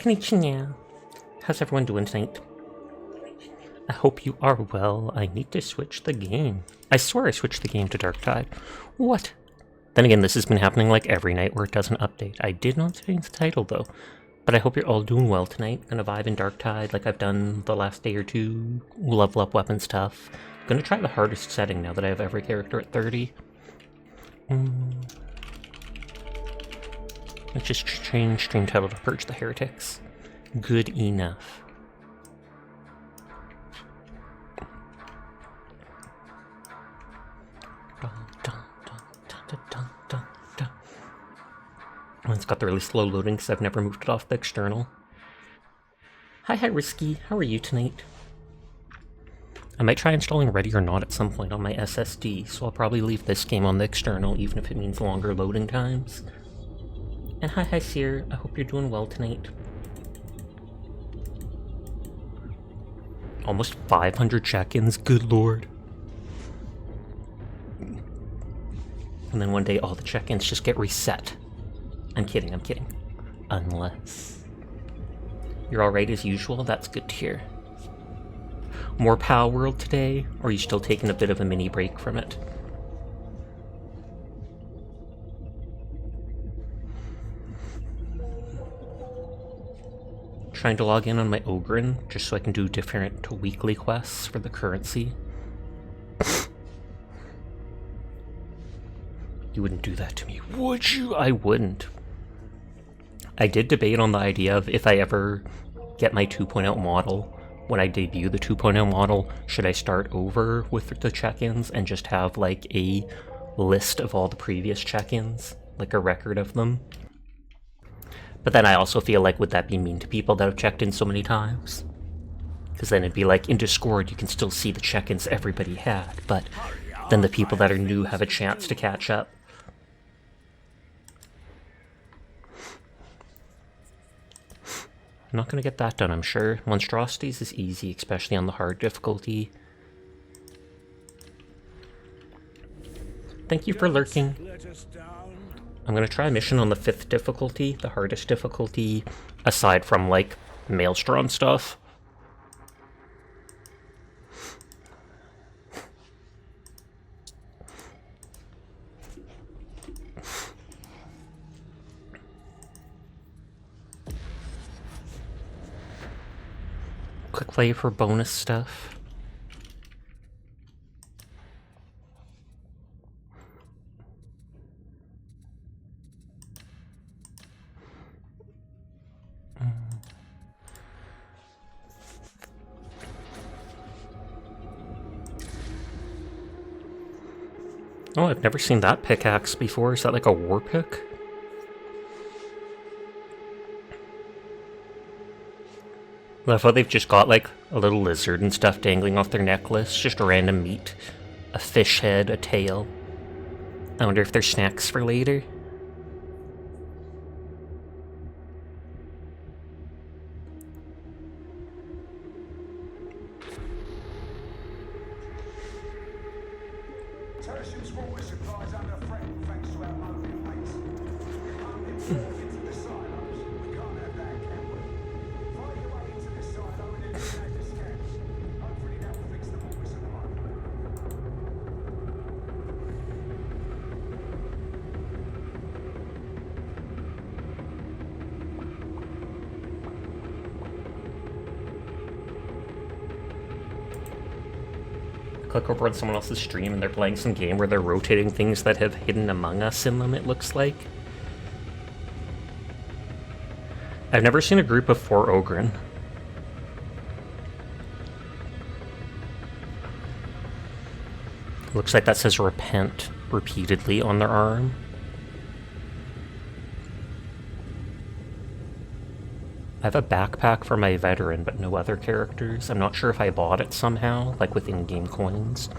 Konnichiwa. How's everyone doing tonight? I hope you are well. I need to switch the game. I swear I switched the game to Darktide. What? Then again, this has been happening like every night where it doesn't update. I did not change the title though. But I hope you're all doing well tonight. Gonna vibe in Darktide like I've done the last day or two. Level up weapon stuff. Gonna try the hardest setting now that I have every character at 30. Let's just change stream title to Purge the Heretics. Good enough. It's got the really slow loading because I've never moved it off the external. Hi Risky, how are you tonight? I might try installing Ready or Not at some point on my SSD, so I'll probably leave this game on the external even if it means longer loading times. And hi Seer, I hope you're doing well tonight. Almost 500 check-ins, good lord. And then one day all the check-ins just get reset. I'm kidding. Unless you're alright as usual, that's good to hear. More Power World today, or are you still taking a bit of a mini break from it? Trying to log in on my Ogren, just so I can do different weekly quests for the currency. You wouldn't do that to me, would you? I wouldn't. I did debate on the idea of if I ever get my 2.0 model, when I debut the 2.0 model, should I start over with the check-ins and just have like a list of all the previous check-ins, like a record of them? But then I also feel like, would that be mean to people that have checked in so many times? Because then it'd be like, in Discord you can still see the check-ins everybody had, but then the people that are new have a chance to catch up. I'm not going to get that done, I'm sure. Monstrosities is easy, especially on the hard difficulty. Thank you for lurking. I'm going to try a mission on the 5th difficulty, the hardest difficulty, aside from, like, Maelstrom stuff. Quick play for bonus stuff. Oh, I've never seen that pickaxe before. Is that like a war pick? Love how they've just got like a little lizard and stuff dangling off their necklace, just a random meat, a fish head, a tail. I wonder if they're snacks for later. Click over on someone else's stream and they're playing some game where they're rotating things that have hidden Among Us in them, it looks like. I've never seen a group of 4 Ogren. Looks like that says repent repeatedly on their arm. I have a backpack for my veteran, but no other characters. I'm not sure if I bought it somehow, like with in-game coins.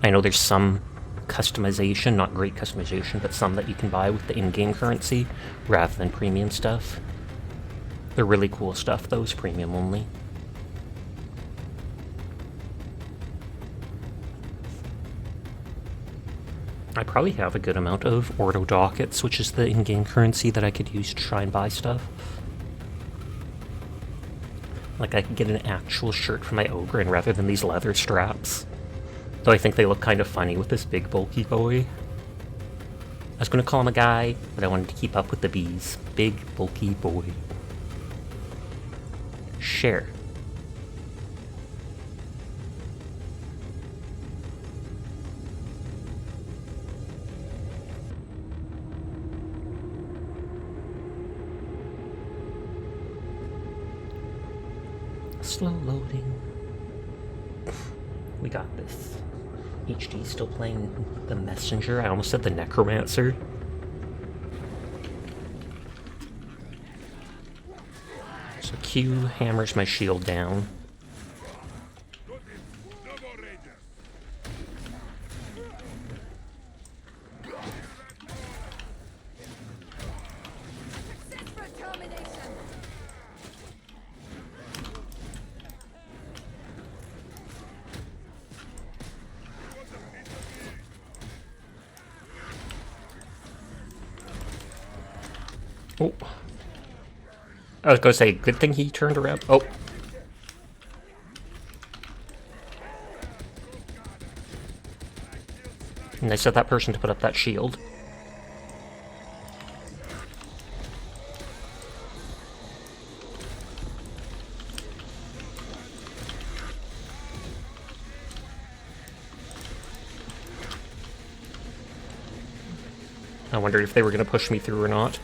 I know there's some customization, not great customization, but some that you can buy with the in-game currency, rather than premium stuff. They're really cool stuff, though, it's premium only. I probably have a good amount of Ordo Dockets, which is the in-game currency that I could use to try and buy stuff. Like, I could get an actual shirt for my Ogre rather than these leather straps. Though I think they look kind of funny with this big bulky boy. I was gonna call him a guy, but I wanted to keep up with the bees. Big bulky boy. Share. Slow loading. We got this. HD still playing the Messenger. I almost said the Necromancer. So Q hammers my shield down. Oh. I was gonna say, good thing he turned around. Oh. And I set that person to put up that shield. I wondered if they were gonna push me through or not.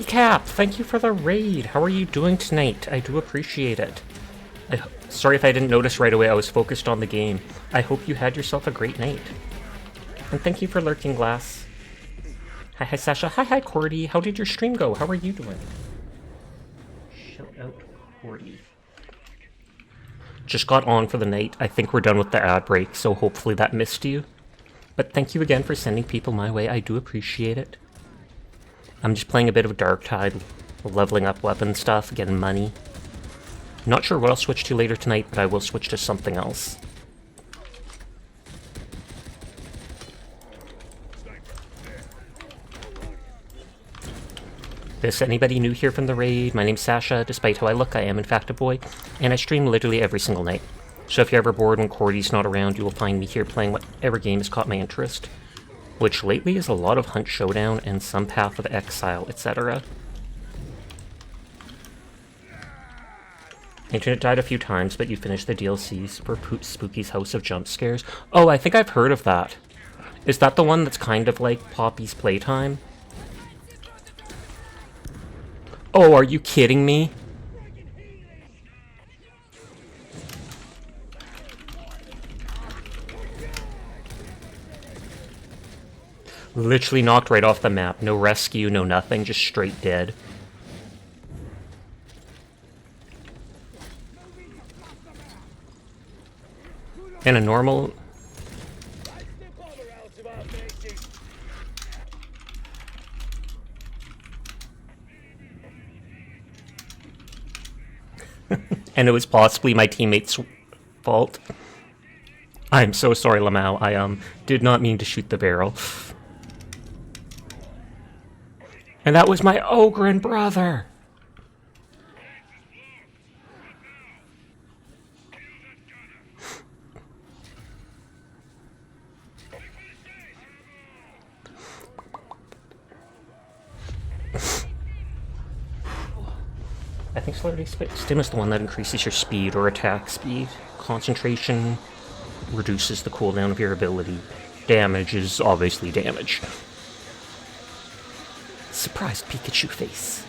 Cap, thank you for the raid. How are you doing tonight? I do appreciate it. Sorry if I didn't notice right away. I was focused on the game. I hope you had yourself a great night. And thank you for lurking, Glass. Hi, Sasha. Hi, Cordy. How did your stream go? How are you doing? Shout out, Cordy. Just got on for the night. I think we're done with the ad break, so hopefully that missed you. But thank you again for sending people my way. I do appreciate it. I'm just playing a bit of Darktide, leveling up weapon stuff, getting money. Not sure what I'll switch to later tonight, but I will switch to something else. Anybody new here from the raid? My name's Sasha. Despite how I look, I am in fact a boy, and I stream literally every single night. So if you're ever bored when Cordy's not around, you will find me here playing whatever game has caught my interest. Which lately is a lot of Hunt Showdown and some Path of Exile, etc. Internet died a few times, but you finished the DLCs for Spooky's House of Jump Scares. Oh, I think I've heard of that. Is that the one that's kind of like Poppy's Playtime? Oh, are you kidding me? Literally knocked right off the map. No rescue, no nothing, just straight dead. And a normal... And it was possibly my teammate's fault. I'm so sorry, Lamau. I did not mean to shoot the barrel. And that was my Ogren brother! I think Celerity Stim is the one that increases your speed or attack speed. Concentration reduces the cooldown of your ability. Damage is obviously damage. Surprised Pikachu face.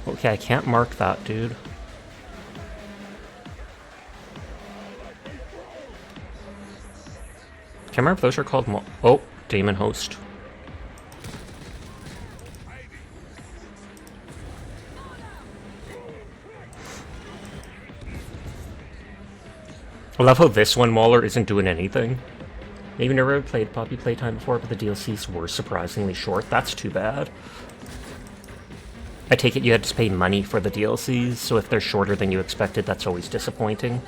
Okay, I can't mark that, dude. Can't remember if those are called oh, Damon Host. I love how this one, Mauler, isn't doing anything. Maybe never played Poppy Playtime before, but the DLCs were surprisingly short. That's too bad. I take it you had to pay money for the DLCs, so if they're shorter than you expected, that's always disappointing.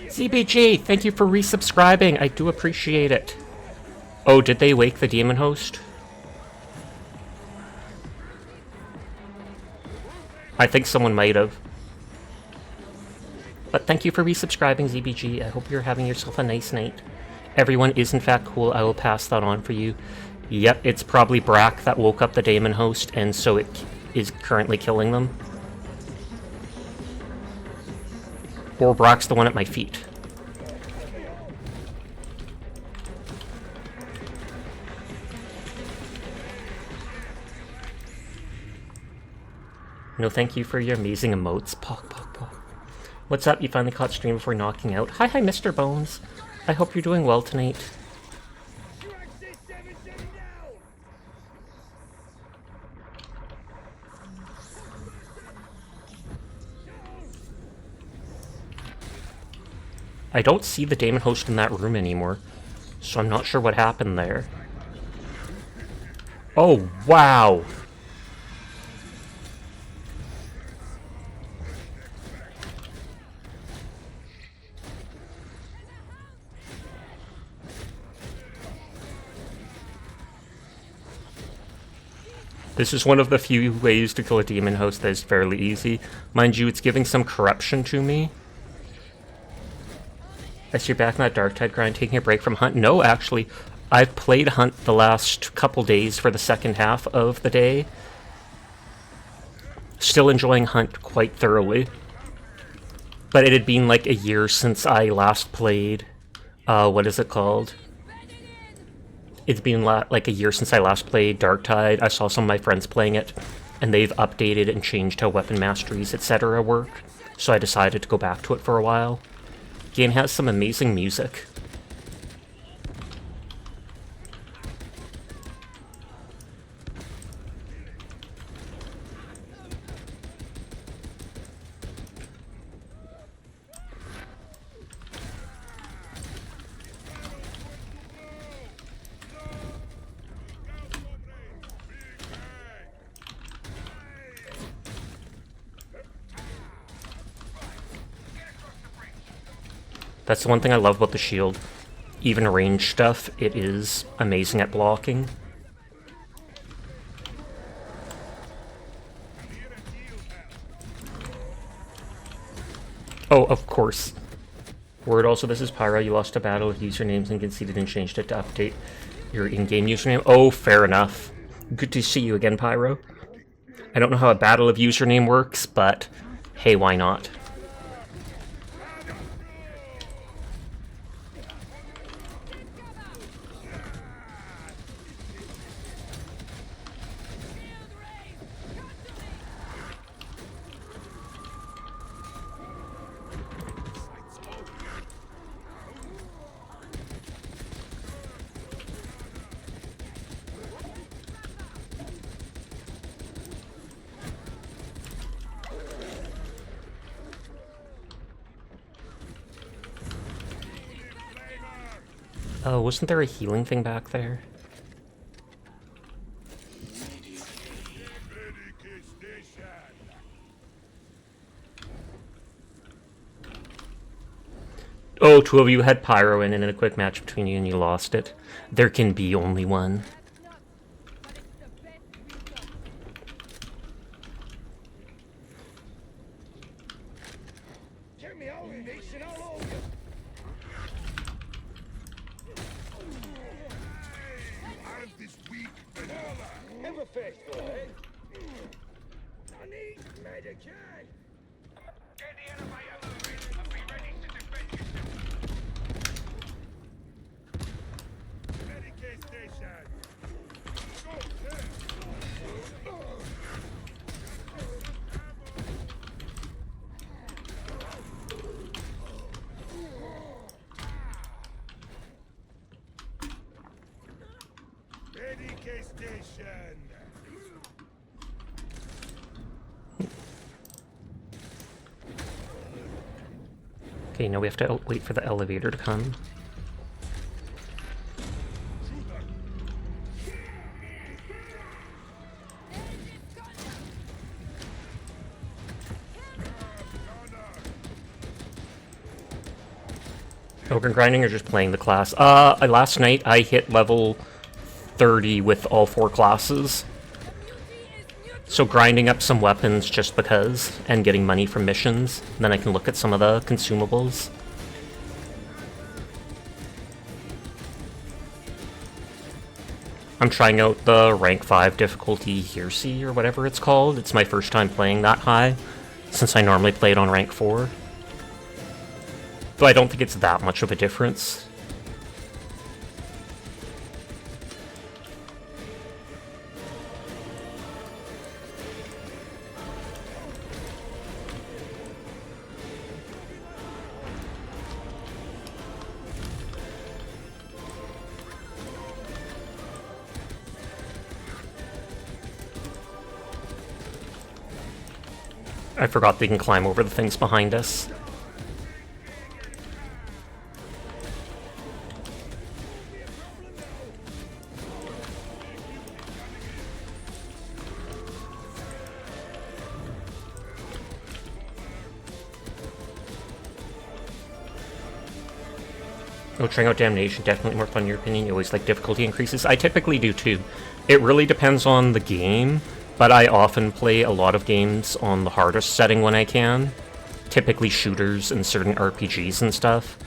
ZBG, thank you for resubscribing. I do appreciate it. Oh, did they wake the demon host? I think someone might have. But thank you for resubscribing, ZBG. I hope you're having yourself a nice night. Everyone is in fact cool. I will pass that on for you. Yep, it's probably Brack that woke up the demon host, and so it is currently killing them. Or Brack's the one at my feet. No, thank you for your amazing emotes. Pog, pog, pog. What's up? You finally caught stream before knocking out. Hi, Mr. Bones. I hope you're doing well tonight. I don't see the Daemon Host in that room anymore, so I'm not sure what happened there. Oh, wow! This is one of the few ways to kill a demon host that is fairly easy. Mind you, it's giving some corruption to me. I see you're back in that Darktide grind, taking a break from Hunt. No, actually, I've played Hunt the last couple days for the second half of the day. Still enjoying Hunt quite thoroughly. But it had been like a year since I last played, what is it called? It's been like a year since I last played Darktide. I saw some of my friends playing it, and they've updated and changed how weapon masteries, etc. work, so I decided to go back to it for a while. Game has some amazing music. That's the one thing I love about the shield. Even range stuff, it is amazing at blocking. Oh, of course. Word also, this is Pyro. You lost a battle with usernames and conceded and changed it to update your in-game username. Oh, fair enough. Good to see you again, Pyro. I don't know how a battle of username works, but hey, why not? Oh, wasn't there a healing thing back there? Oh, two of you had Pyro in a quick match between you and you lost it. There can be only one. Okay, now we have to wait for the elevator to come. Ogre grinding or just playing the class? Last night I hit level 30 with all 4 classes. So grinding up some weapons just because, and getting money from missions. Then I can look at some of the consumables. I'm trying out the rank 5 difficulty Hearsay or whatever it's called. It's my first time playing that high, since I normally play it on rank 4. Though I don't think it's that much of a difference. I forgot they can climb over the things behind us. Oh, trying out Damnation, definitely more fun in your opinion. You always like difficulty increases. I typically do too. It really depends on the game, but I often play a lot of games on the hardest setting when I can. Typically shooters and certain RPGs and stuff.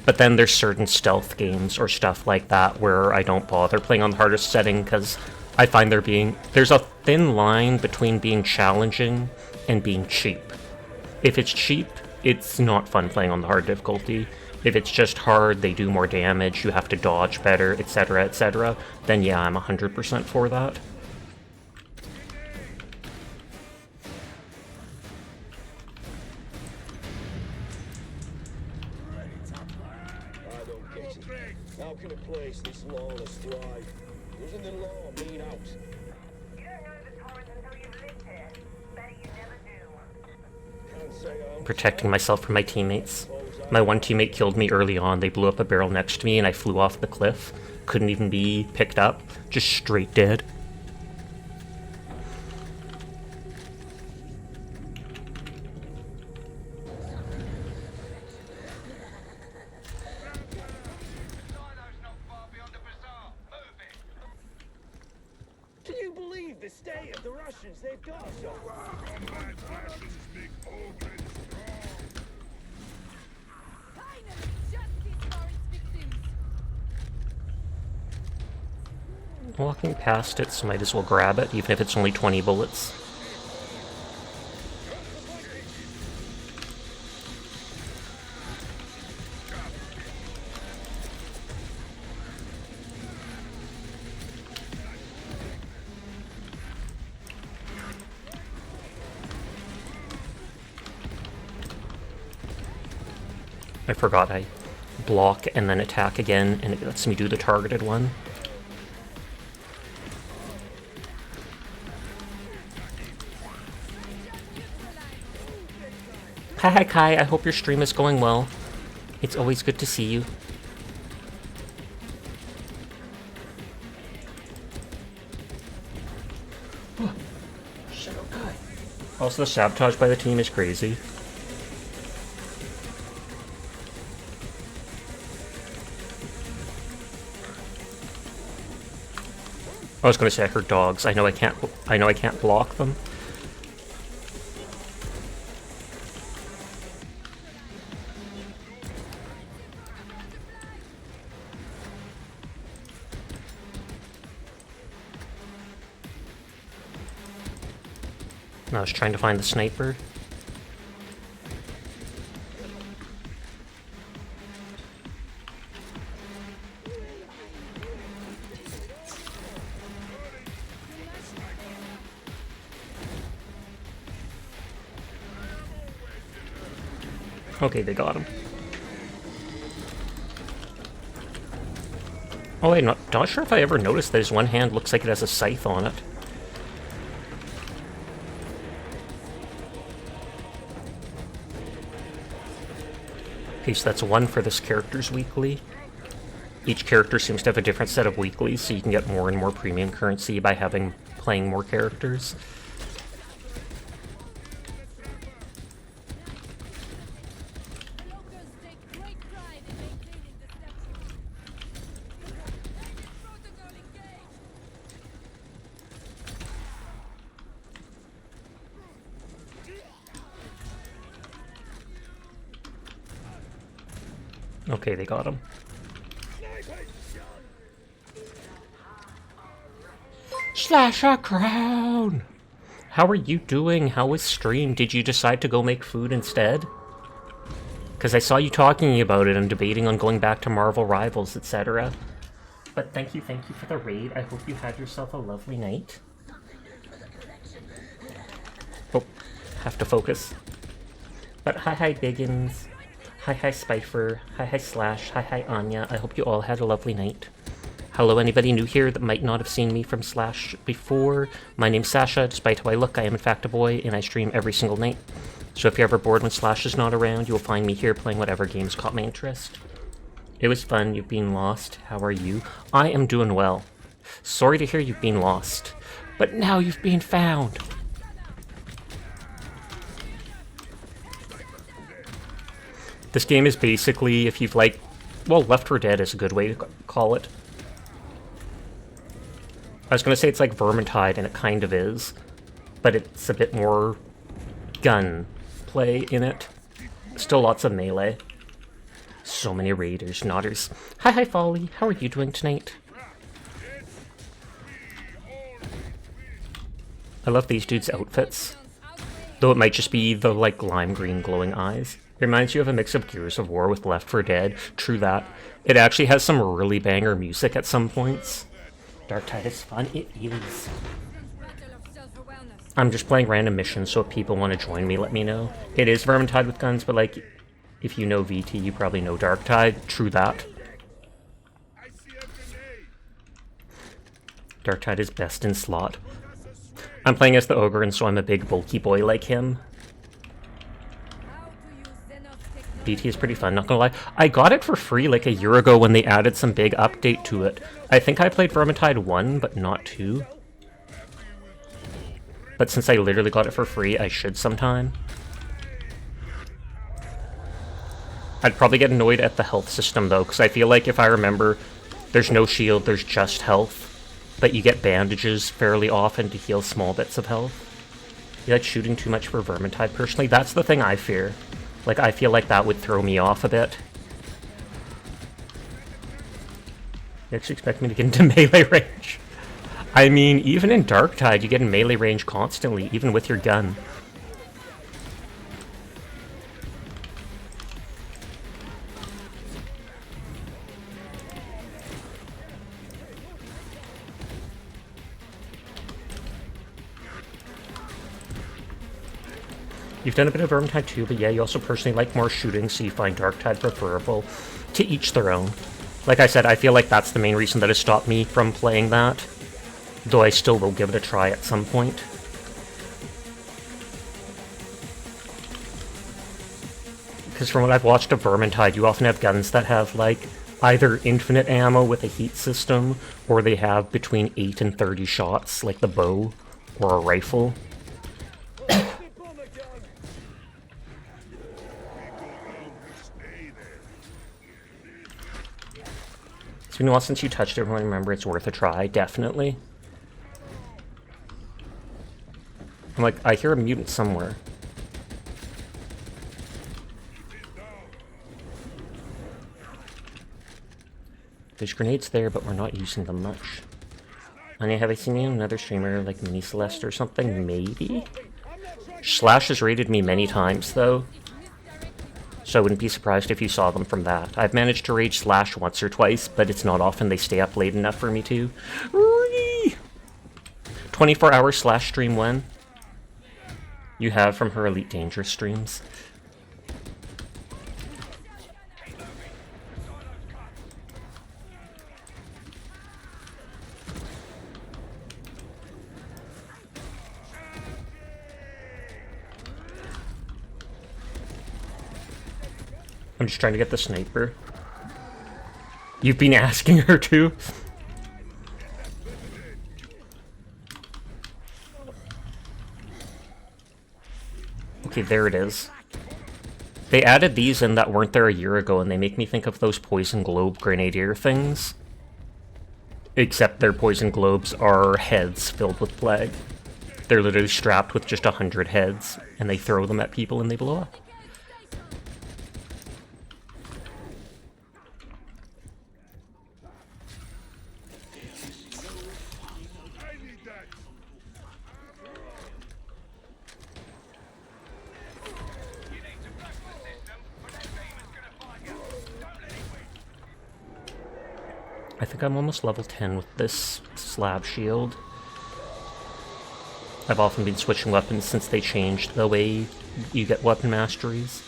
But then there's certain stealth games or stuff like that where I don't bother playing on the hardest setting because I find there's a thin line between being challenging and being cheap. If it's cheap, it's not fun playing on the hard difficulty. If it's just hard, they do more damage, you have to dodge better, etc., then yeah, I'm 100% for that. How can a place this lawless thrive? Doesn't the law mean out? You don't know the Torrens until you've lived here. Better you never do. Can't say I'm Protecting myself from my teammates. My one teammate killed me early on. They blew up a barrel next to me and I flew off the cliff. Couldn't even be picked up. Just straight dead. Can you believe the state of the Russians they've got us on? Walking past it, so might as well grab it, even if it's only 20 bullets. I forgot I block and then attack again, and it lets me do the targeted one. Hi Kai, I hope your stream is going well. It's always good to see you. Shadow Kai. Also, the sabotage by the team is crazy. I was gonna say I heard dogs. I know I can't block them. I was trying to find the sniper. Okay, they got him. Oh, I'm not sure if I ever noticed that his one hand looks like it has a scythe on it. Okay, so that's 1 for this character's weekly. Each character seems to have a different set of weeklies, so you can get more and more premium currency by playing more characters. Okay, they got him. Slasher Crown! How are you doing? How was stream? Did you decide to go make food instead? Because I saw you talking about it and debating on going back to Marvel Rivals, etc. But thank you for the raid. I hope you had yourself a lovely night. Oh, have to focus. But hi Biggins. Hi Spifer. Hi Slash. Hi Anya. I hope you all had a lovely night. Hello, anybody new here that might not have seen me from Slash before. My name's Sasha. Despite how I look, I am in fact a boy, and I stream every single night. So if you're ever bored when Slash is not around, you will find me here playing whatever games caught my interest. It was fun. You've been lost. How are you? I am doing well. Sorry to hear you've been lost. But now you've been found. This game is basically, if you've well, Left 4 Dead is a good way to call it. I was going to say it's like Vermintide, and it kind of is, but it's a bit more gun play in it. Still lots of melee. So many raiders, nodders. Hi Folly, how are you doing tonight? I love these dudes' outfits. Though it might just be the, lime green glowing eyes. It reminds you of a mix of Gears of War with Left 4 Dead. True that. It actually has some really banger music at some points. Darktide is fun. It is. I'm just playing random missions, so if people want to join me, let me know. It is Vermintide with guns, but if you know VT, you probably know Darktide. True that. Darktide is best in slot. I'm playing as the ogre, and so I'm a big bulky boy like him. BT is pretty fun, not gonna lie. I got it for free like a year ago when they added some big update to it. I think I played Vermintide 1, but not 2. But since I literally got it for free, I should sometime. I'd probably get annoyed at the health system though, because I feel like if I remember, there's no shield, there's just health. But you get bandages fairly often to heal small bits of health. You like shooting too much for Vermintide personally? That's the thing I fear. I feel like that would throw me off a bit. You actually expect me to get into melee range? I mean, even in Darktide, you get in melee range constantly, even with your gun. You've done a bit of Vermintide too, but yeah, you also personally like more shooting, so you find Darktide preferable. To each their own. Like I said, I feel like that's the main reason that has stopped me from playing that. Though I still will give it a try at some point. Because from what I've watched of Vermintide, you often have guns that have, either infinite ammo with a heat system, or they have between 8 and 30 shots, like the bow, or a rifle. It's been a while since you touched it, remember it's worth a try, definitely. I'm I hear a mutant somewhere. There's grenades there, but we're not using them much. Anya, have I seen you another streamer like Mini Celeste or something? Maybe? Slash has raided me many times, though. So I wouldn't be surprised if you saw them from that. I've managed to raid Slash once or twice, but it's not often they stay up late enough for me to. 24-hour Slash stream when? You have from her Elite Dangerous streams. I'm just trying to get the sniper. You've been asking her to? Okay, there it is. They added these in that weren't there a year ago, and they make me think of those poison globe grenadier things. Except their poison globes are heads filled with plague. They're literally strapped with just 100 heads, and they throw them at people and they blow up. I think I'm almost level 10 with this slab shield. I've often been switching weapons since they changed the way you get weapon masteries.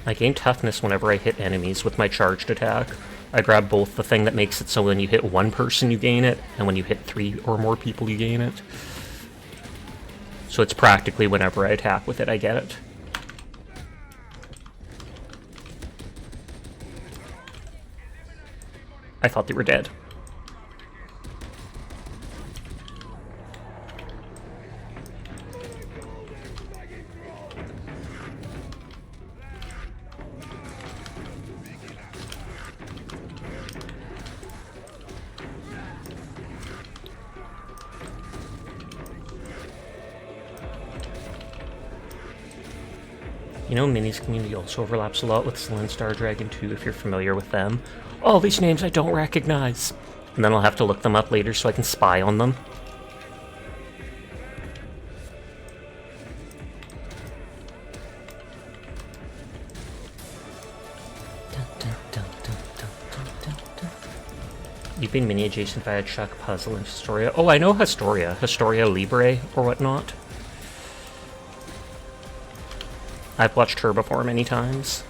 I gain toughness whenever I hit enemies with my charged attack. I grab both the thing that makes it so when you hit one person you gain it, and when you hit 3 or more people you gain it. So it's practically whenever I attack with it, I get it. I thought they were dead. You know, Mini's community also overlaps a lot with Selene Star Dragon 2 if you're familiar with them. All these names I don't recognize. And then I'll have to look them up later so I can spy on them. You've been Mini adjacent via Chuck, Puzzle, and Historia. Oh, I know Historia. Historia Libre or whatnot. I've watched her before many times.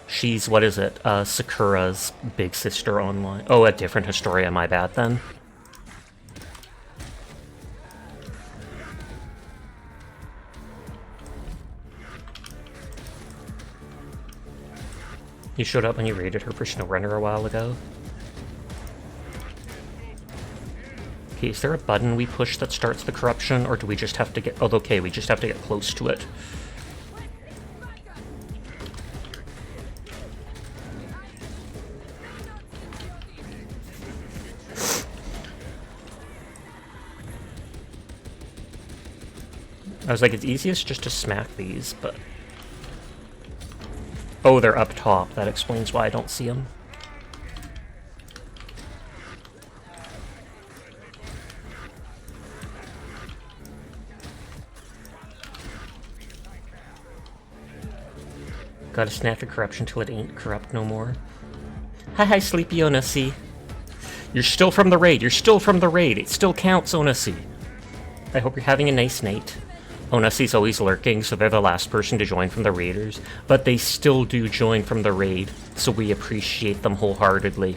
She's, what is it? Sakura's big sister online. Oh, a different Historia, my bad then. You showed up when you raided her for SnowRunner a while ago. Okay, is there a button we push that starts the corruption, or do we just have to get... Oh, okay, we just have to get close to it. I was like, it's easiest just to smack these, but... Oh, they're up top. That explains why I don't see them. Gotta snap your corruption till it ain't corrupt no more. Hi, Sleepy Onasi. You're still from the raid. You're still from the raid. It still counts, Onasi. I hope you're having a nice night. Onasi's always lurking, so they're the last person to join from the raiders. But they still do join from the raid, so we appreciate them wholeheartedly.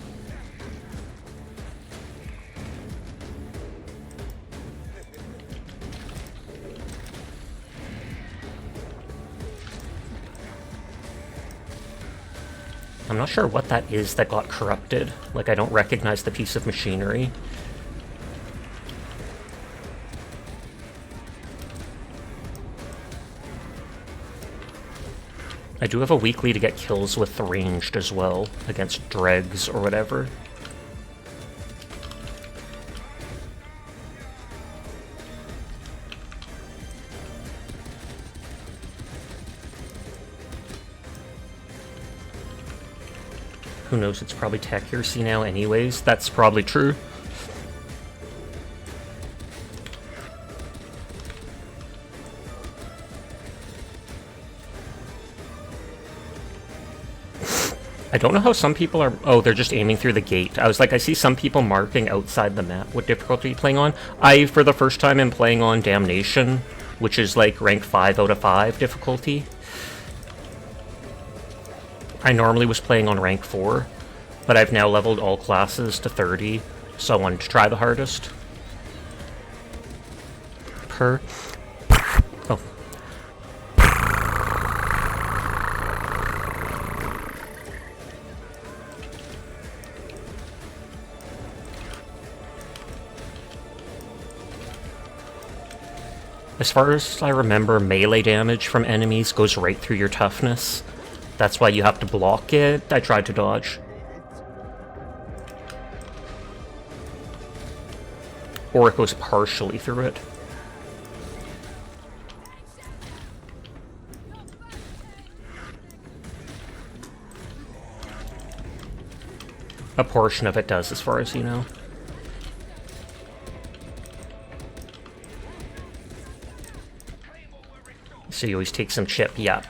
I'm not sure what that is that got corrupted. Like, I don't recognize the piece of machinery. I do have a weekly to get kills with ranged as well, against dregs or whatever. Who knows, it's probably accuracy now anyways. That's probably true. I don't know how some people are... Oh, they're just aiming through the gate. I was like, I see some people marking outside the map what difficulty you're playing on. I, for the first time, am playing on Damnation, which is like rank 5 out of 5 difficulty. I normally was playing on rank 4, but I've now leveled all classes to 30, so I wanted to try the hardest. Oh. As far as I remember, melee damage from enemies goes right through your toughness. That's why you have to block it. I tried to dodge. Or it goes partially through it. A portion of it does, as far as you know. So you always take some chip, yep.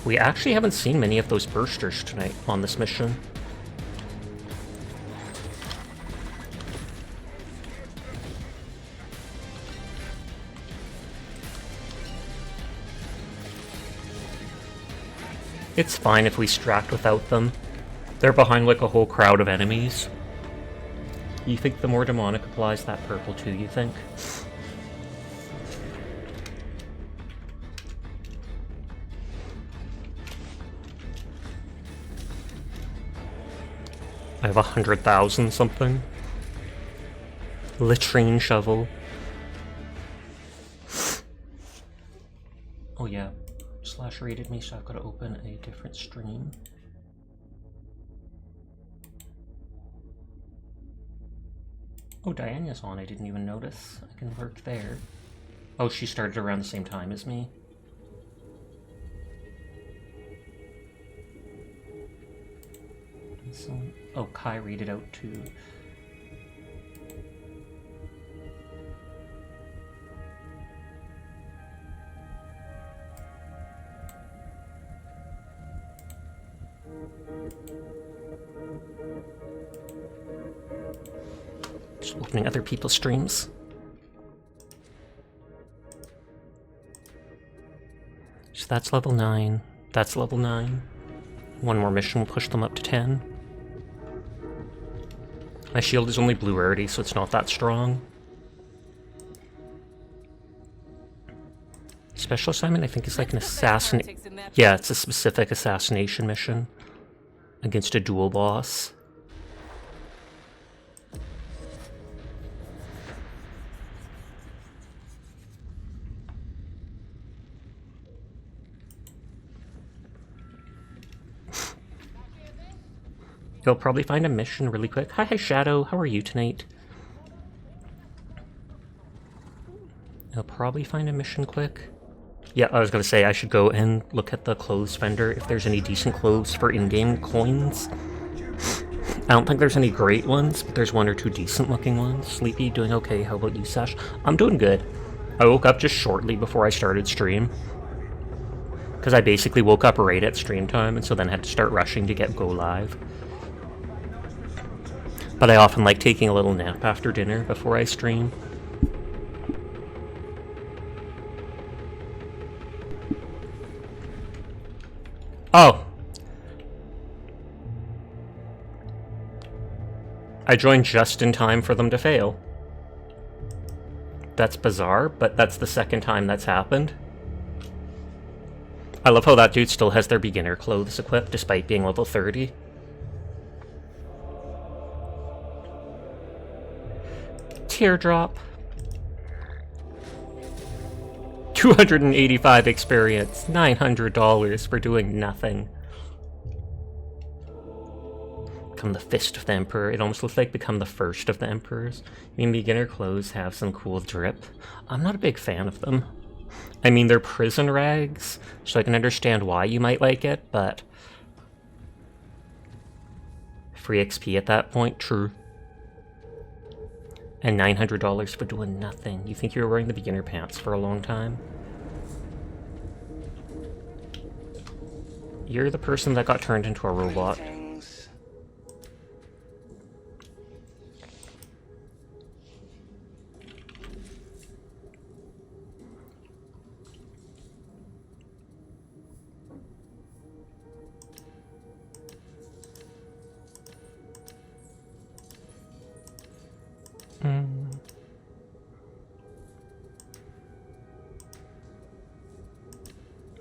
We actually haven't seen many of those bursters tonight on this mission. It's fine if we stract without them. They're behind like a whole crowd of enemies. You think the more demonic applies that purple too, you think? I have 100,000 something. Latrine shovel. Oh yeah, Slash rated me, so I've got to open a different stream. Oh, Diana's on, I didn't even notice. I can lurk there. Oh, she started around the same time as me. So, oh, Kai read it out too. Just opening other people's streams. So that's level 9. That's level 9. One more mission will push them up to 10. My shield is only blue rarity, so it's not that strong. Special assignment, I think, is like an assassin. Yeah, it's a specific assassination mission against a dual boss. You'll probably find a mission really quick. Hi, Shadow. How are you tonight? You'll probably find a mission quick. Yeah, I was gonna say I should go and look at the clothes vendor if there's any decent clothes for in-game coins. I don't think there's any great ones, but there's one or two decent looking ones. Sleepy, doing okay. How about you, Sash? I'm doing good. I woke up just shortly before I started stream. Because I basically woke up right at stream time, and so then had to start rushing to go live. But I often like taking a little nap after dinner before I stream. Oh! I joined just in time for them to fail. That's bizarre, but that's the second time that's happened. I love how that dude still has their beginner clothes equipped despite being level 30. Teardrop. 285 experience. $900 for doing nothing. Become the Fist of the Emperor. It almost looks like become the first of the Emperors. I mean, beginner clothes have some cool drip. I'm not a big fan of them. I mean, they're prison rags, so I can understand why you might like it, but... Free XP at that point? True. And $900 for doing nothing. You think you were wearing the beginner pants for a long time? You're the person that got turned into a robot.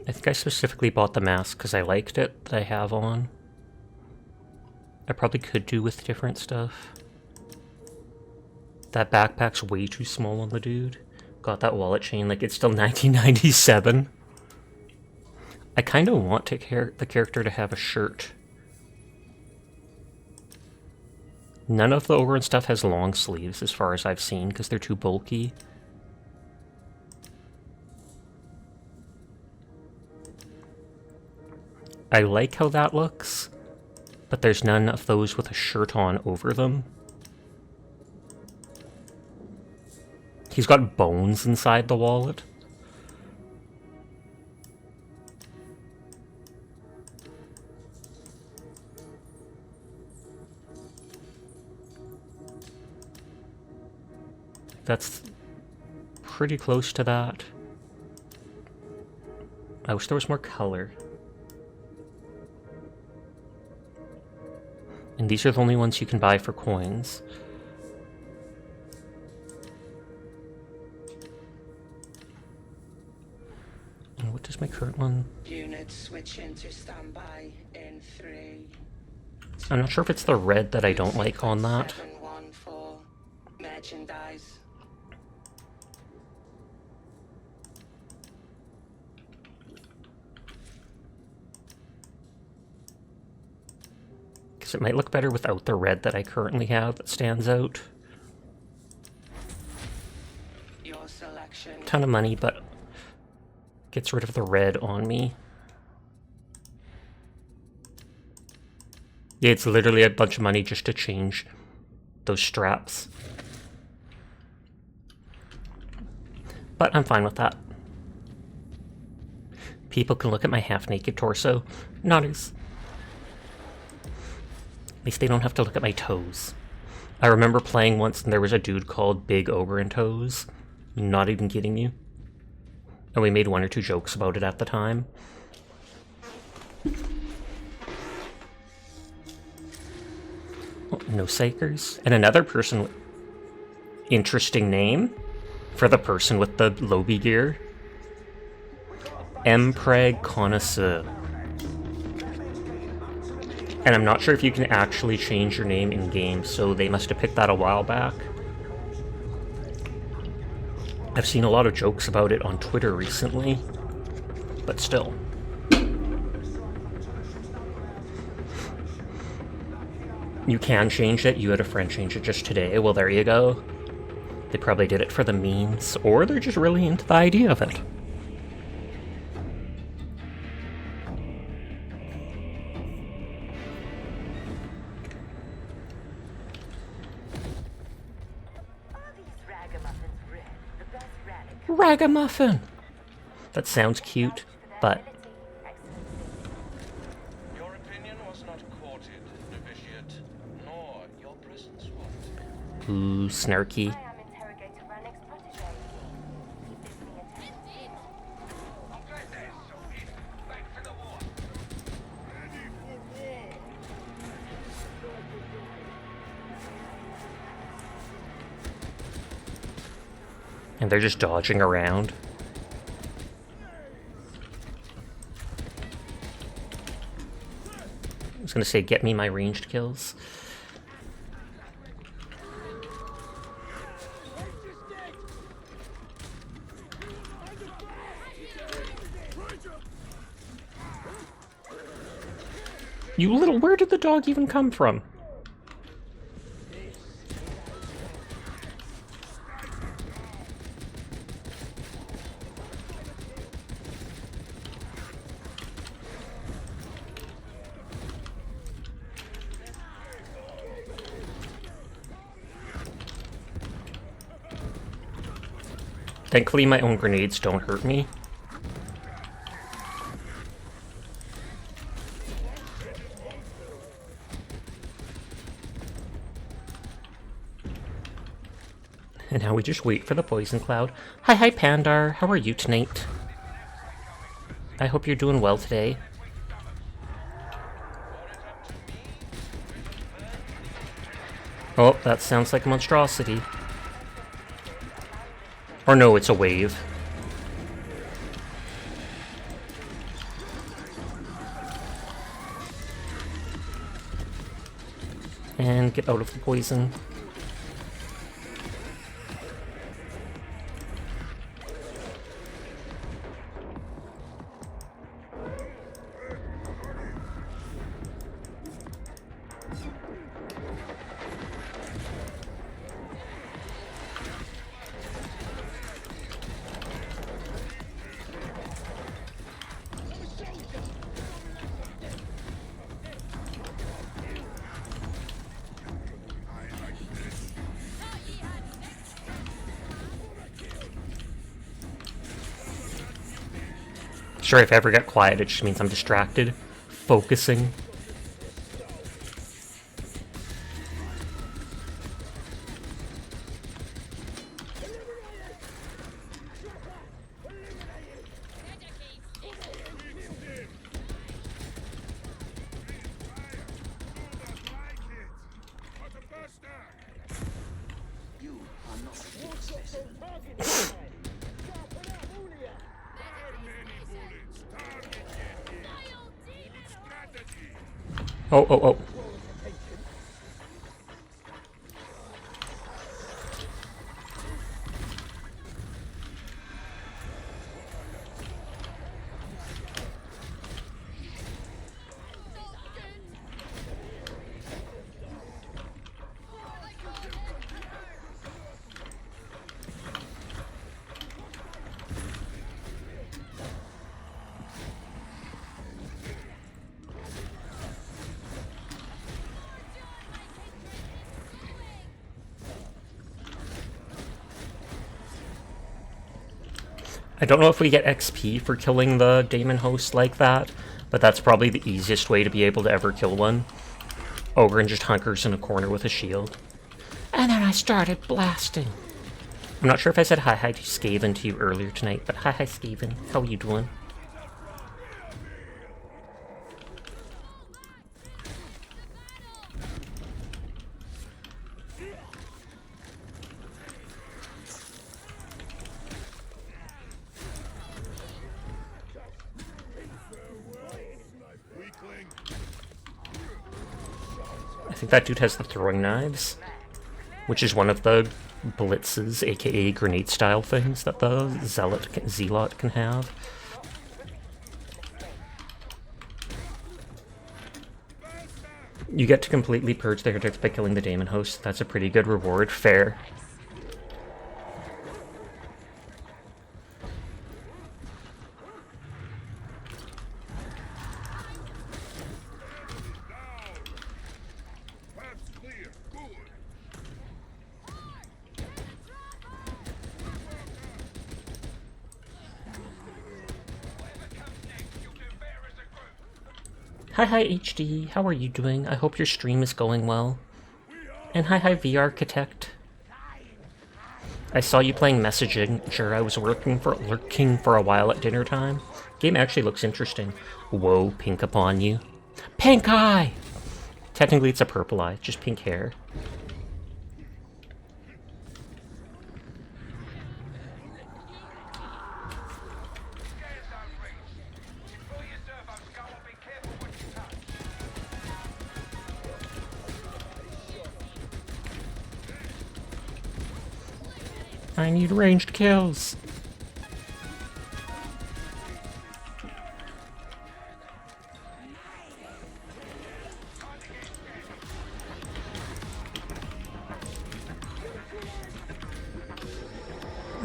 I think I specifically bought the mask because I liked it that I have on. I probably could do with different stuff. That backpack's way too small on the dude. Got that wallet chain like it's still 1997. I kind of want the character to have a shirt. None of the Ogre stuff has long sleeves as far as I've seen because they're too bulky. I like how that looks, but there's none of those with a shirt on over them. He's got bones inside the wallet. That's pretty close to that. I wish there was more color. And these are the only ones you can buy for coins. And what does my current one? Units switch into standby in 3. I'm not sure if it's the red that I don't like on that. 714 merchandise. Because it might look better without the red that I currently have that stands out. Your selection. Ton of money, but gets rid of the red on me. Yeah, it's literally a bunch of money just to change those straps. But I'm fine with that. People can look at my half-naked torso. Notters. At least they don't have to look at my toes. I remember playing once and there was a dude called Big Ogre and Toes. Not even kidding you. And we made 1 or 2 jokes about it at the time. Oh, no Psychers. And another person with interesting name for the person with the Lobby gear. Mpreg Connoisseur. And I'm not sure if you can actually change your name in-game, so they must have picked that a while back. I've seen a lot of jokes about it on Twitter recently, but still. You can change it. You had a friend change it just today. Well, there you go. They probably did it for the memes, or they're just really into the idea of it. Ragamuffin! That sounds cute, but... Your opinion was not courted, novitiate, nor your presence was. Ooh, snarky. I am interrogator Rannick's protege. He bids me attend. Back to the war. And they're just dodging around. I was gonna say, get me my ranged kills. You little, where did the dog even come from? Thankfully, my own grenades don't hurt me. And now we just wait for the poison cloud. Hi, Pandar. How are you tonight? I hope you're doing well today. Oh, that sounds like a monstrosity. Or no, it's a wave. And get out of the poison. Sure, if I ever get quiet, it just means I'm distracted. Focusing. Oh. I don't know if we get XP for killing the Daemon host like that, but that's probably the easiest way to be able to ever kill one. Ogryn just hunkers in a corner with a shield. And then I started blasting. I'm not sure if I said hi to Skaven to you earlier tonight, but hi Skaven, how are you doing? I think that dude has the throwing knives, which is one of the blitzes, aka grenade style things that the zealot can have. You get to completely purge the heretics by killing the Daemon host. That's a pretty good reward. Fair. Hi HD, how are you doing? I hope your stream is going well. And hi V-Architect. I saw you playing Messenger. I was lurking for a while at dinner time. Game actually looks interesting. Whoa, pink upon you. Pink eye! Technically it's a purple eye, just pink hair. I need ranged kills.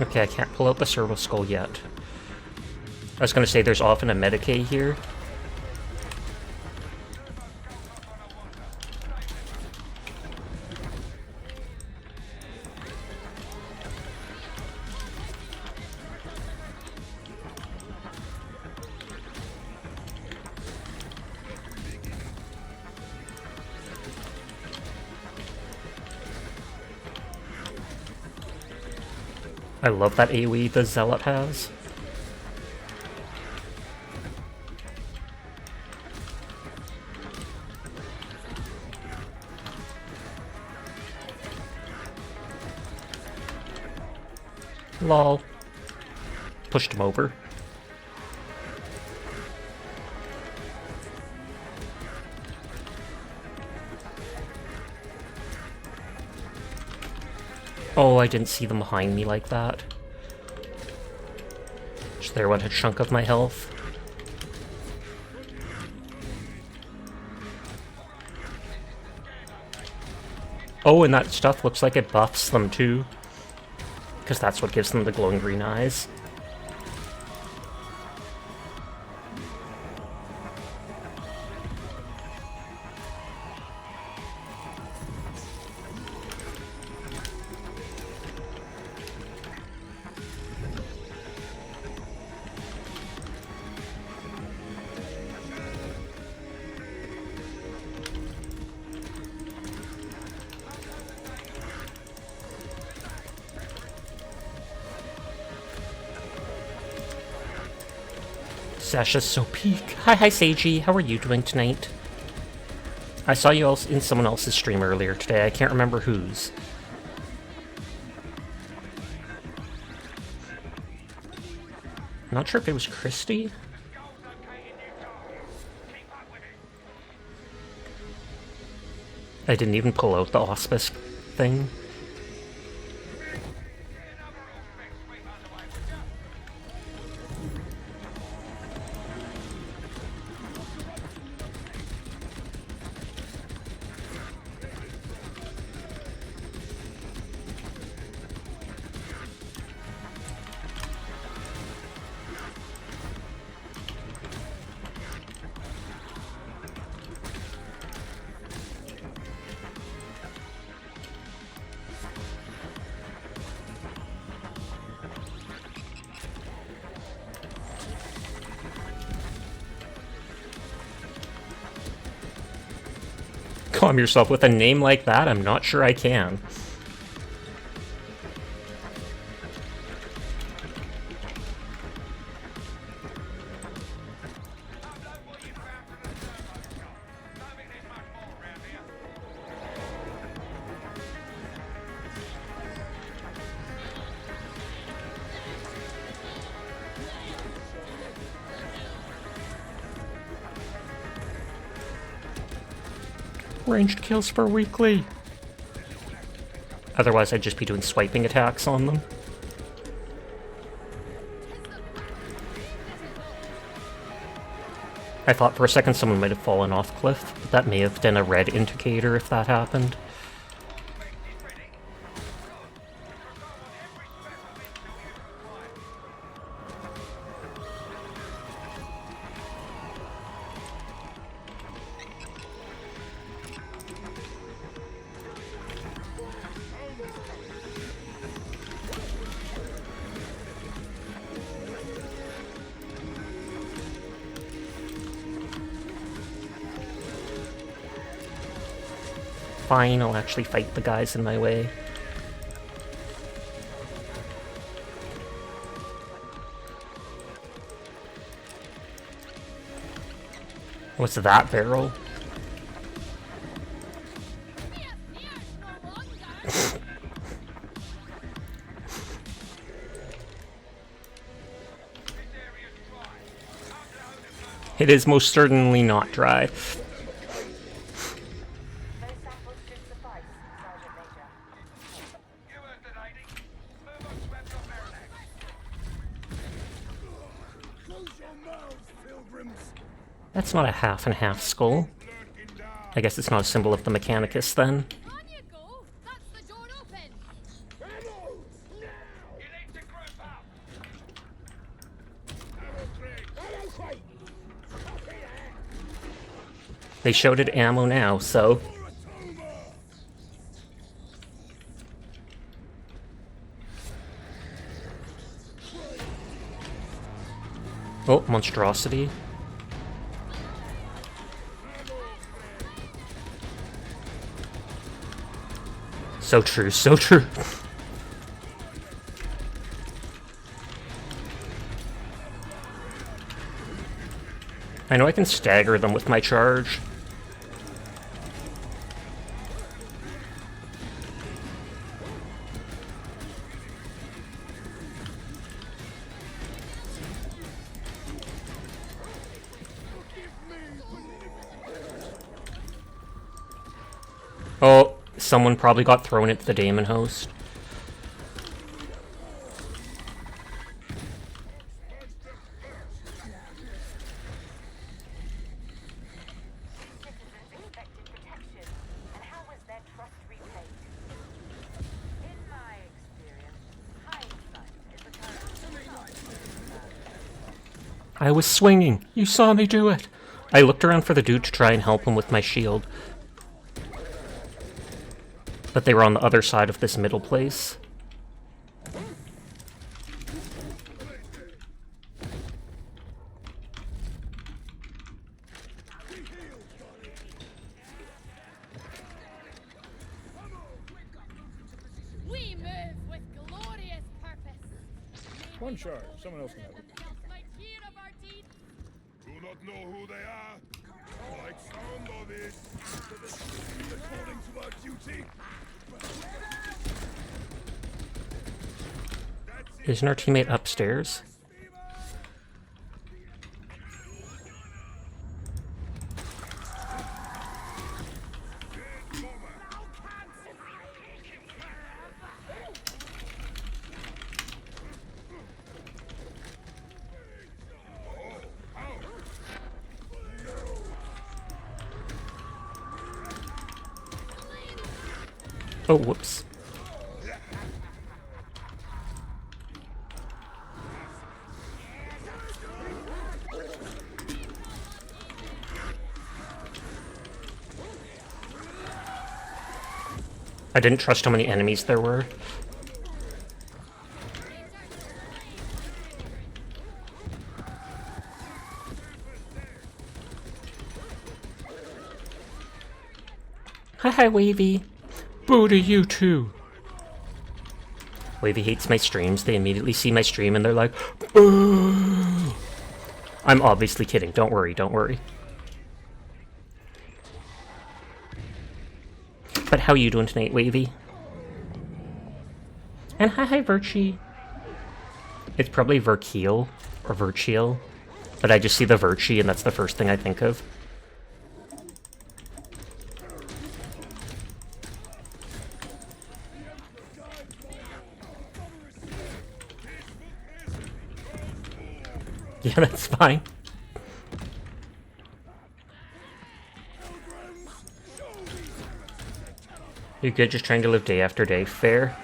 Okay, I can't pull out the Servo Skull yet. I was gonna say there's often a Medicae here. I love that AoE the Zealot has. Lol. Pushed him over. Oh, I didn't see them behind me like that. Just there went a chunk of my health. Oh, and that stuff looks like it buffs them too. Because that's what gives them the glowing green eyes. Sasha's so peak. Hi, Seiji. How are you doing tonight? I saw you all in someone else's stream earlier today. I can't remember whose. I'm not sure if it was Christy. I didn't even pull out the auspice thing. Calm yourself with a name like that? I'm not sure I can. Ranged kills for weekly. Otherwise, I'd just be doing swiping attacks on them. I thought for a second someone might have fallen off cliff, but that may have been a red indicator if that happened. Fine, I'll actually fight the guys in my way. What's that barrel? It is most certainly not dry. That's not a half and half skull. I guess it's not a symbol of the Mechanicus then. On you go! That's the door open! They shouted ammo now, so... Oh, monstrosity. So true, so true. I know I can stagger them with my charge. Oh, someone probably got thrown into the Daemon Host. Citizens expected protection, and how was their trust repaid? In my experience, hindsight is a currency. I was swinging. You saw me do it. I looked around for the dude to try and help him with my shield. But they were on the other side of this middle place. We move with glorious purpose. One charge. Someone else can have it. Nobody else might hear of our deeds. Do not know who they are. Like sound of it. According to our duty. Isn't our teammate upstairs? Oh, whoops. I didn't trust how many enemies there were. Hi, Wavy. Boo to you too. Wavy hates my streams. They immediately see my stream and they're like, boo. I'm obviously kidding. Don't worry, don't worry. But how you doing tonight, Wavy? And hi, Virchie. It's probably Verkiel or Virchiel, but I just see the Virchie and that's the first thing I think of. Yeah, that's fine. You're good, just trying to live day after day. Fair.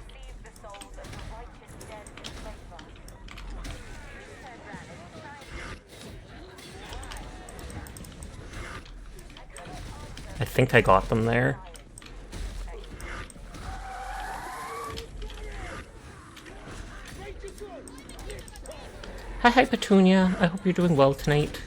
Receive the souls of the righteous dead in favor. I think I got them there. Hi, Petunia. I hope you're doing well tonight.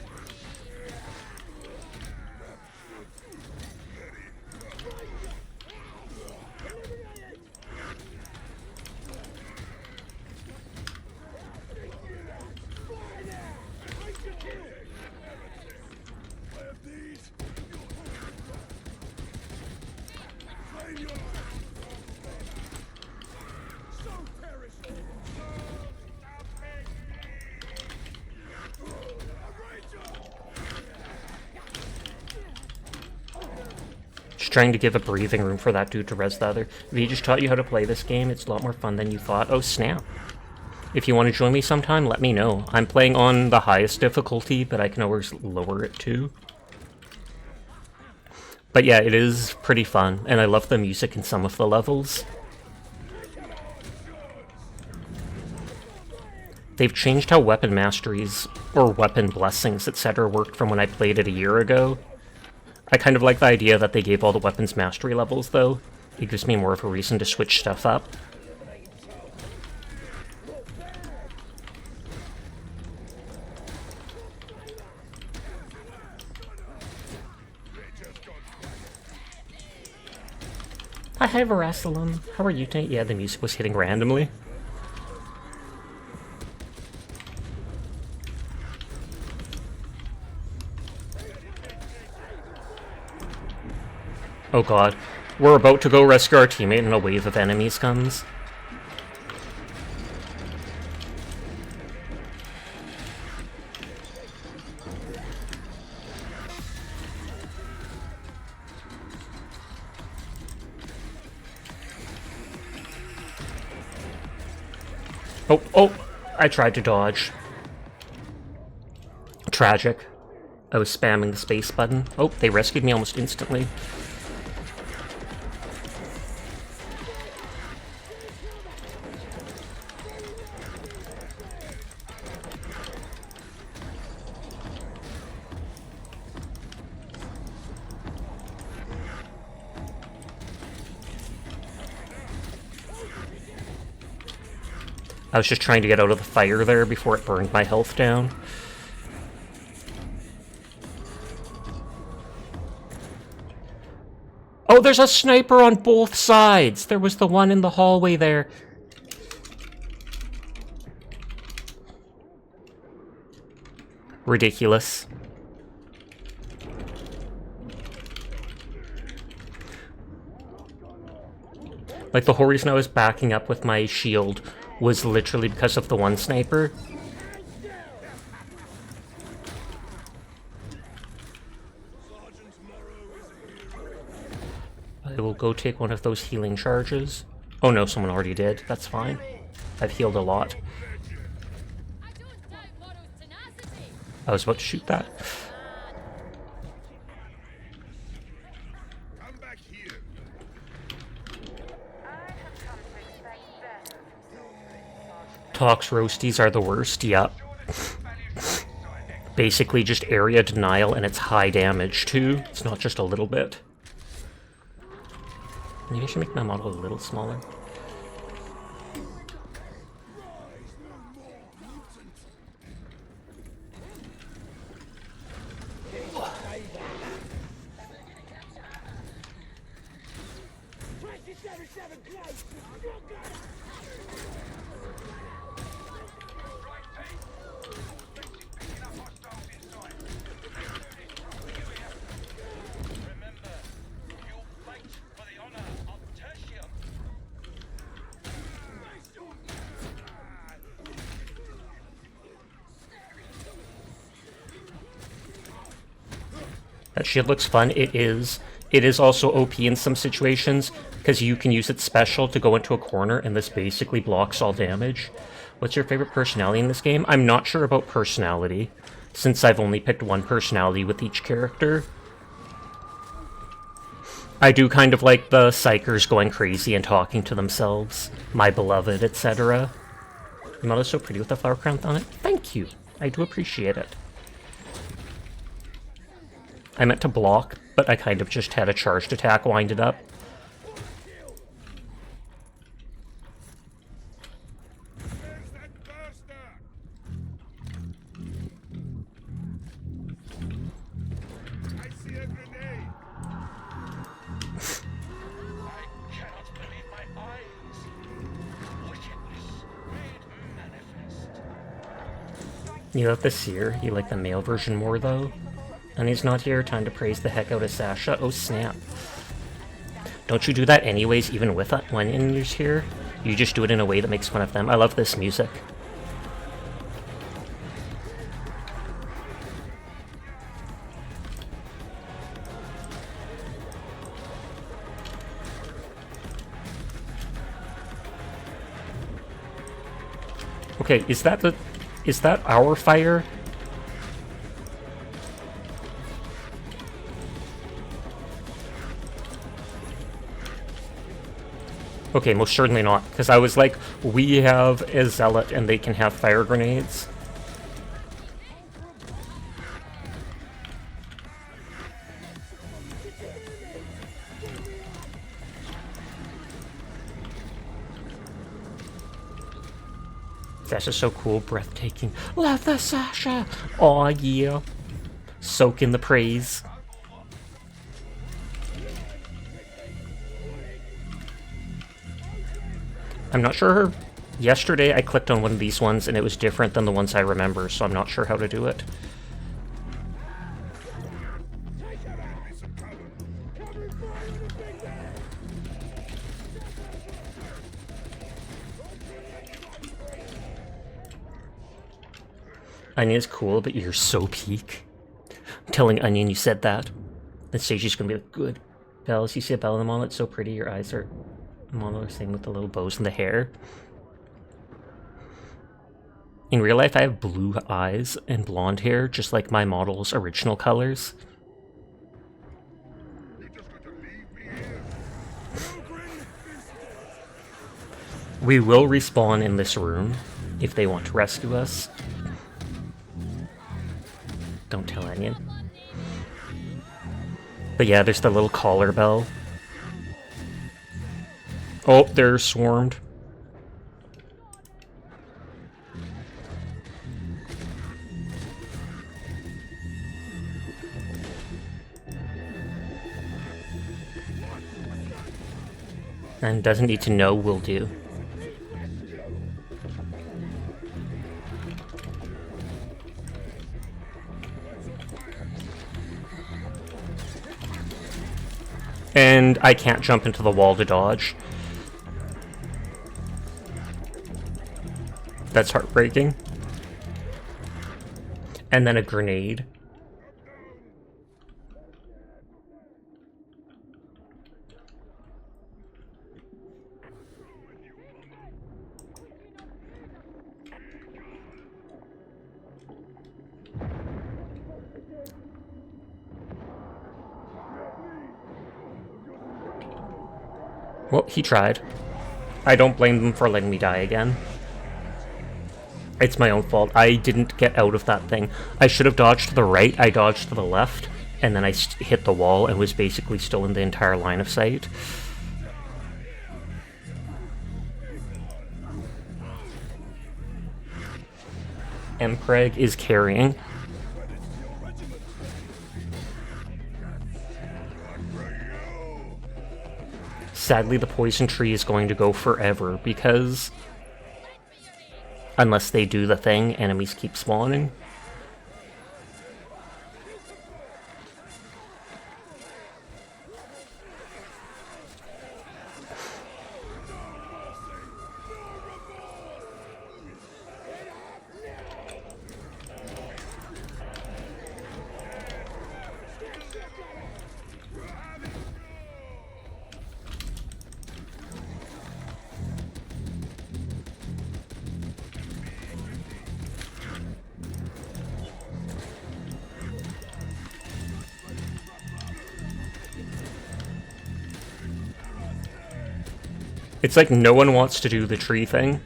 Trying to give a breathing room for that dude to res the other. If he just taught you how to play this game, it's a lot more fun than you thought. Oh, snap. If you want to join me sometime, let me know. I'm playing on the highest difficulty, but I can always lower it too. But yeah, it is pretty fun, and I love the music in some of the levels. They've changed how weapon masteries, or weapon blessings, etc. worked from when I played it a year ago. I kind of like the idea that they gave all the weapons mastery levels, though. It gives me more of a reason to switch stuff up. Hi, Verasalem. How are you tonight? Yeah, the music was hitting randomly. Oh god. We're about to go rescue our teammate and a wave of enemies comes. Oh, I tried to dodge. Tragic. I was spamming the space button. Oh, they rescued me almost instantly. I was just trying to get out of the fire there before it burned my health down. Oh, there's a sniper on both sides! There was the one in the hallway there. Ridiculous. Like, the whole reason I was backing up with my shield was literally because of the one sniper. I will go take one of those healing charges. Oh no, someone already did. That's fine. I've healed a lot. I don't doubt Moro's tenacity. I was about to shoot that. Come back here. I have come to expect better from soldiers. Tox roasties are the worst, yep. Basically just area denial, and it's high damage too. It's not just a little bit. Maybe I should make my model a little smaller. That shield looks fun. It is. It is also OP in some situations, because you can use its special to go into a corner, and this basically blocks all damage. What's your favorite personality in this game? I'm not sure about personality, since I've only picked one personality with each character. I do kind of like the psychers going crazy and talking to themselves, my beloved, etc. Your model is so pretty with the flower crown on it. Thank you. I do appreciate it. I meant to block, but I kind of just had a charged attack winded up. Where's that burster? I see a grenade. I cannot believe my eyes. Wickedness made manifest. You love the seer, you like the male version more though? And he's not here, time to praise the heck out of Sasha. Oh snap. Don't you do that anyways, even with when India's here? You just do it in a way that makes fun of them. I love this music. Okay, is that our fire? Okay, most certainly not, because I was like, we have a zealot and they can have fire grenades. Sasha's so cool, breathtaking. Love the Sasha! Aw, yeah. Soak in the praise. I'm not sure. Yesterday I clicked on one of these ones and it was different than the ones I remember, so I'm not sure how to do it. Onion's cool, but you're so peak. I'm telling Onion you said that. Then Stacey's gonna be like, good. Bells, you see a bell in the mall? It's so pretty. Your eyes are mono, same with the little bows in the hair. In real life, I have blue eyes and blonde hair, just like my model's original colors. We will respawn in this room if they want to rescue us. Don't tell Onion. But yeah, there's the little collar bell. Oh, they're swarmed. And doesn't need to know, will do. And I can't jump into the wall to dodge. That's heartbreaking. And then a grenade. Well, he tried. I don't blame them for letting me die again. It's my own fault. I didn't get out of that thing. I should have dodged to the right, I dodged to the left, and then I hit the wall and was basically still in the entire line of sight. Mpreg is carrying. Sadly, the poison tree is going to go forever because unless they do the thing, enemies keep spawning. It's like no one wants to do the tree thing.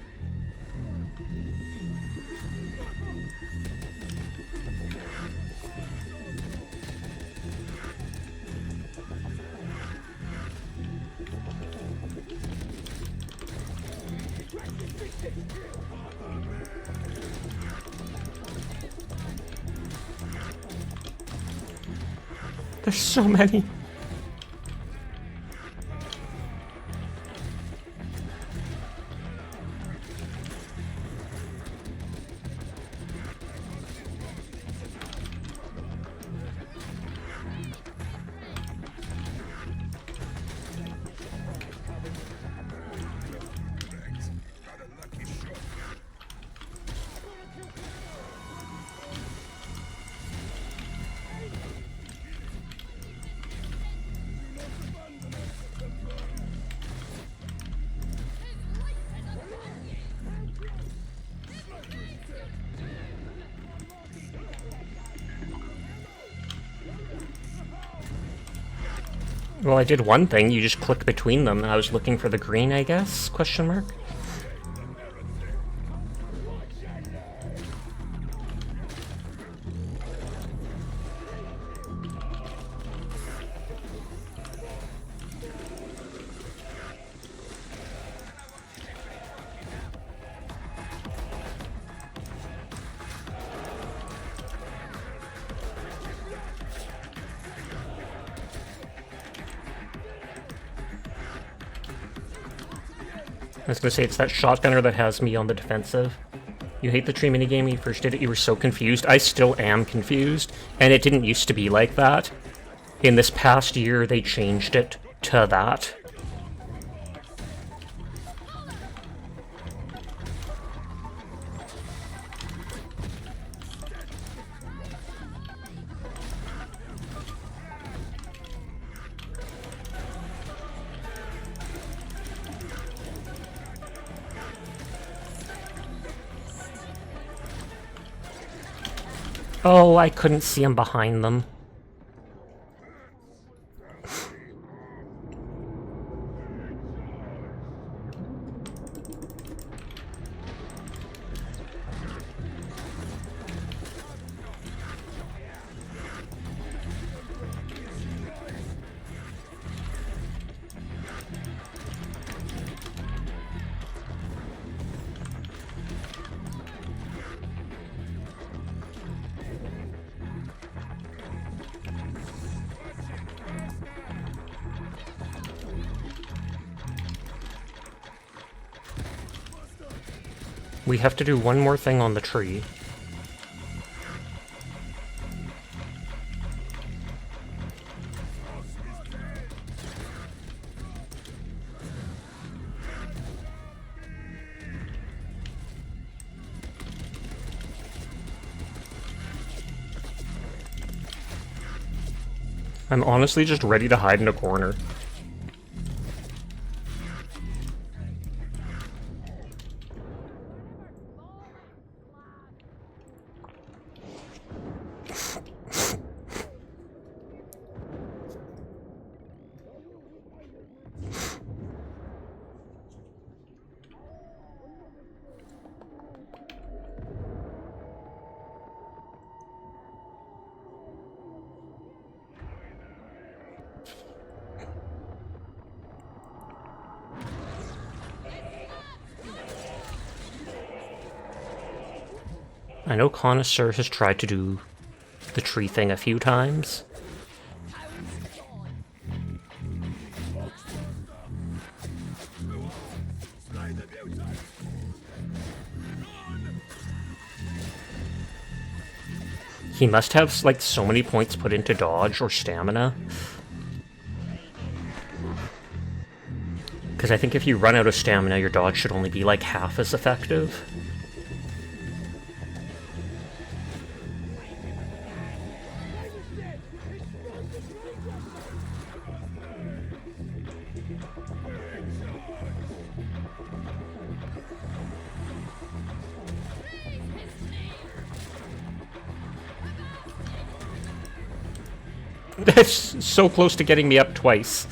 There's so many. Well, I did one thing, you just click between them, and I was looking for the green, I guess? Question mark? I was gonna say, it's that shotgunner that has me on the defensive. You hate the tree minigame when you first did it, you were so confused. I still am confused, and it didn't used to be like that. In this past year, they changed it to that. Oh, I couldn't see him behind them. We have to do one more thing on the tree. I'm honestly just ready to hide in a corner. I know Connoisseur has tried to do the tree thing a few times. He must have, like, so many points put into dodge or stamina. Because I think if you run out of stamina, your dodge should only be, like, half as effective. That's so close to getting me up twice.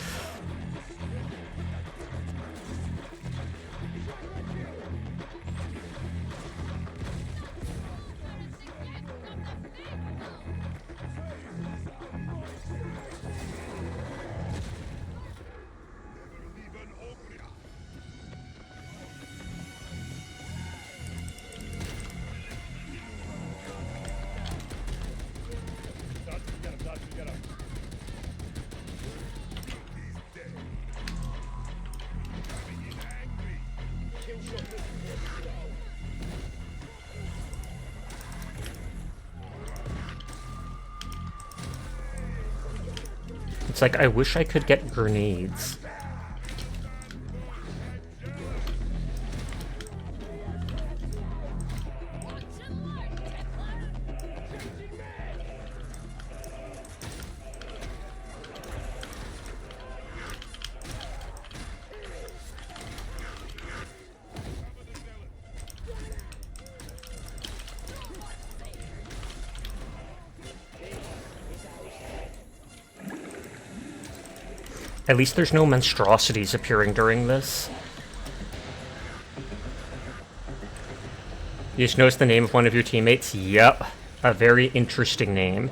It's like, I wish I could get grenades. At least there's no monstrosities appearing during this. You just noticed the name of one of your teammates? Yep. A very interesting name.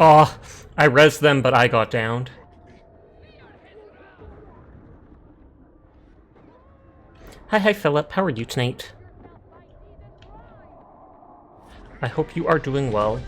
Oh, I rezzed them, but I got downed. Hi, Philip. How are you tonight? I hope you are doing well.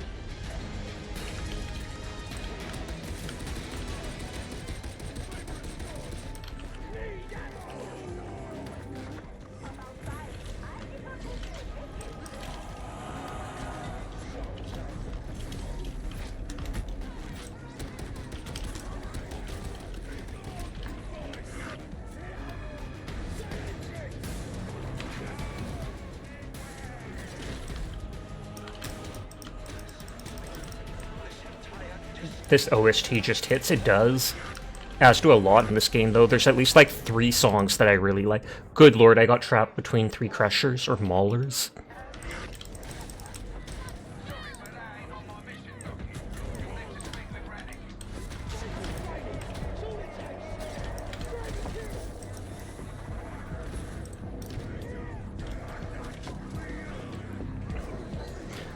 this OST just hits. It does. As do a lot in this game, though. There's at least like 3 songs that I really like. Good lord, I got trapped between 3 crushers or maulers.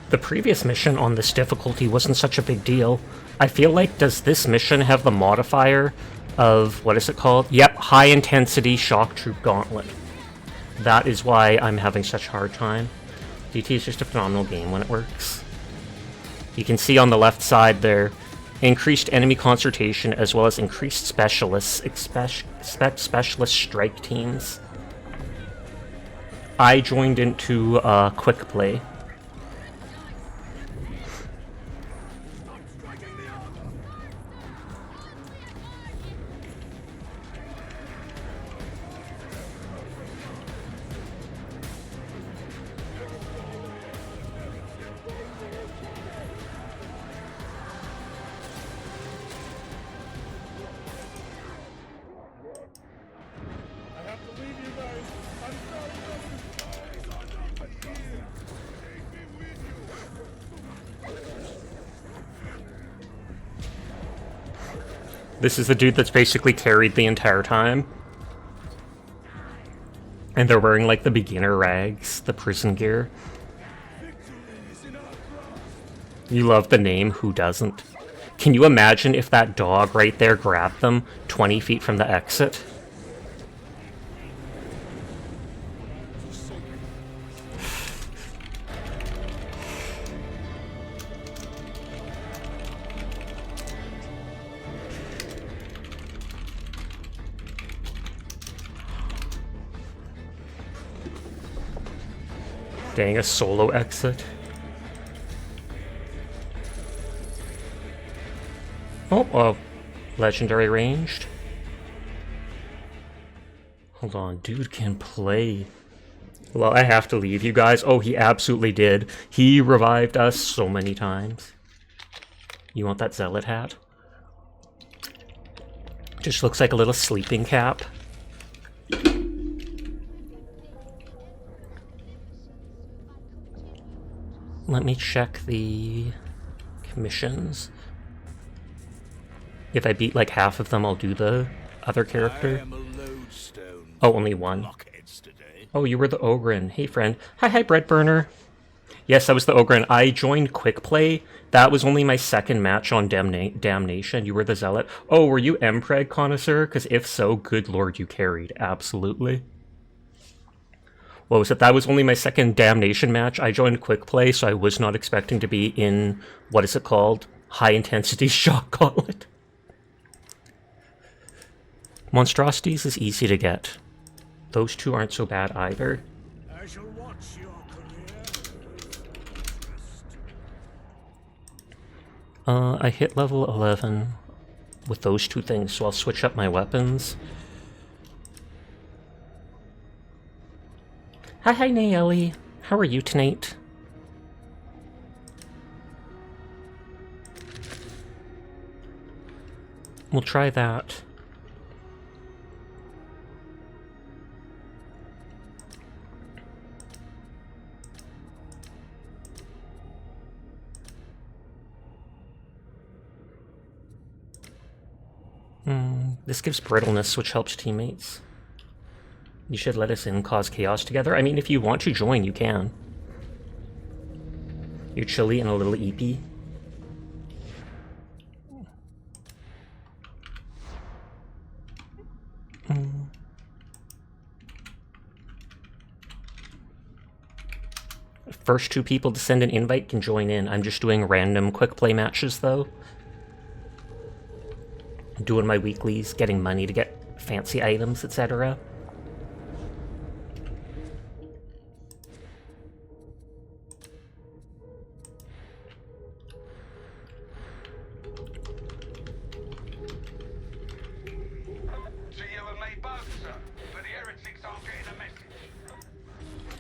The previous mission on this difficulty wasn't such a big deal. I feel like, does this mission have the modifier of, what is it called? Yep, High Intensity Shock Troop Gauntlet. That is why I'm having such a hard time. DT is just a phenomenal game when it works. You can see on the left side there, increased enemy concentration as well as increased specialists, specialist strike teams. I joined into quick play. I have to leave you guys. I'm sorry, these are not here. Take me with you. This is the dude that's basically carried the entire time. And they're wearing like the beginner rags, the prison gear. You love the name, who doesn't? Can you imagine if that dog right there grabbed them 20 feet from the exit? Dang, a solo exit. Oh, legendary ranged. Hold on, dude can play. Well, I have to leave you guys. Oh, he absolutely did. He revived us so many times. You want that zealot hat? Just looks like a little sleeping cap. Let me check the commissions. If I beat like half of them, I'll do the other character. Oh, only one. Oh, you were the Ogren. Hey, friend. Hi, Breadburner. Yes, I was the Ogren. I joined Quick Play. That was only my second match on Damnation. You were the Zealot. Oh, were you Mpreg Connoisseur? Because if so, good lord, you carried. Absolutely. What was it? That was only my second Damnation match. I joined Quick Play, so I was not expecting to be in, what is it called? High Intensity Shock Gauntlet. Monstrosities is easy to get. Those two aren't so bad either. I shall watch your career. I hit level 11 with those two things, so I'll switch up my weapons. Hi, Nayeli. How are you tonight? We'll try that. This gives brittleness, which helps teammates. You should let us in, cause chaos together. I mean, if you want to join, you can. You're chilly and a little eepy. First 2 people to send an invite can join in. I'm just doing random quick play matches, though. Doing my weeklies, getting money to get fancy items, etc.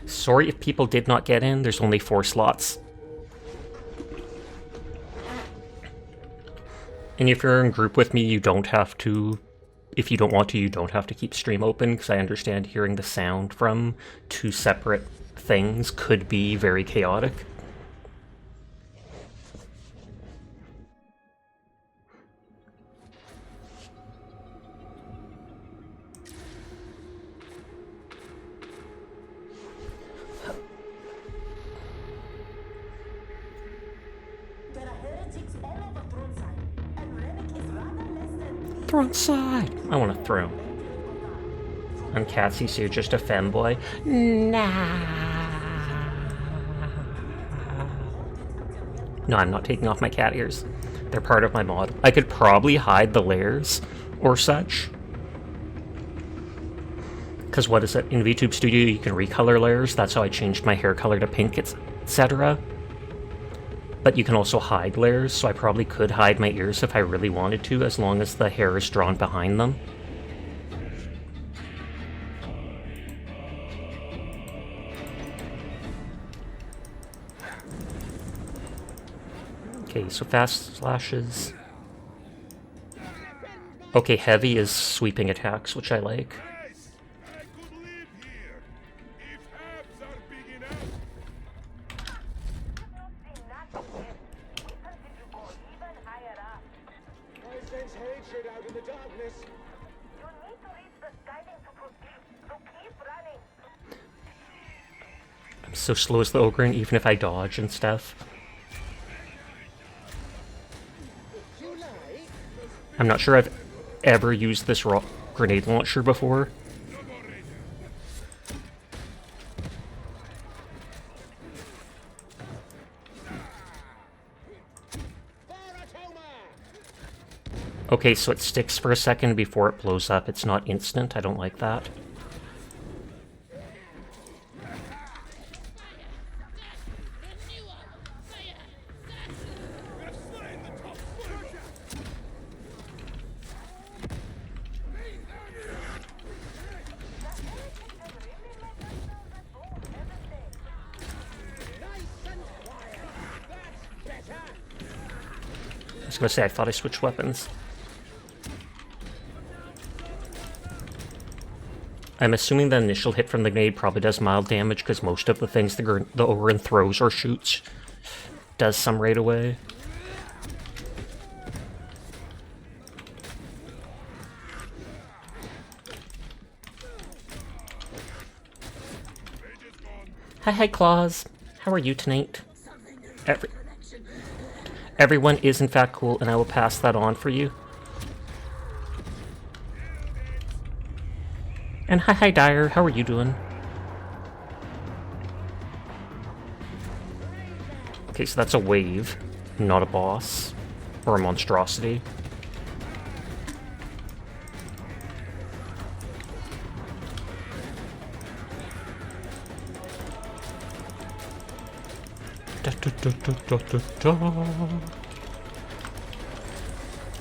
Sorry if people did not get in, there's only 4 slots. And if you're in group with me, you don't have to, if you don't want to, you don't have to keep stream open, because I understand hearing the sound from two separate things could be very chaotic. Throne side! I want to throw. I'm Cassie, so you're just a femboy? Nah. No, I'm not taking off my cat ears. They're part of my mod. I could probably hide the layers or such. Because what is it? In VTube Studio, you can recolor layers. That's how I changed my hair color to pink, etc. But you can also hide layers, so I probably could hide my ears if I really wanted to, as long as the hair is drawn behind them. Okay, so fast slashes. Okay, heavy is sweeping attacks, which I like. Yes, I could live here. If herbs are big enough. I sense hatred out in the darkness. You need to reach the skyding to proceed, so keep running. I'm so slow as the ogre, even if I dodge and stuff. I'm not sure I've ever used this grenade launcher before. Okay, so it sticks for a second before it blows up. It's not instant. I don't like that. I was gonna say, I thought I switched weapons. I'm assuming the initial hit from the grenade probably does mild damage, because most of the things the Orin throws or shoots does some right away. Hi, Claus. How are you tonight? Everyone is in fact cool, and I will pass that on for you. And hi, Dyer. How are you doing? Okay, so that's a wave, not a boss. Or a monstrosity.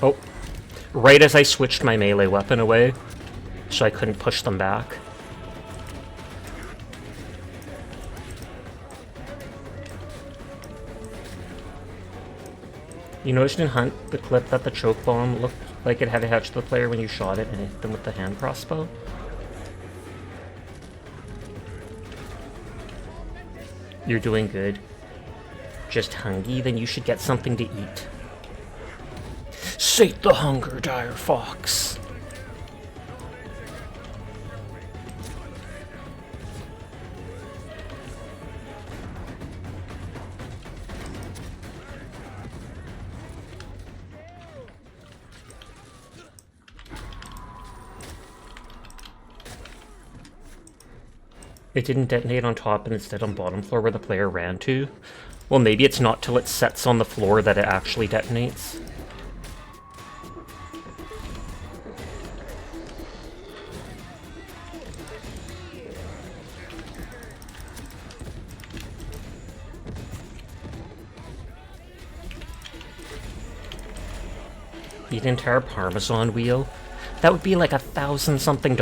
Oh, right as I switched my melee weapon away, so I couldn't push them back. You noticed in Hunt the clip that the choke bomb looked like it had attached to the player when you shot it and hit them with the hand crossbow? You're doing good. Just hungry? Then you should get something to eat. Sate the hunger, dire fox. It didn't detonate on top and instead on bottom floor where the player ran to. Well, maybe it's not till it sets on the floor that it actually detonates. Eat an entire Parmesan wheel? That would be like $1,000-something,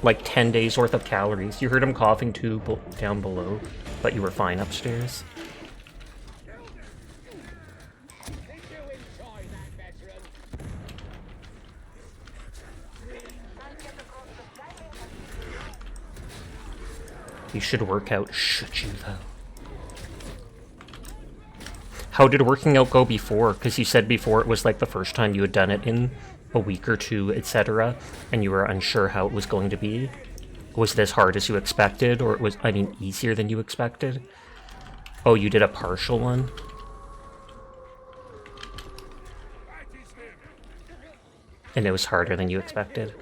like 10 days worth of calories. You heard him coughing too down below, but you were fine upstairs. Did you enjoy that, veteran? You should work out, should you though? How did working out go before? Because you said before it was like the first time you had done it in a week or two, etc., and you were unsure how it was going to be. Was it as hard as you expected, or it was, I mean, easier than you expected? Oh, you did a partial one? And it was harder than you expected?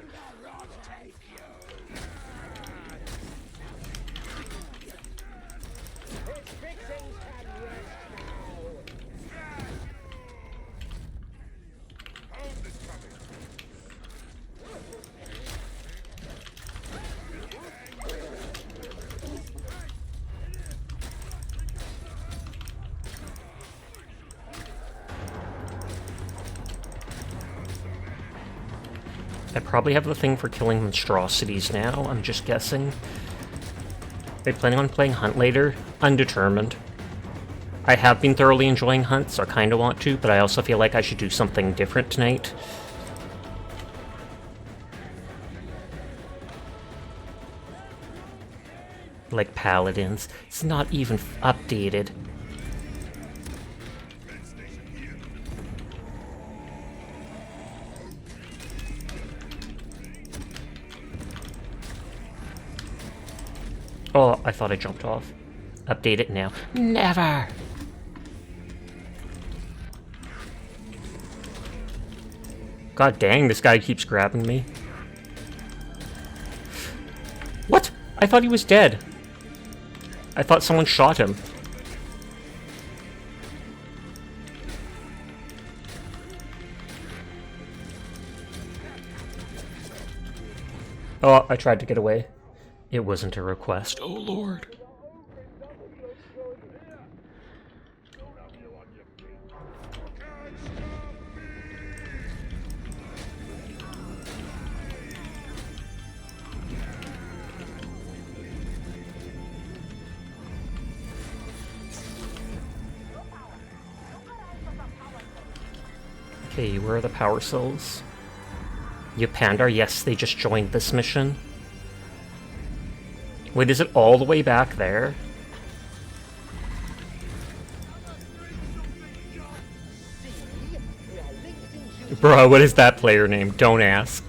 I probably have the thing for killing monstrosities now, I'm just guessing. Are you planning on playing Hunt later? Undetermined. I have been thoroughly enjoying Hunt, so I kind of want to, but I also feel like I should do something different tonight. Like Paladins. It's not even updated. Oh, I thought I jumped off. Update it now. Never! God dang, this guy keeps grabbing me. What? I thought he was dead. I thought someone shot him. Oh, I tried to get away. It wasn't a request. Oh, Lord. Okay, where are the power cells? Yapandar, yes, they just joined this mission. Wait, is it all the way back there? Bro, what is that player name? Don't ask.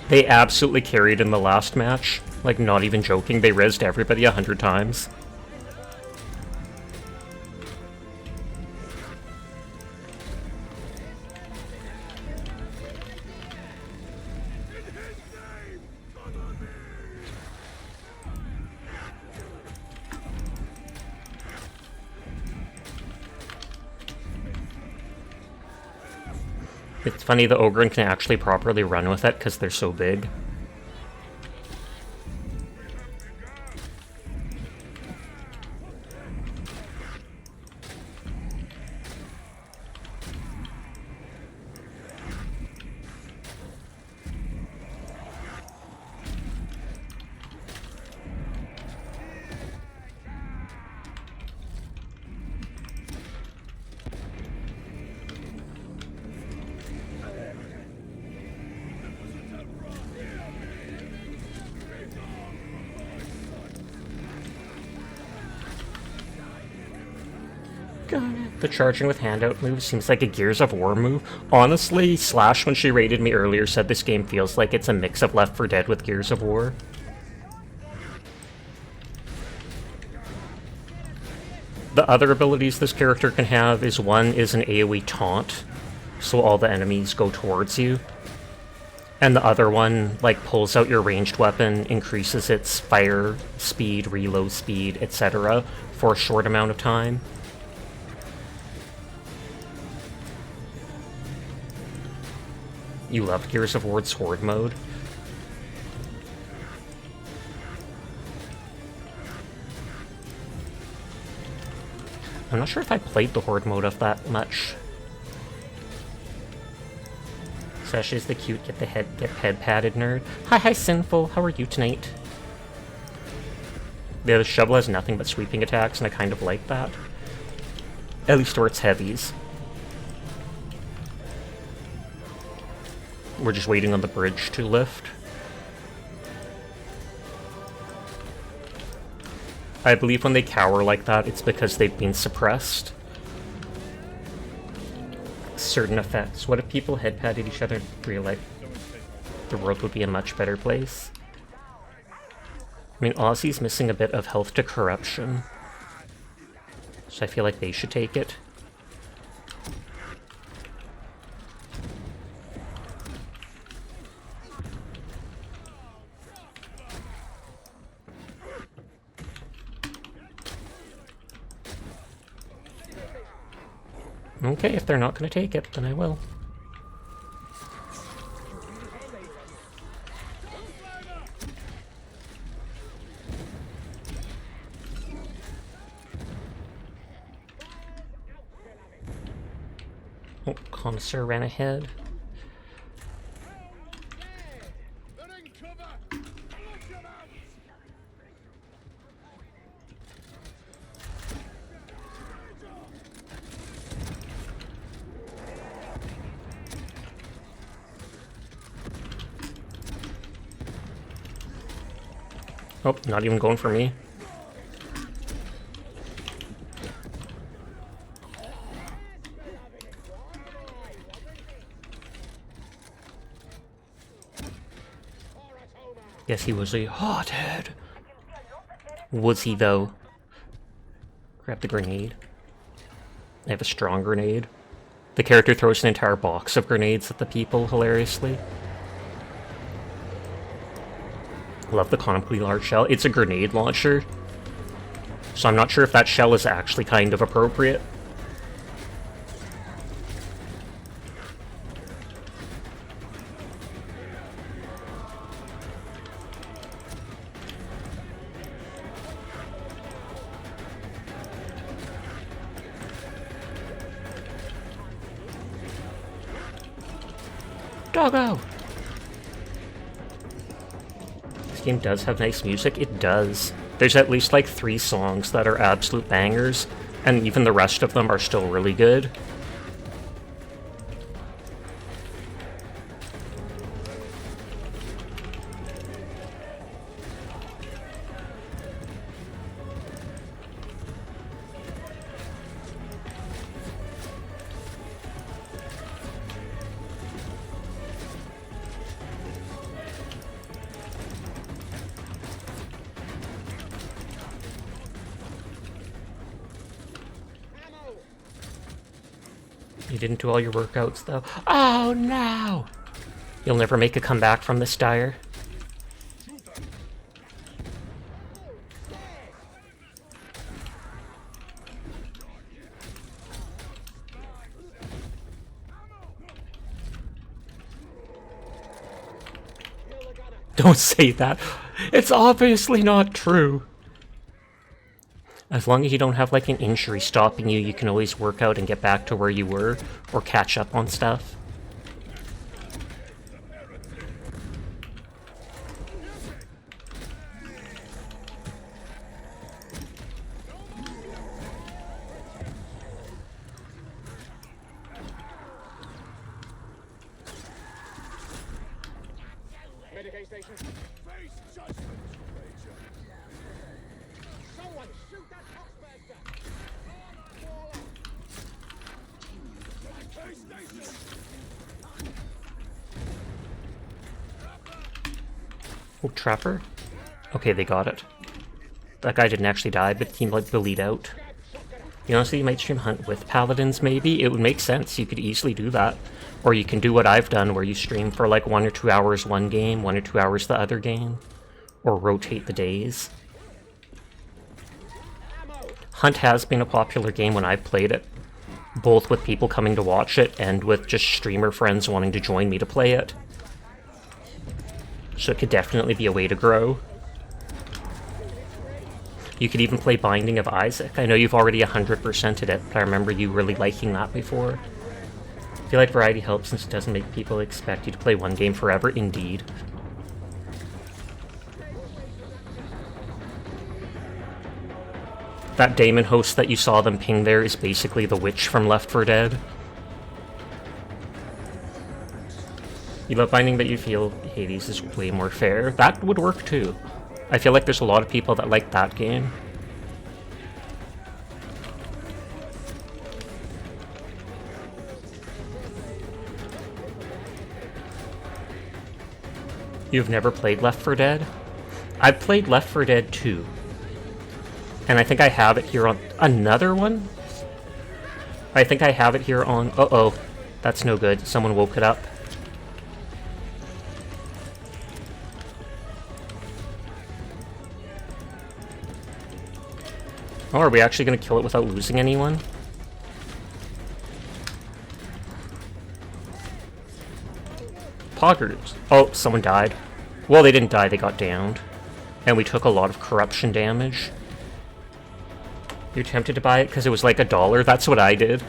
They absolutely carried in the last match. Like, not even joking, they rezzed everybody 100 times. It's funny the Ogryn can actually properly run with it because they're so big. The charging with handout move seems like a Gears of War move. Honestly, Slash, when she rated me earlier, said this game feels like it's a mix of Left 4 Dead with Gears of War. The other abilities this character can have is one is an AoE taunt, so all the enemies go towards you. And the other one, like, pulls out your ranged weapon, increases its fire speed, reload speed, etc. for a short amount of time. You love Gears of War's Horde mode? I'm not sure if I played the Horde mode of that much. Sasha's the cute, get head padded nerd. Hi, Sinful. How are you tonight? Yeah, the shovel has nothing but sweeping attacks, and I kind of like that. At least where it's heavies. We're just waiting on the bridge to lift. I believe when they cower like that, it's because they've been suppressed. Certain effects. What if people head patted each other in real life? The world would be a much better place. I mean, Ozzy's missing a bit of health to corruption, so I feel like they should take it. Okay, if they're not going to take it, then I will. Oh, Connoisseur ran ahead. They're in cover! Flush them out! Oh, not even going for me. Yes, he was a hothead. Was he, though? Grab the grenade. I have a strong grenade. The character throws an entire box of grenades at the people, hilariously. Love the comically large shell. It's a grenade launcher, so I'm not sure if that shell is actually kind of appropriate. Doggo! This game does have nice music. It does. There's at least like 3 songs that are absolute bangers, and even the rest of them are still really good. You didn't do all your workouts, though. Oh, no! You'll never make a comeback from this dire. Don't say that. It's obviously not true. As long as you don't have like an injury stopping you, you can always work out and get back to where you were, or catch up on stuff. Medication station. Face judgment, Major. Someone shoot that Oxmaster! Face station! Oh, Trapper? Okay, they got it. That guy didn't actually die, but he like bleed out. You know, so you might stream Hunt with Paladins, maybe? It would make sense. You could easily do that. Or you can do what I've done, where you stream for like 1 or 2 hours one game, 1 or 2 hours the other game. Or rotate the days. Hunt has been a popular game when I've played it. Both with people coming to watch it, and with just streamer friends wanting to join me to play it. So it could definitely be a way to grow. You could even play Binding of Isaac. I know you've already 100%ed it, but I remember you really liking that before. I feel like variety helps since it doesn't make people expect you to play one game forever. Indeed. That Daemon host that you saw them ping there is basically the witch from Left 4 Dead. You love Binding, but you feel Hades is way more fair. That would work too. I feel like there's a lot of people that like that game. You've never played Left 4 Dead? I've played Left 4 Dead 2. And I think I have it here on another one? I think I have it here on... Uh-oh. That's no good. Someone woke it up. Oh, are we actually going to kill it without losing anyone? Poggers. Oh, someone died. Well, they didn't die, they got downed. And we took a lot of corruption damage. You're tempted to buy it because it was like $1? That's what I did.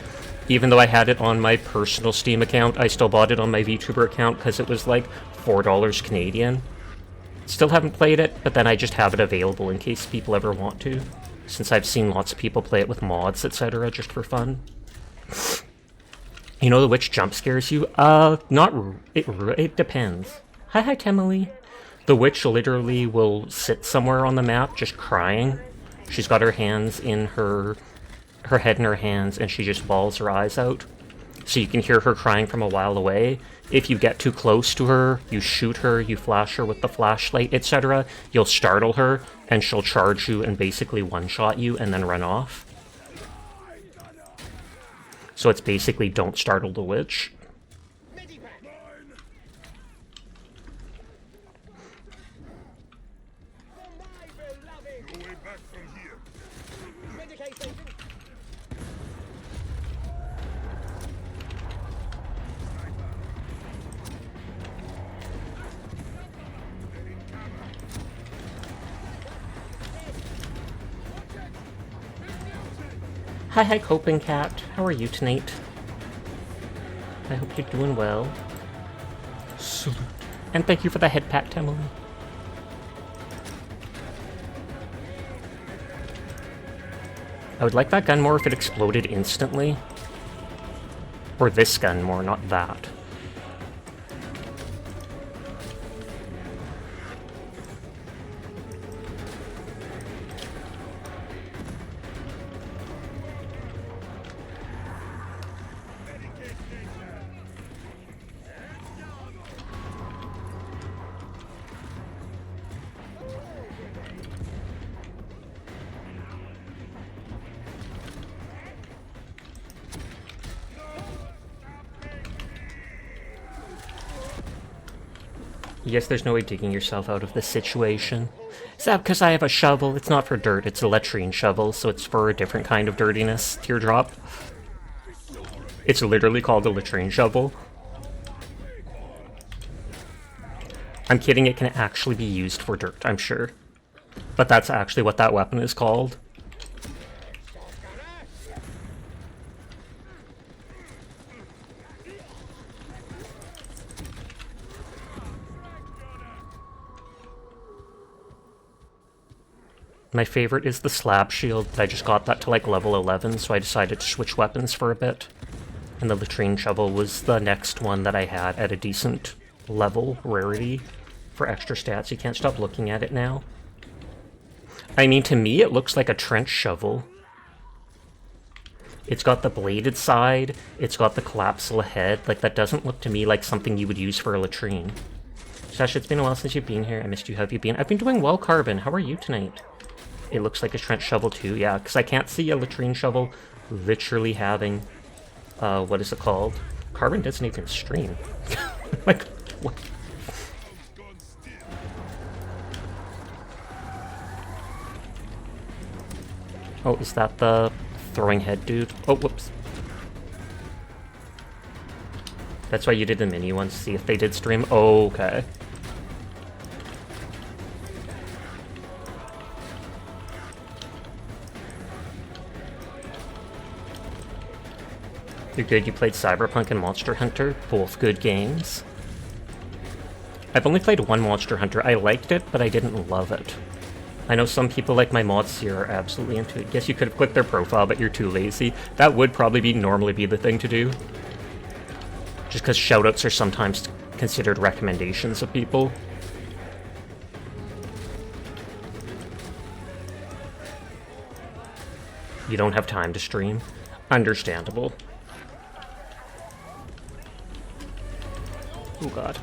Even though I had it on my personal Steam account, I still bought it on my VTuber account because it was like $4 Canadian. Still haven't played it, but then I just have it available in case people ever want to. Since I've seen lots of people play it with mods, etc., just for fun. You know the witch jump scares you? It depends. Hi, Temily. The witch literally will sit somewhere on the map just crying. She's got her hands in her head in her hands, and she just bawls her eyes out. So you can hear her crying from a while away. If you get too close to her, you shoot her, you flash her with the flashlight, etc., you'll startle her, and she'll charge you and basically one-shot you and then run off. So it's basically don't startle the witch. No way back from here. Hi, Coping Cat. How are you tonight? I hope you're doing well. Salute. And thank you for the head pat, Emily. I would like that gun more if it exploded instantly. Or this gun more, not that. Yes, there's no way digging yourself out of this situation. Is that because I have a shovel? It's not for dirt, it's a latrine shovel, so it's for a different kind of dirtiness. Teardrop. It's literally called a latrine shovel. I'm kidding, it can actually be used for dirt, I'm sure. But that's actually what that weapon is called. My favorite is the slab shield, but I just got that to like level 11, so I decided to switch weapons for a bit. And the latrine shovel was the next one that I had at a decent level rarity for extra stats. You can't stop looking at it now. I mean, to me it looks like a trench shovel. It's got the bladed side, it's got the collapsible head. Like, that doesn't look to me like something you would use for a latrine. Sasha, it's been a while since you've been here. I missed you. How have you been? I've been doing well, Carbon. How are you tonight? It looks like a trench shovel too, yeah, because I can't see a latrine shovel literally having, what is it called? Carbon doesn't even stream. Like, what? Oh, is that the throwing head dude? Oh, whoops. That's why you did the mini ones, see if they did stream? Oh, okay. You're good, you played Cyberpunk and Monster Hunter, both good games. I've only played one Monster Hunter. I liked it, but I didn't love it. I know some people like my mods here are absolutely into it. Guess you could have clicked their profile, but you're too lazy. That would probably normally be the thing to do. Just because shoutouts are sometimes considered recommendations of people. You don't have time to stream. Understandable. Oh god.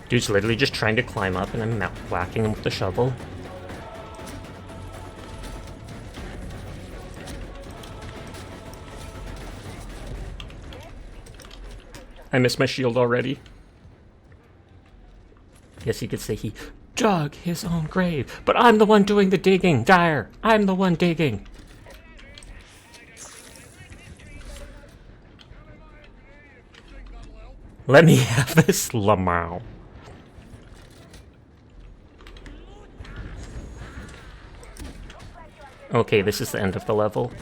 Dude's literally just trying to climb up and I'm whacking him with the shovel. I missed my shield already. Guess you could say he dug his own grave. But I'm the one doing the digging, Dire. I'm the one digging. Let me have this, Lamau. Okay, this is the end of the level.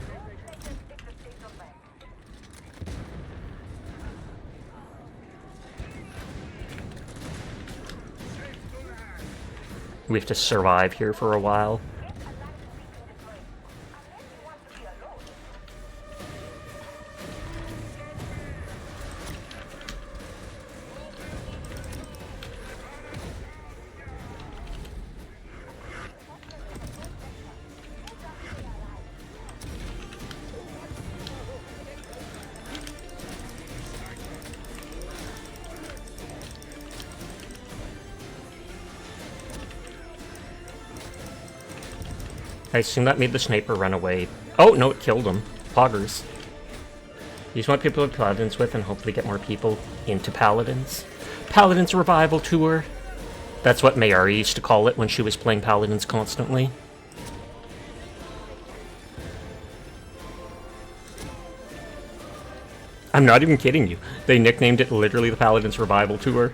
We have to survive here for a while. I assume that made the sniper run away. Oh, no, it killed him. Poggers. You just want people to play Paladins with and hopefully get more people into Paladins. Paladins Revival Tour. That's what Mayari used to call it when she was playing Paladins constantly. I'm not even kidding you. They nicknamed it literally the Paladins Revival Tour.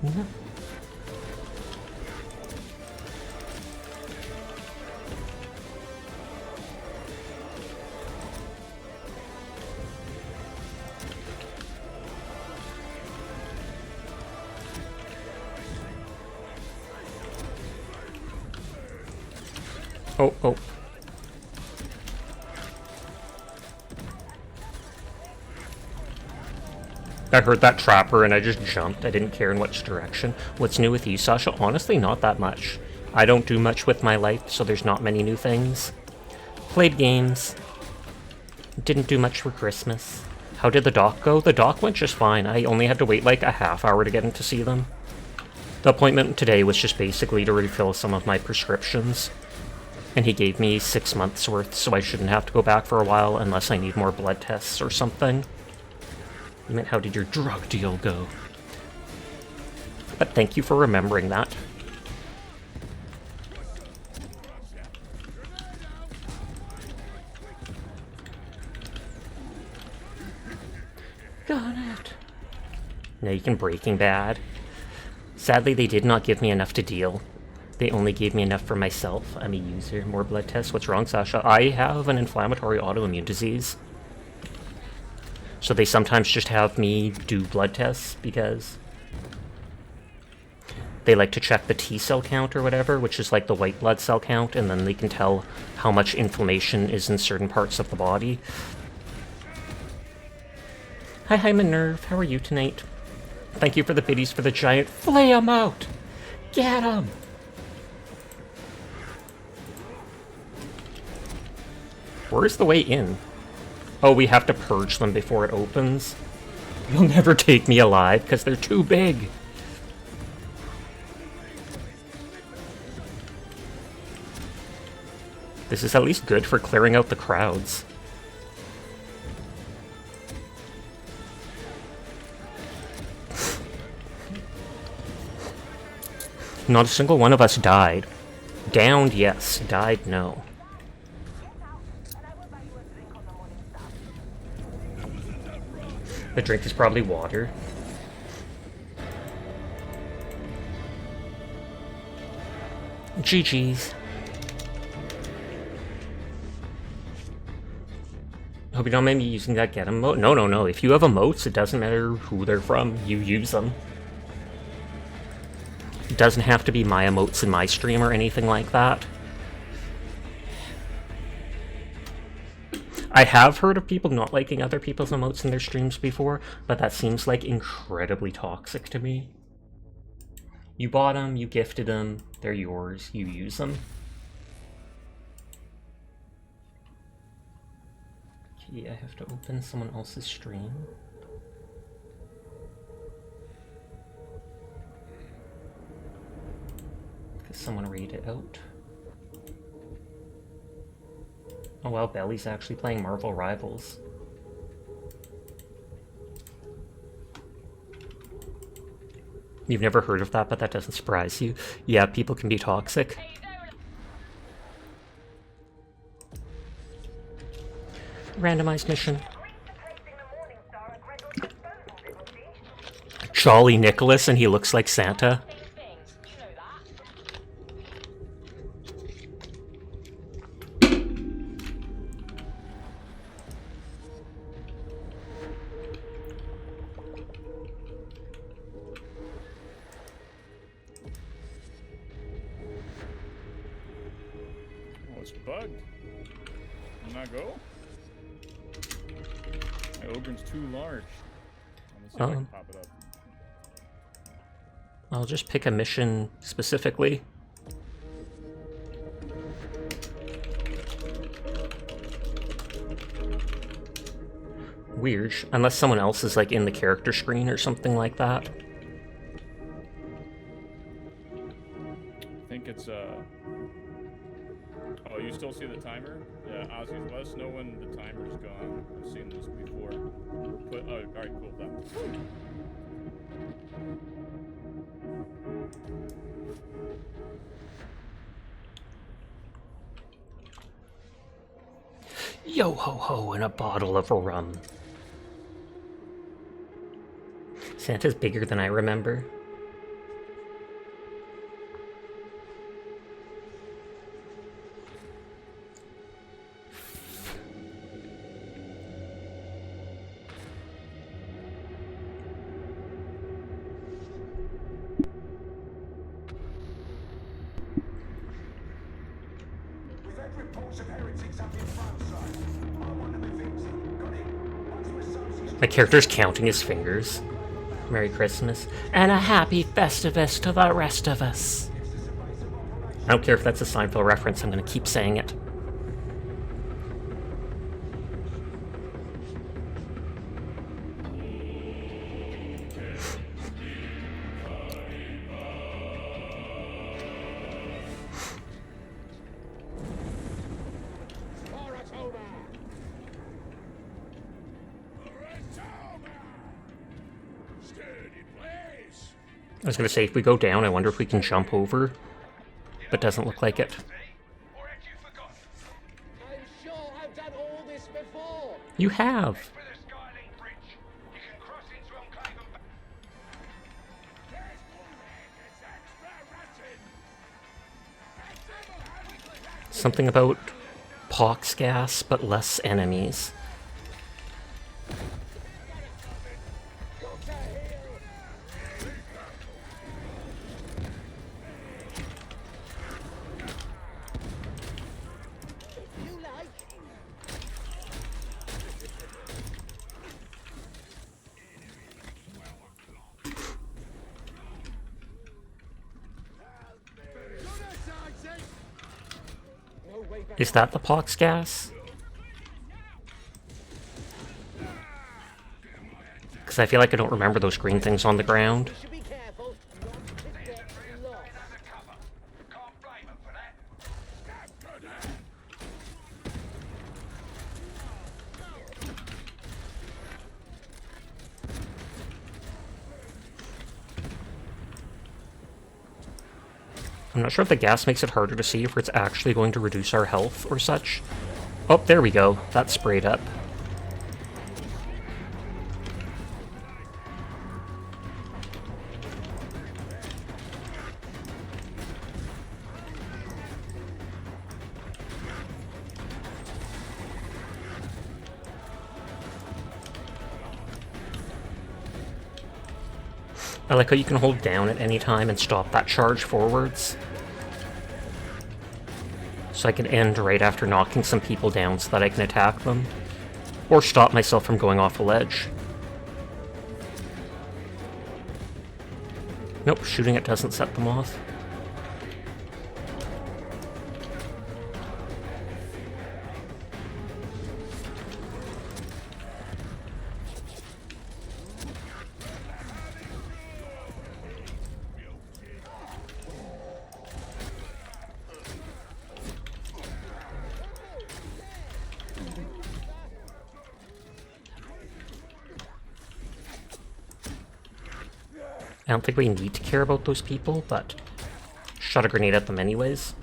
No. Oh. I heard that trapper and I just jumped. I didn't care in which direction. What's new with you, Sasha? Honestly, not that much. I don't do much with my life, so there's not many new things. Played games. Didn't do much for Christmas. How did the doc go? The doc went just fine. I only had to wait like a half hour to get in to see them. The appointment today was just basically to refill some of my prescriptions. And he gave me 6 months worth, so I shouldn't have to go back for a while unless I need more blood tests or something. You meant how did your drug deal go? But thank you for remembering that. Got it. Now you can Breaking Bad. Sadly, they did not give me enough to deal. They only gave me enough for myself. I'm a user. More blood tests. What's wrong, Sasha? I have an inflammatory autoimmune disease. So they sometimes just have me do blood tests because they like to check the T cell count or whatever, which is like the white blood cell count, and then they can tell how much inflammation is in certain parts of the body. Hi, Minerve. How are you tonight? Thank you for the biddies for the giant. Flay 'em out! Get 'em! Where's the way in? Oh, we have to purge them before it opens. You'll never take me alive, because they're too big. This is at least good for clearing out the crowds. Not a single one of us died. Downed, yes. Died, no. The drink is probably water. GG's. Hope you don't mind me using that get emote. No. If you have emotes, it doesn't matter who they're from. You use them. It doesn't have to be my emotes in my stream or anything like that. I have heard of people not liking other people's emotes in their streams before, but that seems like incredibly toxic to me. You bought them, you gifted them, they're yours, you use them. Okay, I have to open someone else's stream. Could someone read it out? Oh wow, Belly's actually playing Marvel Rivals. You've never heard of that, but that doesn't surprise you. Yeah, people can be toxic. Randomized mission. Jolly Nicholas, and he looks like Santa. Oh, it's bugged. Can I go? My Ogren's too large. Let's see if I can pop it up. I'll just pick a mission specifically. Weird, unless someone else is like in the character screen or something like that. I think it's Oh, you still see the timer? Yeah, Ozzy, let us know when the timer's gone. I've seen this before. Oh, alright, cool, done. Yo ho ho and a bottle of rum. Santa's bigger than I remember. My character's counting his fingers. Merry Christmas. And a happy Festivus to the rest of us. I don't care if that's a Seinfeld reference, I'm gonna keep saying it. I was gonna say, if we go down, I wonder if we can jump over, but doesn't look like it. I'm sure I've done all this before. You have. Something about pox gas, but less enemies. Is that the pox gas? Because I feel like I don't remember those green things on the ground. Should be careful not to get lost. I'm not sure if the gas makes it harder to see if it's actually going to reduce our health or such. Oh, there we go. That sprayed up. I like how you can hold down at any time and stop that charge forwards. So I can end right after knocking some people down so that I can attack them. Or stop myself from going off the ledge. Nope, shooting it doesn't set them off. I don't think we need to care about those people, but shot a grenade at them anyways.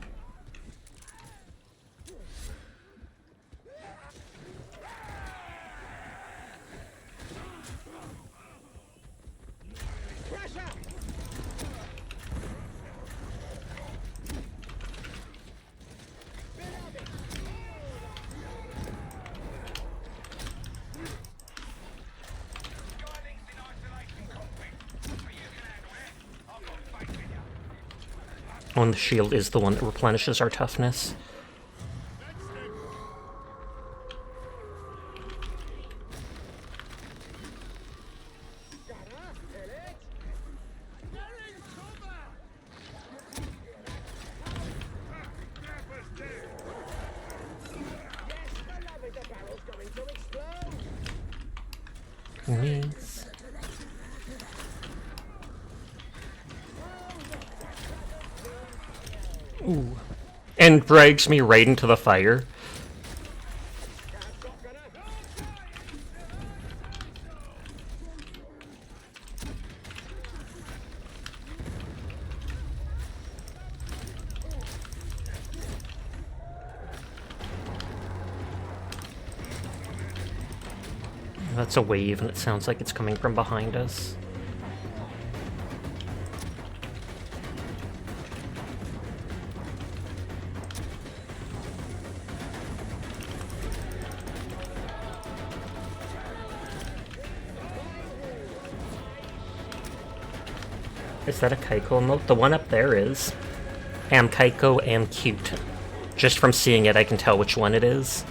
Oh, and the shield is the one that replenishes our toughness. Grenades. Ooh. And drags me right into the fire. That's a wave, and it sounds like it's coming from behind us. Is that a Kaiko emote? The one up there is. Am Kaiko, am cute. Just from seeing it, I can tell which one it is.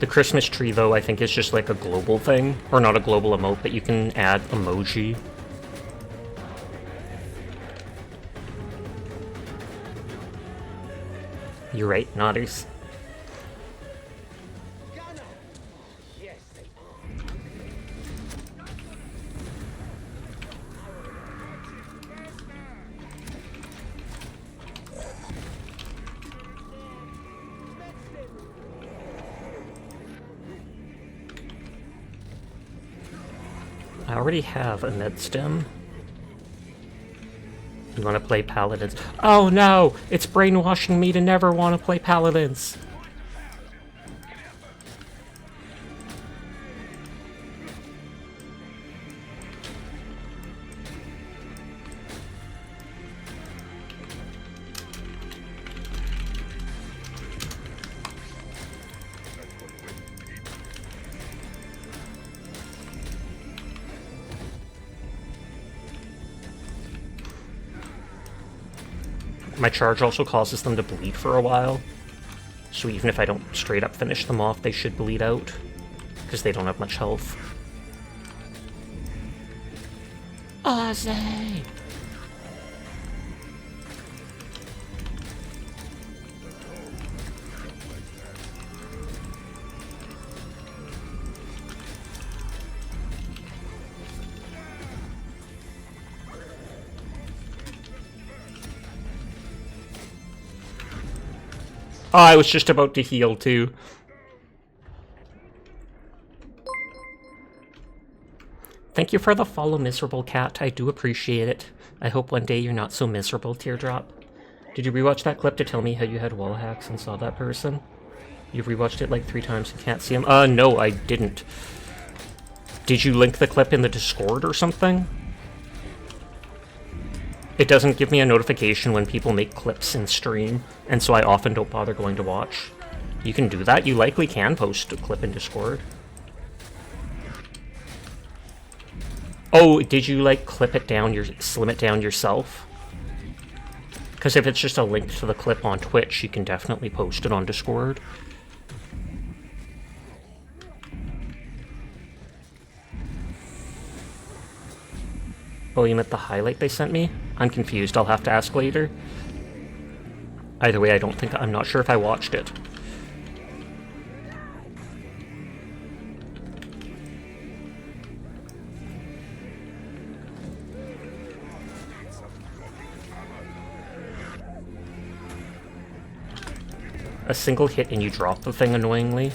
The Christmas tree, though, I think is just like a global thing. Or not a global emote, but you can add emoji. You're right, Nodders. I already have a med stem. You want to play paladins? Oh no! It's brainwashing me to never want to play paladins! My charge also causes them to bleed for a while. So even if I don't straight up finish them off, they should bleed out. Because they don't have much health. Ozzy! Oh, I was just about to heal, too. Thank you for the follow, Miserable Cat. I do appreciate it. I hope one day you're not so miserable, Teardrop. Did you rewatch that clip to tell me how you had wall hacks and saw that person? You've rewatched it like 3 times and can't see him? No, I didn't. Did you link the clip in the Discord or something? It doesn't give me a notification when people make clips in stream, and so I often don't bother going to watch. You can do that. You likely can post a clip in Discord. Oh, did you, like, clip it down, slim it down yourself? Because if it's just a link to the clip on Twitch, you can definitely post it on Discord. Oh, you meant the highlight they sent me? I'm confused, I'll have to ask later. Either way, I'm not sure if I watched it. A single hit and you drop the thing annoyingly.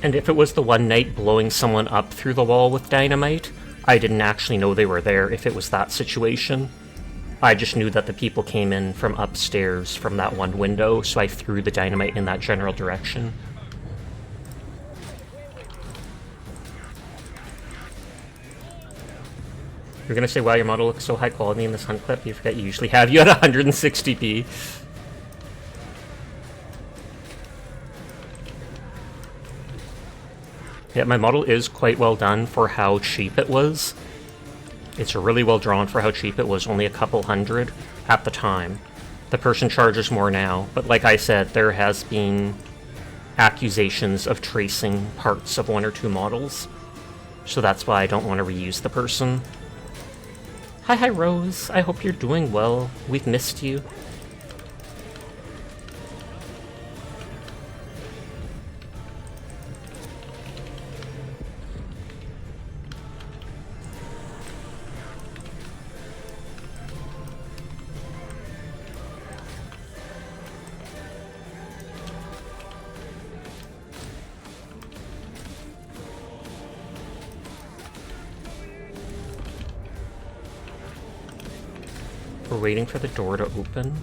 And if it was the one night blowing someone up through the wall with dynamite, I didn't actually know they were there if it was that situation. I just knew that the people came in from upstairs from that one window, so I threw the dynamite in that general direction. You're gonna say, wow, your model looks so high quality in this hunt clip, you forget you usually have you at 160p. Yeah, my model is quite well done for how cheap it was. It's really well drawn for how cheap it was, only a couple hundred at the time. The person charges more now, but like I said, there has been accusations of tracing parts of one or two models. So that's why I don't want to reuse the person. Hi Rose, I hope you're doing well. We've missed you. We're waiting for the door to open.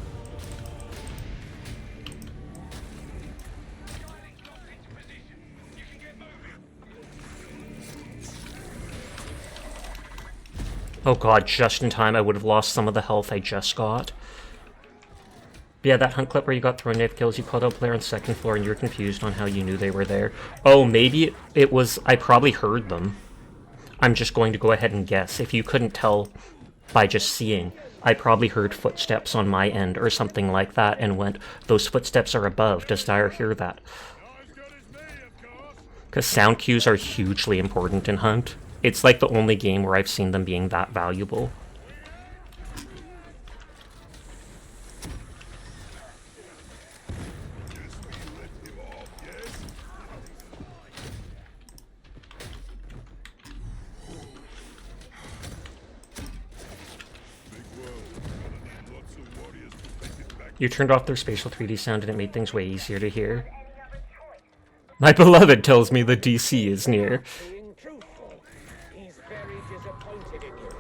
Oh god, just in time. I would have lost some of the health I just got. But yeah, that hunt clip where you got thrown knife kills, you called out a player on second floor and you were confused on how you knew they were there. Oh, maybe it was... I probably heard them. I'm just going to go ahead and guess. If you couldn't tell by just seeing, I probably heard footsteps on my end or something like that and went, those footsteps are above. Does Dyer hear that? Because sound cues are hugely important in Hunt. It's like the only game where I've seen them being that valuable. You turned off their spatial 3D sound and it made things way easier to hear. My beloved tells me the DC is near. Being truthful, he's very disappointed in you.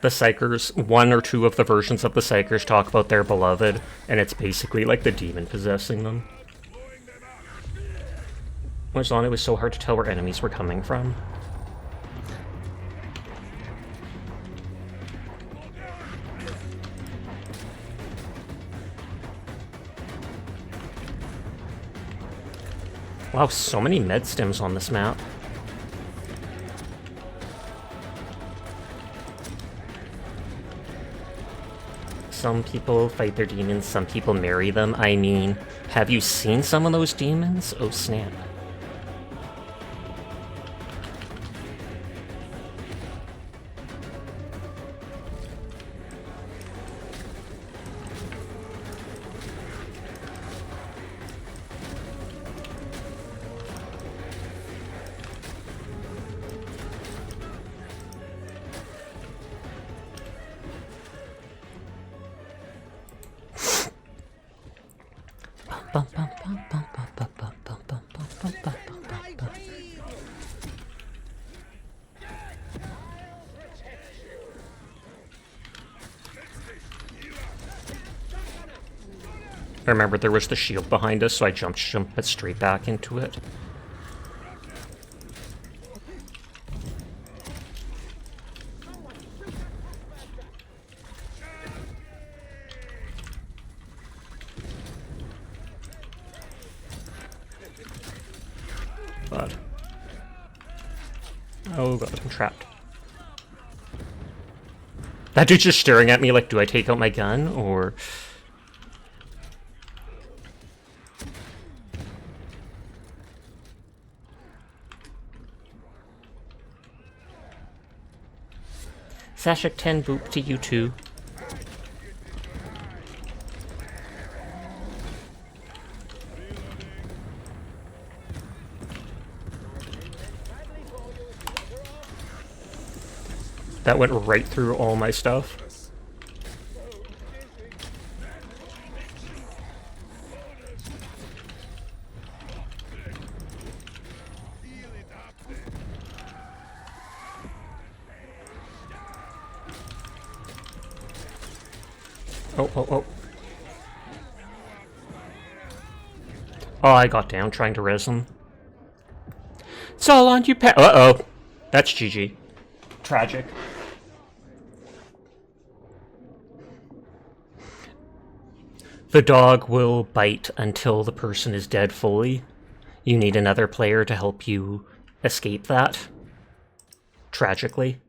The Psychers, one or two of the versions of the Psychers talk about their beloved, and it's basically like the demon possessing them. When I was on, it was so hard to tell where enemies were coming from. Wow, so many med stims on this map. Some people fight their demons, some people marry them. I mean, have you seen some of those demons? Oh snap. Bum, bum, bum, bum, bum, bum, bum, bum, bum, bum, bum, bum, bum, bum. I remember there was the shield behind us, so I jumped it straight back into it. God. Oh god, I'm trapped. That dude's just staring at me like, do I take out my gun, or... Sashik 10 boop to you too. That went right through all my stuff. Oh, oh, oh. Oh, I got down trying to res him. It's all on you, pet. Uh-oh. That's GG. Tragic. The dog will bite until the person is dead fully. You need another player to help you escape that. Tragically.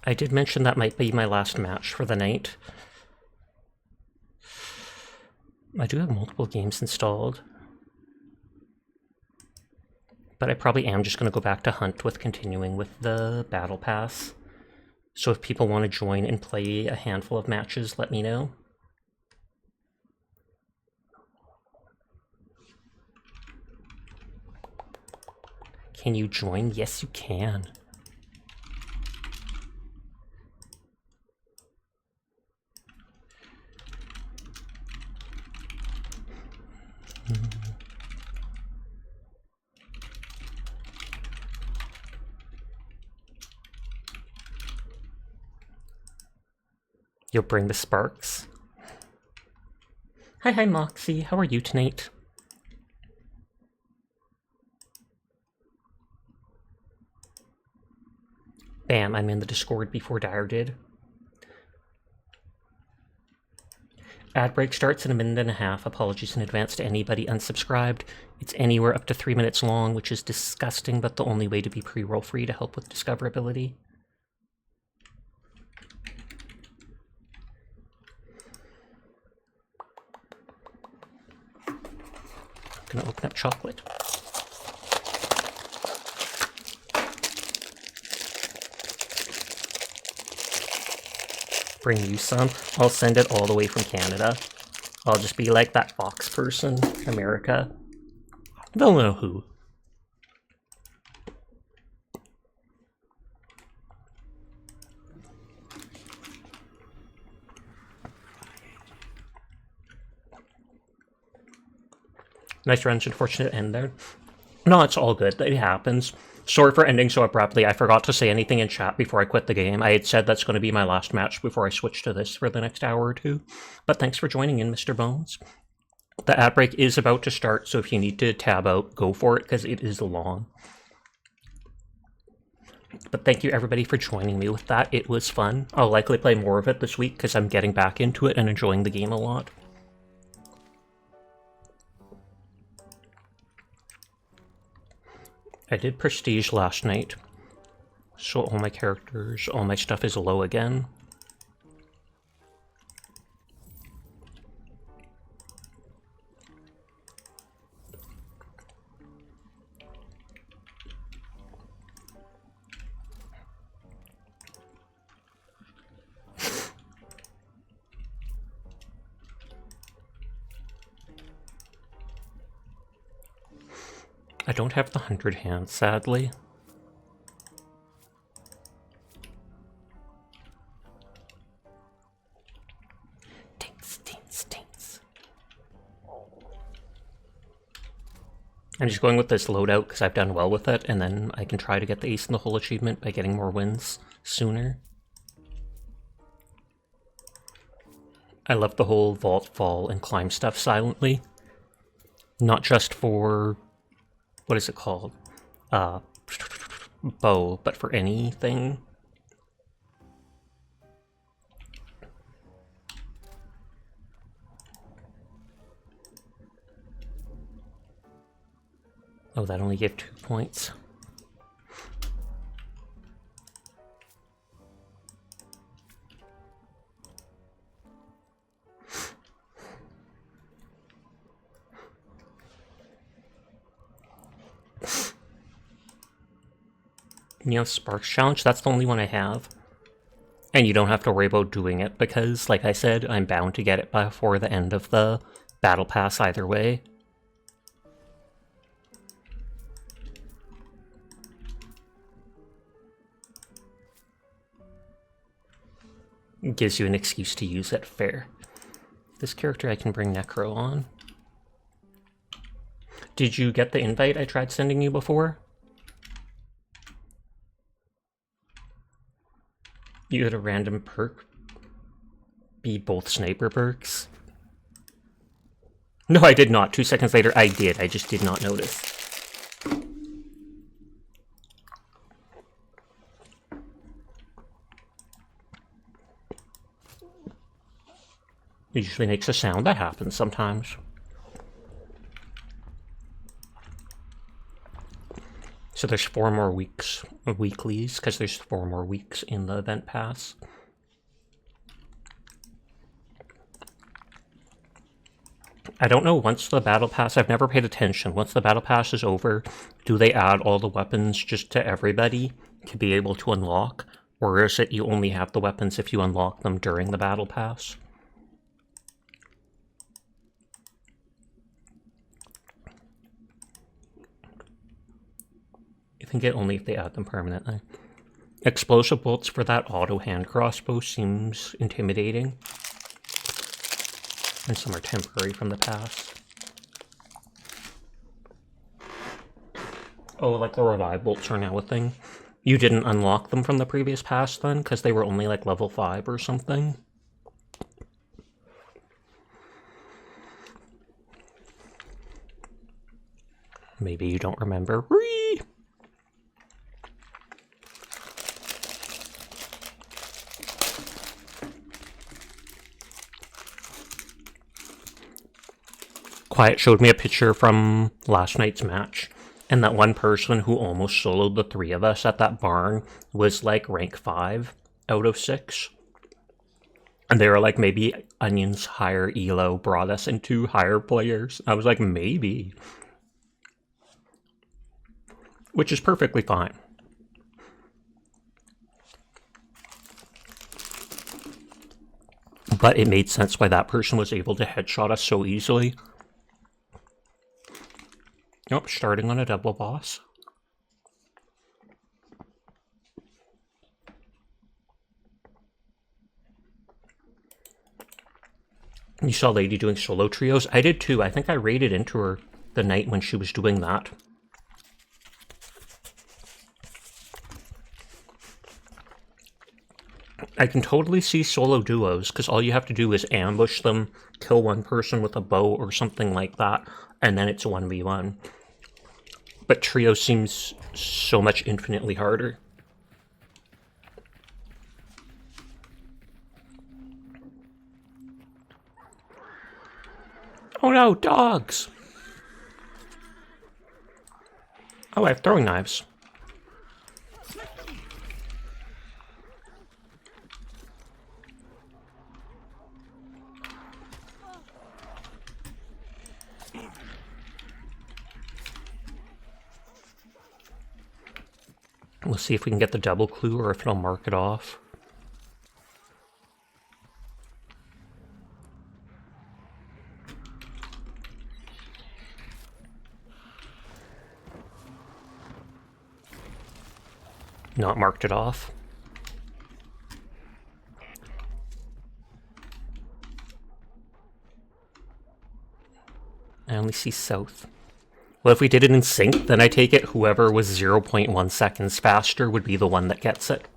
I did mention that might be my last match for the night. I do have multiple games installed. But I probably am just going to go back to Hunt with continuing with the Battle Pass. So if people want to join and play a handful of matches, let me know. Can you join? Yes, you can. You'll bring the sparks. Hi, Moxie. How are you tonight? Bam, I'm in the Discord before Dyer did. Ad break starts in a minute and a half. Apologies in advance to anybody unsubscribed. It's anywhere up to 3 minutes long, which is disgusting, but the only way to be pre-roll free to help with discoverability. Gonna open up chocolate. Bring you some. I'll send it all the way from Canada. I'll just be like that Fox person, America. They'll know who. Nice wrench, unfortunate end there. No, it's all good. It happens. Sorry for ending so abruptly. I forgot to say anything in chat before I quit the game. I had said that's going to be my last match before I switch to this for the next hour or two. But thanks for joining in, Mr. Bones. The ad break is about to start, so if you need to tab out, go for it, because it is long. But thank you, everybody, for joining me with that. It was fun. I'll likely play more of it this week, because I'm getting back into it and enjoying the game a lot. I did Prestige last night, so all my characters, all my stuff is low again. I don't have the 100 hands, sadly. I'm just going with this loadout because I've done well with it, and then I can try to get the ace in the hole achievement by getting more wins sooner. I love the whole vault, fall, and climb stuff silently. Not just for, what is it called? Bow, but for anything. Oh, that only gave 2 points. You know, Sparks Challenge, that's the only one I have. And you don't have to worry about doing it because, like I said, I'm bound to get it before the end of the Battle Pass either way. It gives you an excuse to use it. Fair. This character I can bring Necro on. Did you get the invite I tried sending you before? You had a random perk be both sniper perks? No, I did not. 2 seconds later, I did. I just did not notice. It usually makes a sound. That happens sometimes. So there's 4 more weeks, weeklies, because there's 4 more weeks in the event pass. I don't know, once the battle pass, I've never paid attention. Once the battle pass is over, do they add all the weapons just to everybody to be able to unlock? Or is it you only have the weapons if you unlock them during the battle pass? I think it only if they add them permanently. Explosive bolts for that auto hand crossbow seems intimidating. And some are temporary from the past. Oh, like the revive bolts are now a thing. You didn't unlock them from the previous pass then? Because they were only like level 5 or something? Maybe you don't remember. Whee! Quiet showed me a picture from last night's match, and that one person who almost soloed the 3 of us at that barn was like rank 5 out of 6. And they were like, maybe Onion's higher elo brought us into higher players. I was like, maybe. Which is perfectly fine. But it made sense why that person was able to headshot us so easily. Nope, starting on a double boss. You saw Lady doing solo trios? I did too. I think I raided into her the night when she was doing that. I can totally see solo duos, because all you have to do is ambush them, kill one person with a bow or something like that, and then it's 1v1. But trio seems so much infinitely harder. Oh no, dogs! Oh, I have throwing knives. We'll see if we can get the double clue or if it'll mark it off. Not marked it off. I only see south. Well, if we did it in sync, then I take it whoever was 0.1 seconds faster would be the one that gets it.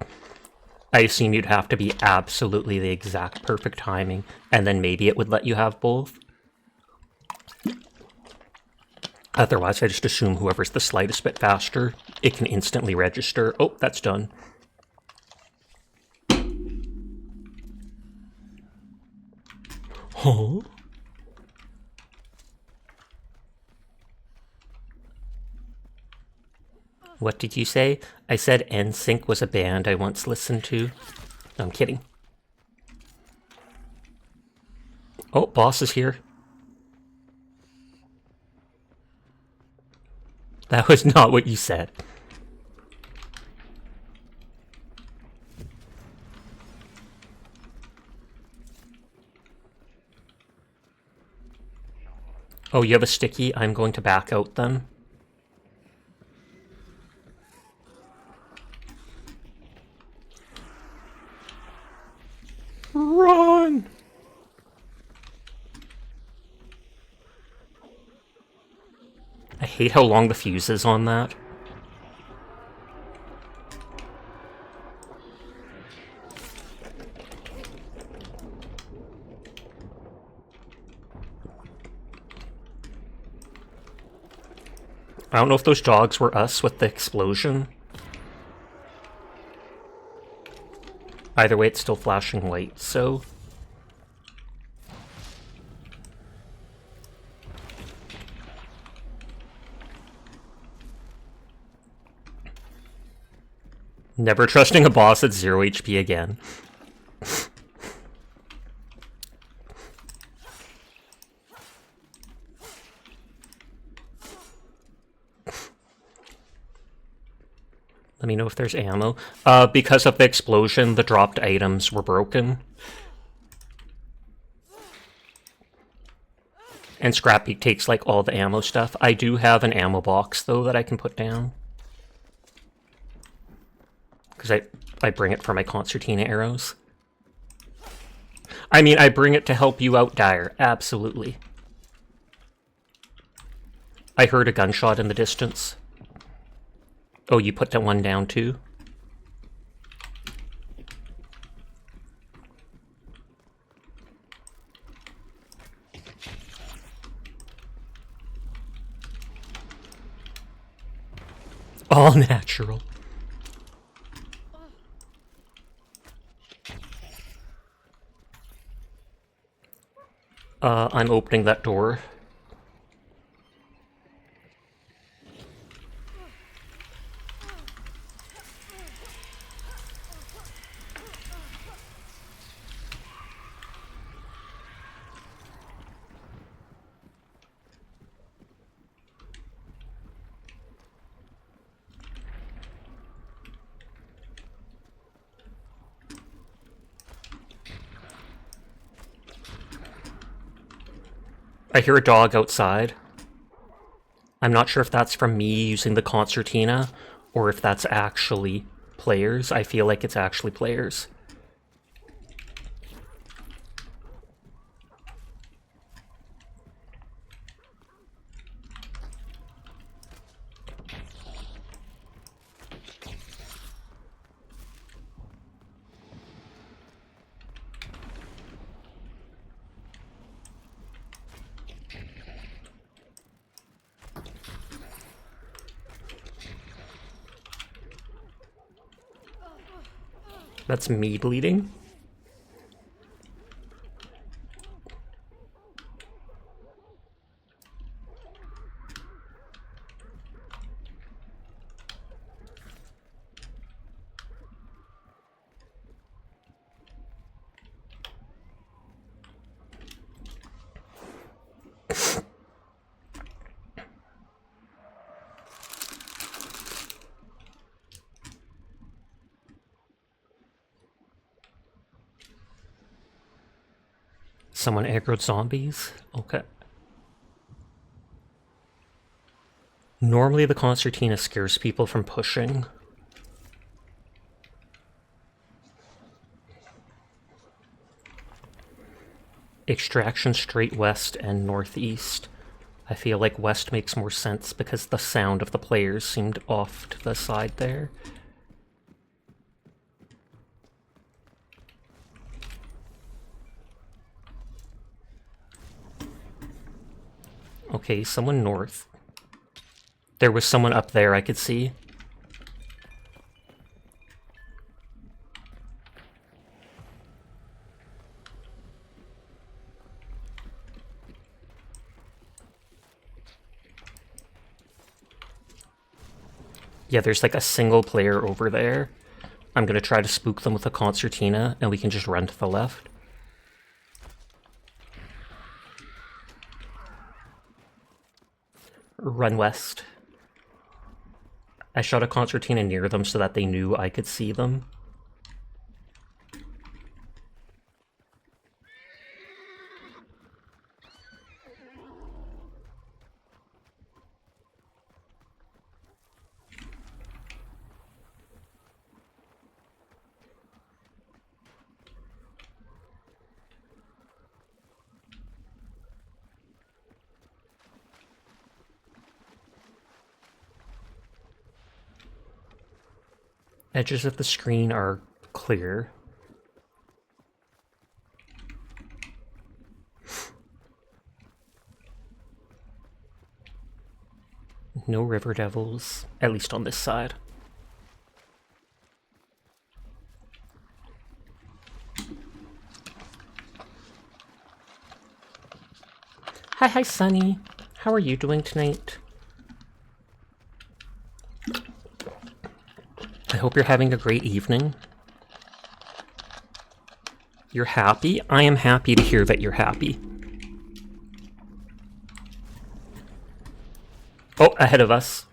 I assume you'd have to be absolutely the exact perfect timing, and then maybe it would let you have both. Otherwise, I just assume whoever's the slightest bit faster, it can instantly register. Oh, that's done. Huh? What did you say? I said NSYNC was a band I once listened to. No, I'm kidding. Oh, boss is here. That was not what you said. Oh, you have a sticky? I'm going to back out then. Run! I hate how long the fuse is on that. I don't know if those dogs were us with the explosion. Either way, it's still flashing white, so... Never trusting a boss at 0 HP again. Let me know if there's ammo. Because of the explosion, the dropped items were broken. And Scrappy takes, like, all the ammo stuff. I do have an ammo box, though, that I can put down. Because I bring it for my concertina arrows. I mean, I bring it to help you out, Dyer. Absolutely. I heard a gunshot in the distance. Oh, you put that one down too? All natural. I'm opening that door. I hear a dog outside. I'm not sure if that's from me using the concertina, or if that's actually players. I feel like it's actually players. That's me bleeding. Someone aggroed zombies? Okay. Normally the concertina scares people from pushing. Extraction straight west and northeast. I feel like west makes more sense because the sound of the players seemed off to the side there. Okay, someone north. There was someone up there I could see. Yeah, there's like a single player over there. I'm gonna try to spook them with a concertina, and we can just run to the left. Run west. I shot a concertina near them so that they knew I could see them. Edges of the screen are clear. No river devils, at least on this side. Hi, Sunny. How are you doing tonight? I hope you're having a great evening. You're happy? I am happy to hear that you're happy. Oh, ahead of us.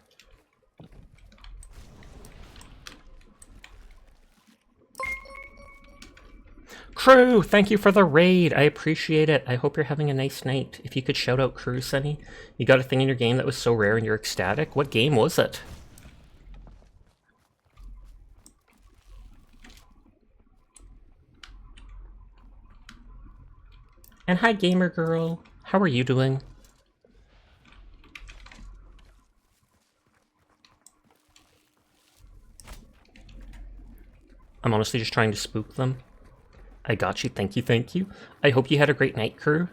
Crew, thank you for the raid. I appreciate it. I hope you're having a nice night. If you could shout out Crew, Sunny. You got a thing in your game that was so rare and you're ecstatic. What game was it? And hi, gamer girl. How are you doing? I'm honestly just trying to spook them. I got you. Thank you, thank you. I hope you had a great night, Crew.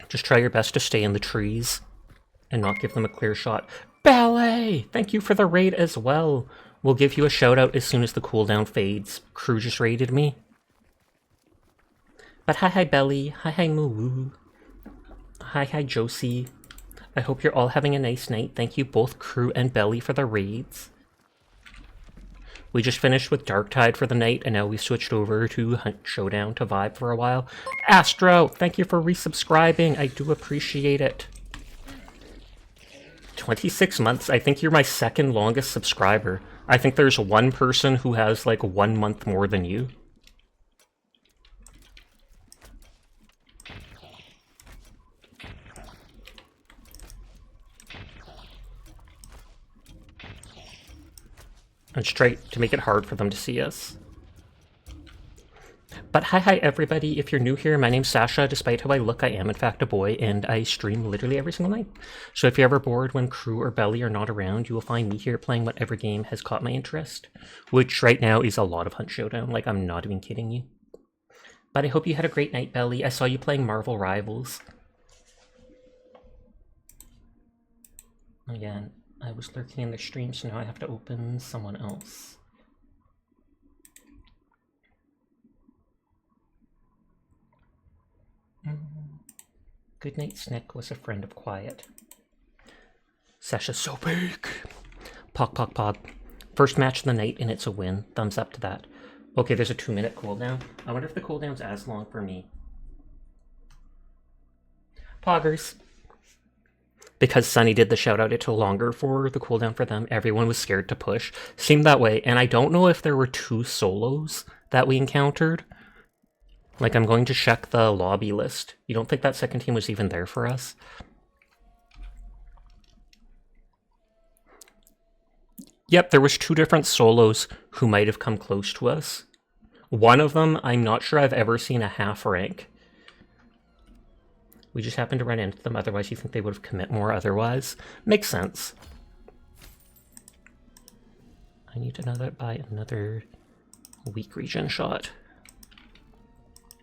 Just try your best to stay in the trees and not give them a clear shot. Ballet! Thank you for the raid as well. We'll give you a shout out as soon as the cooldown fades. Crew just raided me. But hi Belly. Hi Moo. Hi Josie. I hope you're all having a nice night. Thank you both Crew and Belly for the raids. We just finished with Darktide for the night, and now we switched over to Hunt Showdown to vibe for a while. Astro, thank you for resubscribing. I do appreciate it. 26 months. I think you're my second longest subscriber. I think there's one person who has like 1 month more than you. And straight to make it hard for them to see us. But hi everybody, if you're new here, my name's Sasha. Despite how I look, I am in fact a boy, and I stream literally every single night. So if you're ever bored when Crew or Belly are not around, you will find me here playing whatever game has caught my interest. Which right now is a lot of Hunt Showdown, like I'm not even kidding you. But I hope you had a great night, Belly. I saw you playing Marvel Rivals. Again, I was lurking in the stream, so now I have to open someone else. Goodnight Snick was a friend of quiet. Sasha's so big. Pog. First match of the night and it's a win. Thumbs up to that. Okay, there's a 2-minute cooldown. I wonder if the cooldown's as long for me. Poggers. Because Sunny did the shoutout, it took longer for the cooldown for them. Everyone was scared to push. Seemed that way, and I don't know if there were 2 solos that we encountered. Like, I'm going to check the lobby list. You don't think that second team was even there for us? Yep, there was 2 different solos who might have come close to us. One of them, I'm not sure I've ever seen a half rank. We just happened to run into them, otherwise you think they would have commit more otherwise. Makes sense. I need to buy another weak regen shot.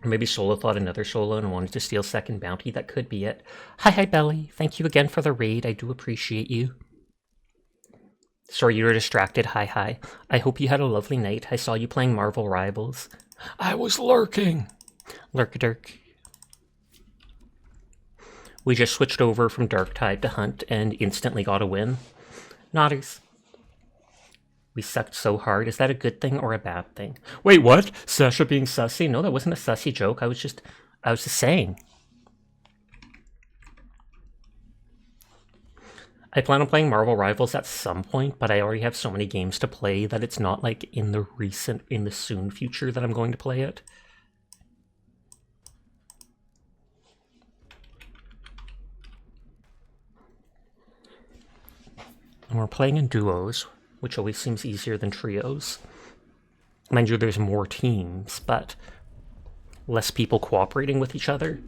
Or maybe Solo thought another Solo and wanted to steal second bounty. That could be it. Hi, Belly. Thank you again for the raid. I do appreciate you. Sorry you were distracted. Hi. I hope you had a lovely night. I saw you playing Marvel Rivals. I was lurking. Lurk-a-dirk. We just switched over from Darktide to Hunt and instantly got a win. Nodders. We sucked so hard. Is that a good thing or a bad thing? Wait, what? Sasha being sussy? No, that wasn't a sussy joke. I was just saying. I plan on playing Marvel Rivals at some point, but I already have so many games to play that it's not like in the soon future that I'm going to play it. And we're playing in duos, which always seems easier than trios. Mind you, there's more teams, but less people cooperating with each other.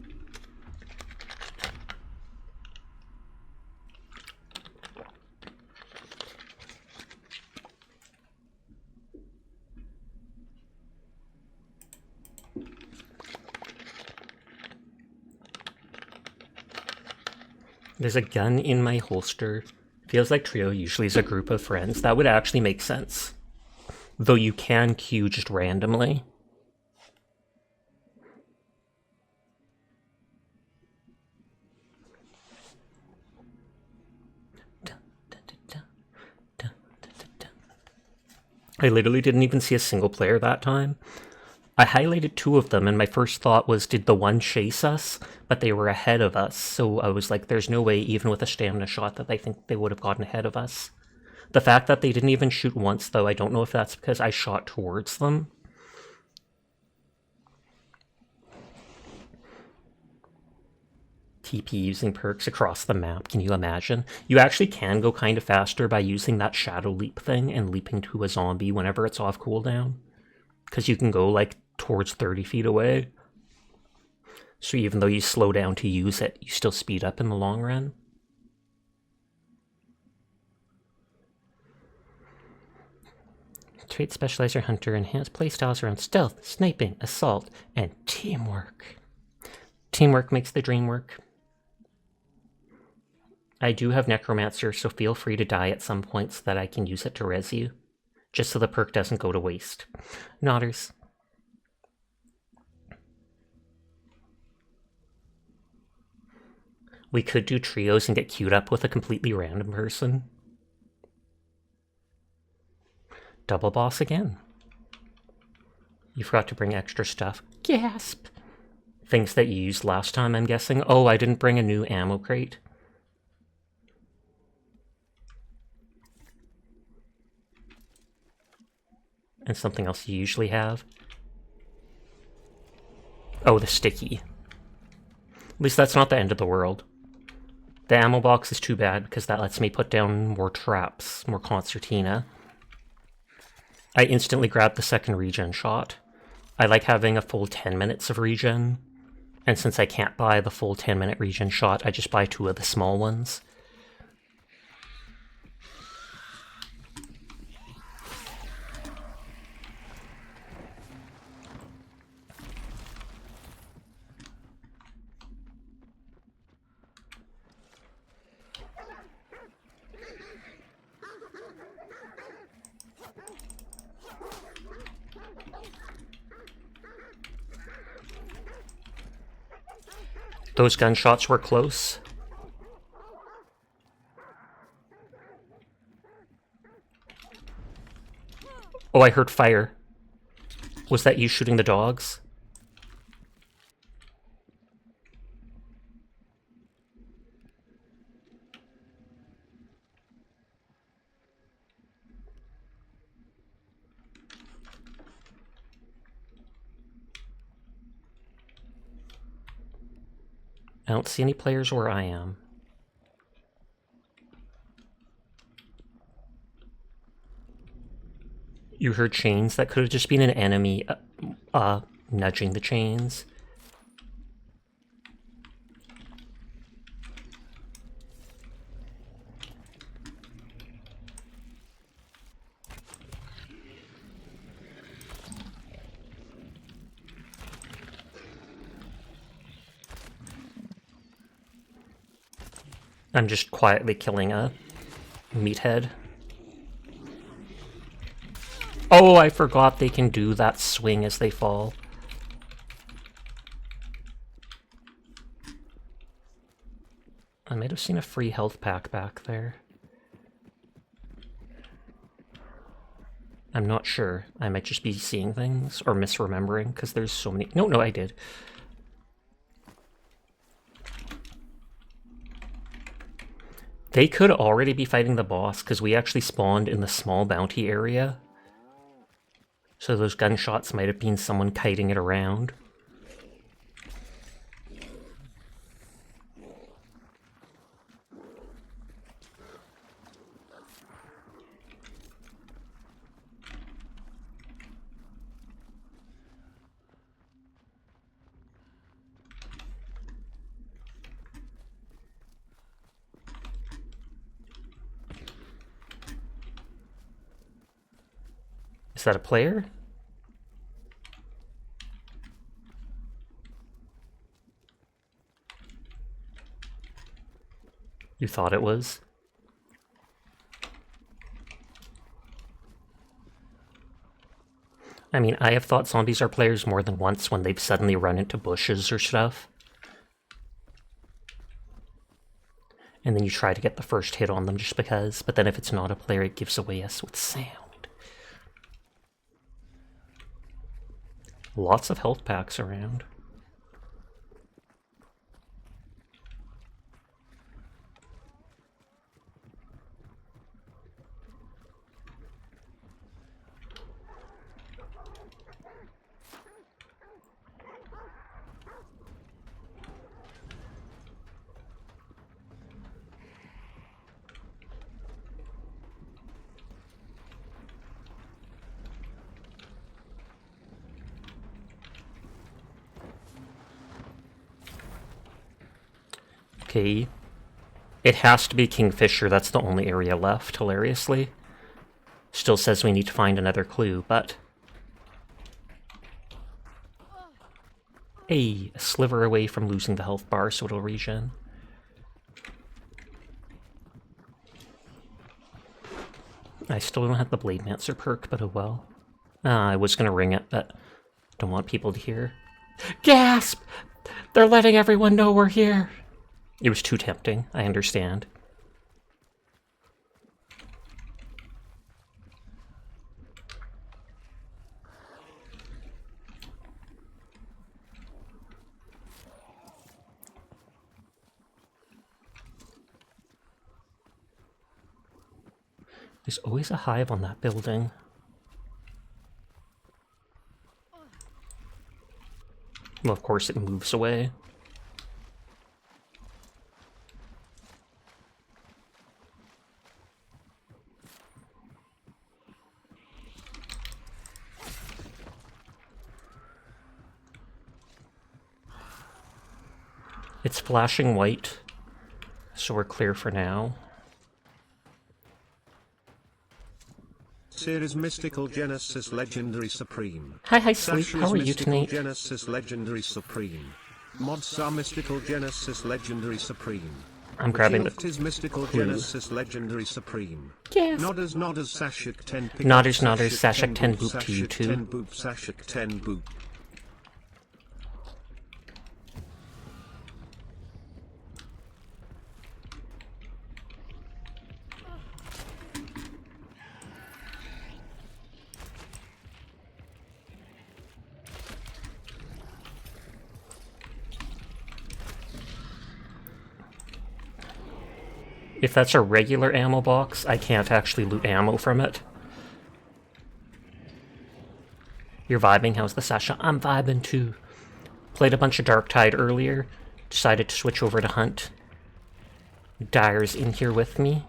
There's a gun in my holster. Feels like trio usually is a group of friends. That would actually make sense. Though you can queue just randomly. I literally didn't even see a single player that time. I highlighted 2 of them, and my first thought was, did the one chase us? But they were ahead of us, so I was like, there's no way, even with a stamina shot, that I think they would have gotten ahead of us. The fact that they didn't even shoot once, though, I don't know if that's because I shot towards them. TP using perks across the map, can you imagine? You actually can go kind of faster by using that shadow leap thing and leaping to a zombie whenever it's off cooldown. Because you can go, like, towards 30 feet away. So even though you slow down to use it, you still speed up in the long run. Trait Specializer Hunter enhanced playstyles around stealth, sniping, assault, and teamwork. Teamwork makes the dream work. I do have Necromancer, so feel free to die at some point so that I can use it to res you. Just so the perk doesn't go to waste. Nodders. We could do trios and get queued up with a completely random person. Double boss again. You forgot to bring extra stuff. Gasp! Things that you used last time, I'm guessing. Oh, I didn't bring a new ammo crate. And something else you usually have. Oh, the sticky. At least that's not the end of the world. The ammo box is too bad because that lets me put down more traps, more concertina. I instantly grabbed the second regen shot. I like having a full 10 minutes of regen. And since I can't buy the full 10-minute regen shot, I just buy 2 of the small ones. Those gunshots were close. Oh, I heard fire. Was that you shooting the dogs? I don't see any players where I am. You heard chains? That could have just been an enemy nudging the chains. I'm just quietly killing a meathead. Oh, I forgot they can do that swing as they fall. I might have seen a free health pack back there. I'm not sure. I might just be seeing things or misremembering because there's so many. No, I did. They could already be fighting the boss because we actually spawned in the small bounty area. So those gunshots might have been someone kiting it around. Is that a player? You thought it was? I mean, I have thought zombies are players more than once when they've suddenly run into bushes or stuff. And then you try to get the first hit on them just because, but then if it's not a player, it gives away us with sound. Lots of health packs around. Okay. It has to be Kingfisher, that's the only area left, hilariously. Still says we need to find another clue, but... Hey, a sliver away from losing the health bar, so it'll regen. I still don't have the Blade Mancer perk, but oh well. I was gonna ring it, but don't want people to hear. Gasp! They're letting everyone know we're here! It was too tempting, I understand. There's always a hive on that building. Well, of course it moves away. It's flashing white, so we're clear for now. Series Mystical Genesis Legendary Supreme. Hi, Sleep. How are you tonight? Genesis Legendary Supreme. Modsar Mystical Genesis Legendary Supreme. I'm grabbing the is Mystical clue. Genesis Legendary Supreme. Yes. Nodders Sashik 10 pick Nodders Sashik 10 boop to you too. 10 boop Sashik 10 boop. If that's a regular ammo box, I can't actually loot ammo from it. You're vibing? How's the Sasha? I'm vibing too. Played a bunch of Darktide earlier. Decided to switch over to Hunt. Dyer's in here with me.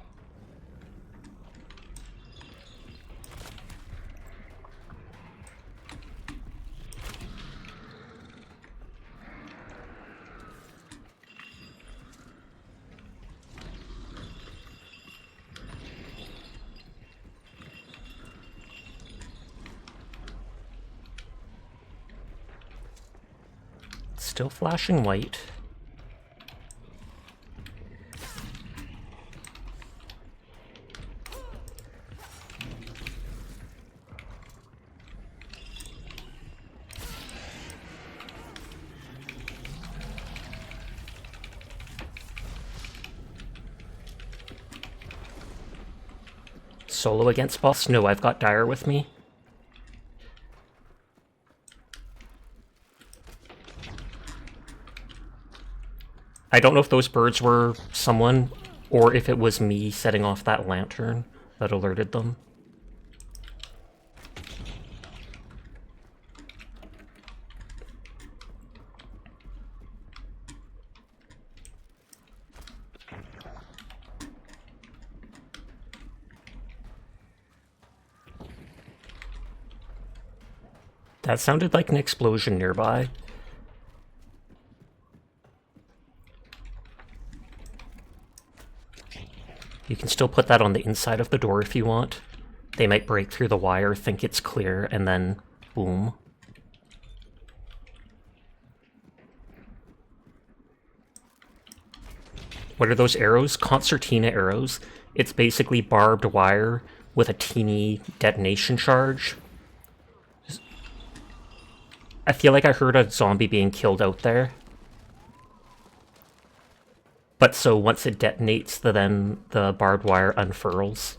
Still flashing white. Solo against boss? No, I've got Dire with me. I don't know if those birds were someone, or if it was me setting off that lantern that alerted them. That sounded like an explosion nearby. You can still put that on the inside of the door if you want. They might break through the wire, think it's clear, and then boom. What are those arrows? Concertina arrows. It's basically barbed wire with a teeny detonation charge. I feel like I heard a zombie being killed out there. But so once it detonates, then the barbed wire unfurls.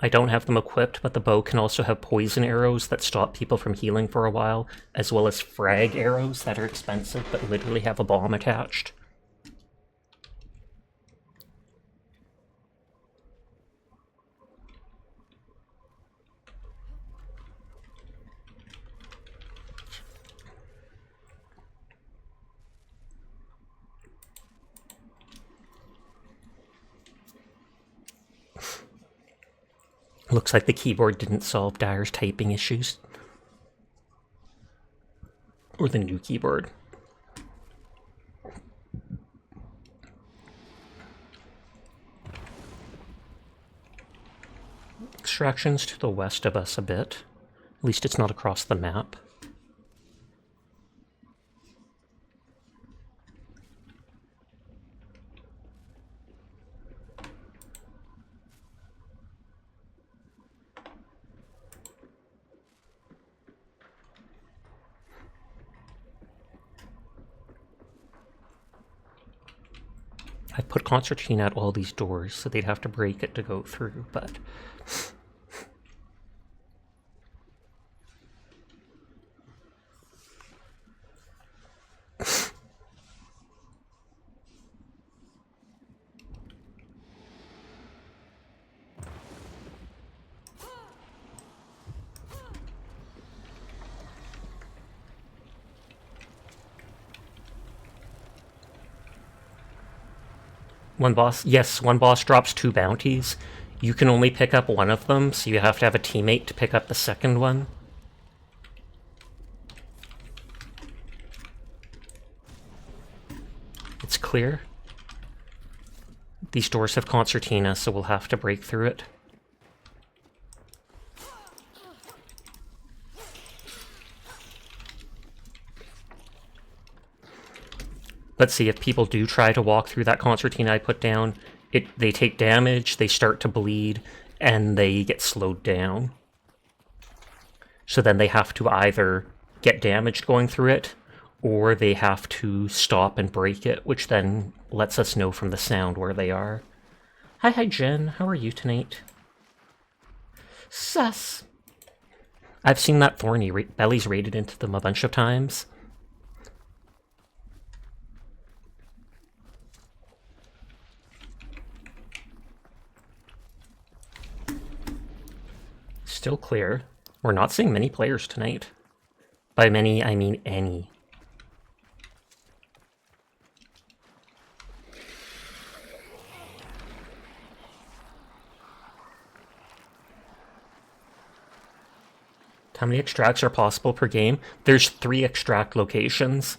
I don't have them equipped, but the bow can also have poison arrows that stop people from healing for a while, as well as frag arrows that are expensive but literally have a bomb attached. Looks like the keyboard didn't solve Dire's typing issues. Or the new keyboard. Extraction's to the west of us a bit. At least it's not across the map. I put concertina at all these doors, so they'd have to break it to go through, but... One boss, yes, one boss drops 2 bounties. You can only pick up one of them, so you have to have a teammate to pick up the second one. It's clear. These doors have concertina, so we'll have to break through it. Let's see, if people do try to walk through that concertina I put down, they take damage, they start to bleed, and they get slowed down. So then they have to either get damaged going through it, or they have to stop and break it, which then lets us know from the sound where they are. Hi Jen, how are you tonight? Sus! I've seen that Thorny Belly's raided into them a bunch of times. Still clear. We're not seeing many players tonight. By many, I mean any. How many extracts are possible per game? There's 3 extract locations.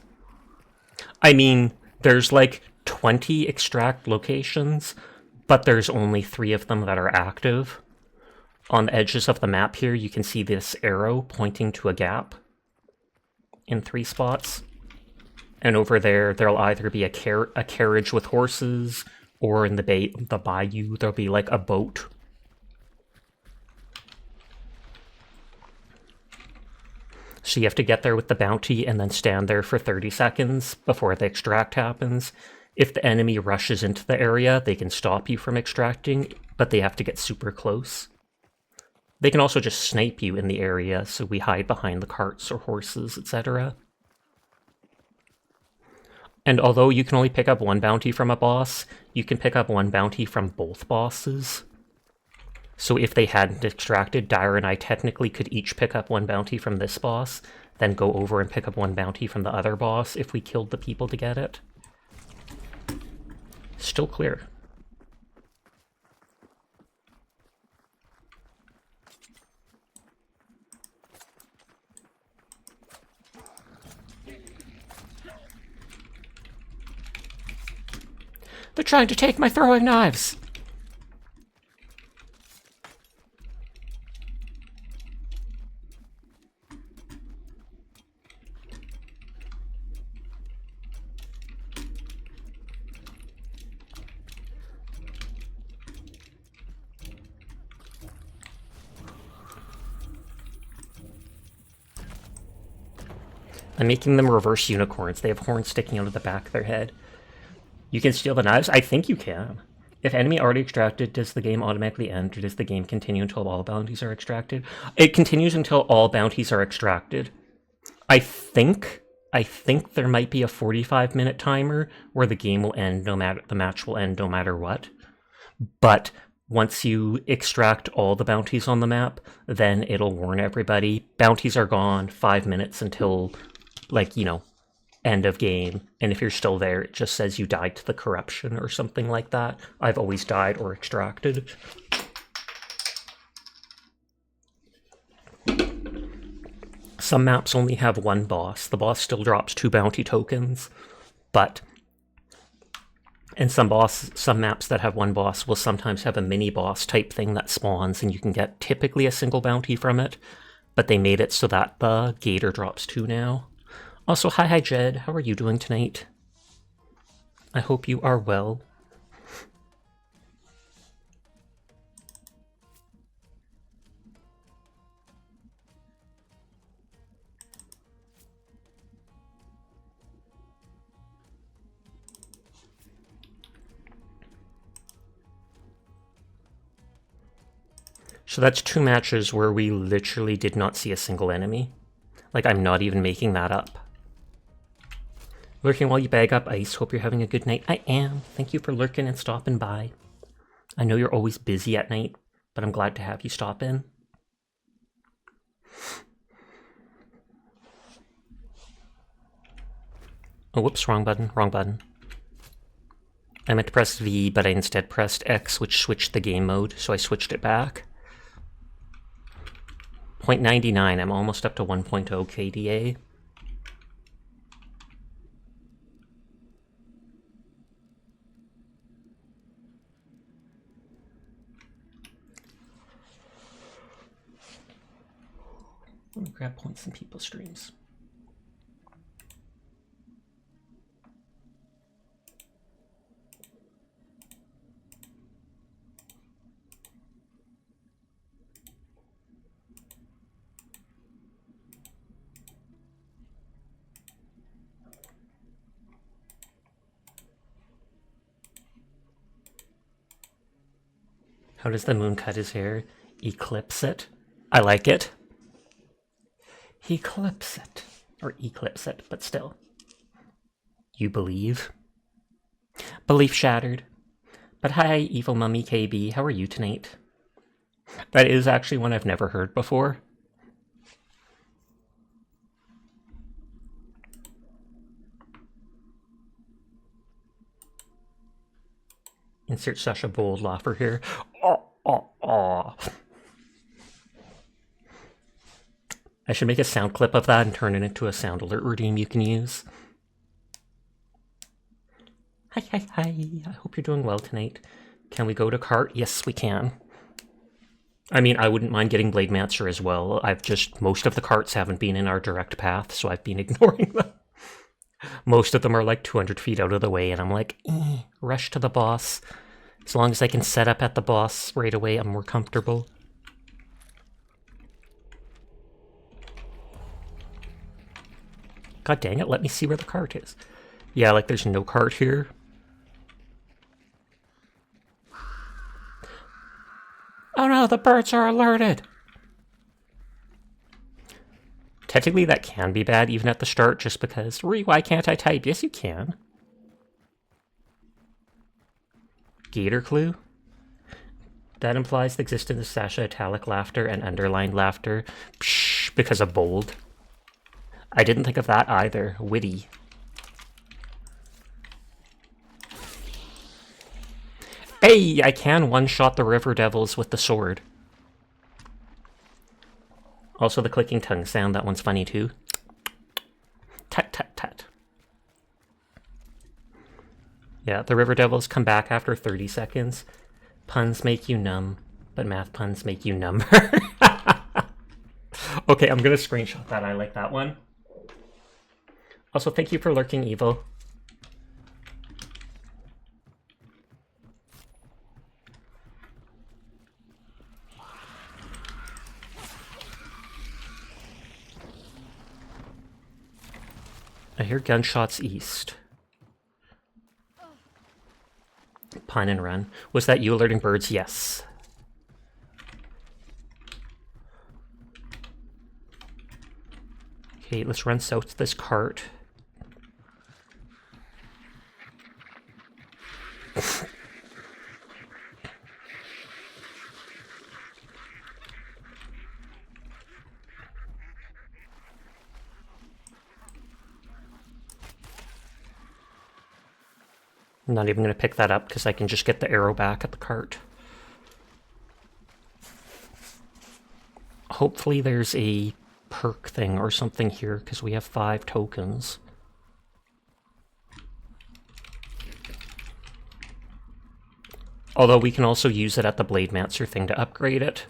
I mean, there's like 20 extract locations, but there's only 3 of them that are active. On the edges of the map here, you can see this arrow pointing to a gap in 3 spots. And over there, there'll either be a carriage with horses, or in the bayou, there'll be like a boat. So you have to get there with the bounty and then stand there for 30 seconds before the extract happens. If the enemy rushes into the area, they can stop you from extracting, but they have to get super close. They can also just snipe you in the area, so we hide behind the carts or horses, etc. And although you can only pick up 1 bounty from a boss, you can pick up 1 bounty from both bosses. So if they hadn't extracted, Dyer and I technically could each pick up 1 bounty from this boss, then go over and pick up 1 bounty from the other boss if we killed the people to get it. Still clear. They're trying to take my throwing knives! I'm making them reverse unicorns. They have horns sticking out of the back of their head. You can steal the knives? I think you can. If enemy already extracted, does the game automatically end, or does the game continue until all bounties are extracted? It continues until all bounties are extracted. I think there might be a 45-minute timer where the game will end the match will end no matter what. But once you extract all the bounties on the map, then it'll warn everybody. Bounties are gone, 5 minutes until, like, you know, end of game. And if you're still there, it just says you died to the corruption or something like that. I've always died or extracted. Some maps only have 1 boss. The boss still drops 2 bounty tokens, but and some maps that have 1 boss will sometimes have a mini boss type thing that spawns, and you can get typically a single bounty from it, but they made it so that the gator drops 2 now. Also, hi Jed, how are you doing tonight? I hope you are well. So that's 2 matches where we literally did not see a single enemy. Like, I'm not even making that up. Lurking while you bag up ice. Hope you're having a good night. I am. Thank you for lurking and stopping by. I know you're always busy at night, but I'm glad to have you stop in. Oh, whoops, wrong button, wrong button. I meant to press V, but I instead pressed X, which switched the game mode, so I switched it back. 0.99, I'm almost up to 1.0 KDA. Let me grab points in people's streams. How does the moon cut his hair? Eclipse it. I like it. Eclipse it. Or eclipse it, but still. You believe? Belief shattered. But hi, Evil Mummy KB, how are you tonight? That is actually one I've never heard before. Insert Sasha Bold laugher here. I should make a sound clip of that and turn it into a sound alert routine you can use. Hi, hi, hi. I hope you're doing well tonight. Can we go to cart? Yes, we can. I mean, I wouldn't mind getting Blademancer as well. Most of the carts haven't been in our direct path, so I've been ignoring them. Most of them are like 200 feet out of the way, and I'm like, rush to the boss. As long as I can set up at the boss right away, I'm more comfortable. God dang it, let me see where the cart is. Yeah, like there's no cart here. Oh no, the birds are alerted! Technically that can be bad even at the start, just because, why can't I type? Yes, you can. Gator clue? That implies the existence of Sasha italic laughter and underlined laughter. Psh, because of bold. I didn't think of that either. Witty. Hey, I can one-shot the River Devils with the sword. Also the clicking tongue sound, that one's funny too. Tut tut tut. Yeah, the River Devils come back after 30 seconds. Puns make you numb, but math puns make you number. Okay, I'm gonna screenshot that. I like that one. Also, thank you for lurking, Evil. I hear gunshots east. Pine and run. Was that you alerting birds? Yes. Okay, let's run south to this cart. I'm not even going to pick that up because I can just get the arrow back at the cart. Hopefully there's a perk thing or something here because we have 5 tokens. Although we can also use it at the Blademancer thing to upgrade it.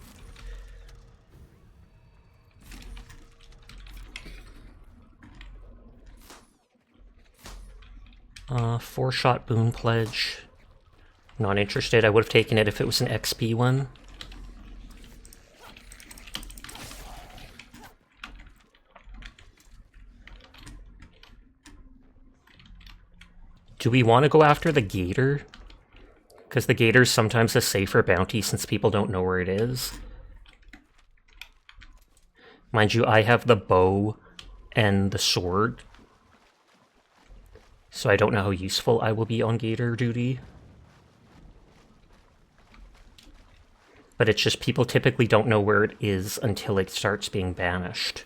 Four-shot boon pledge. Not interested. I would have taken it if it was an XP one. Do we want to go after the gator? Because the gator's sometimes a safer bounty since people don't know where it is. Mind you, I have the bow and the sword. So I don't know how useful I will be on gator duty. But it's just people typically don't know where it is until it starts being banished.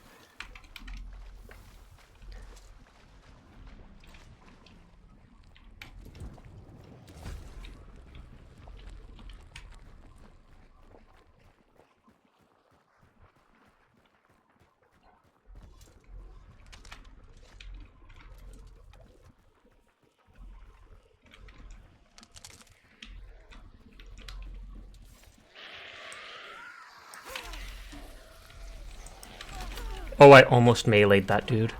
Oh, I almost meleeed that dude.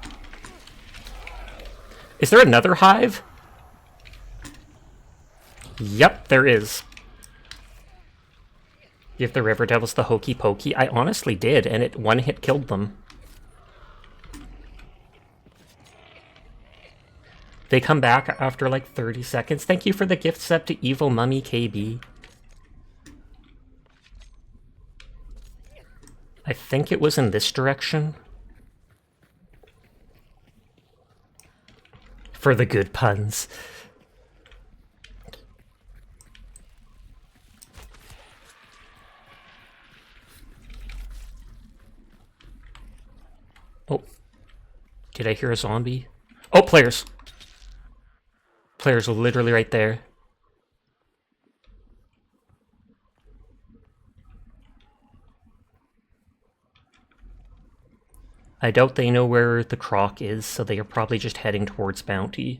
Is there another hive? Yep, there is. Give the River Devils the hokey pokey. I honestly did, and it one hit killed them. They come back after like 30 seconds. Thank you for the gift sub to Evil Mummy KB. I think it was in this direction. For the good puns. Oh. Did I hear a zombie? Oh, players! Players are literally right there. I doubt they know where the croc is, so they are probably just heading towards Bounty.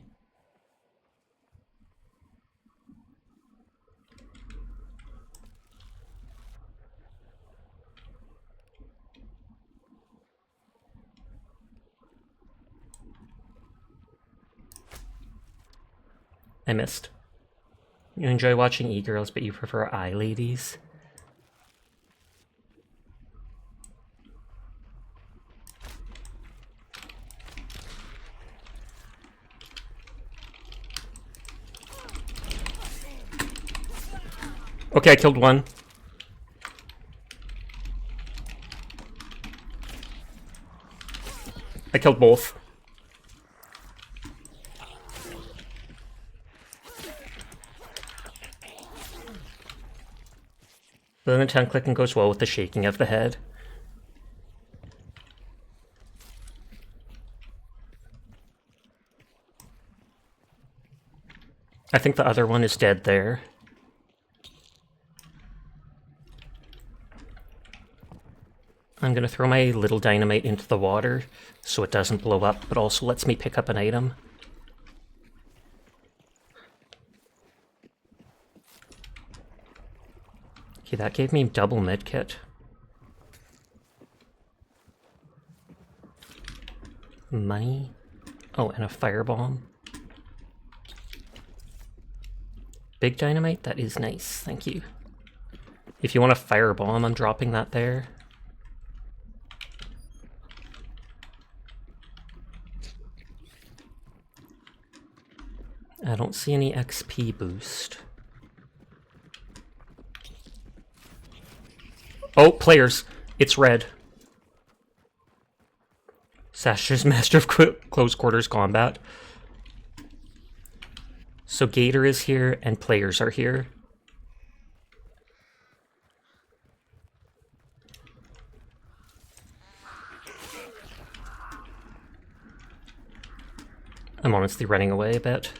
I missed. You enjoy watching e-girls, but you prefer eye-ladies? Okay, I killed one. I killed both. Then the 10 clicking goes well with the shaking of the head. I think the other one is dead there. I'm gonna throw my little dynamite into the water so it doesn't blow up, but also lets me pick up an item. Okay, that gave me double medkit. Money. Oh, and a firebomb. Big dynamite? That is nice, thank you. If you want a firebomb, I'm dropping that there. I don't see any XP boost. Oh, players. It's red. Sasha's Master of Close Quarters Combat. So Gator is here and players are here. I'm honestly running away a bit.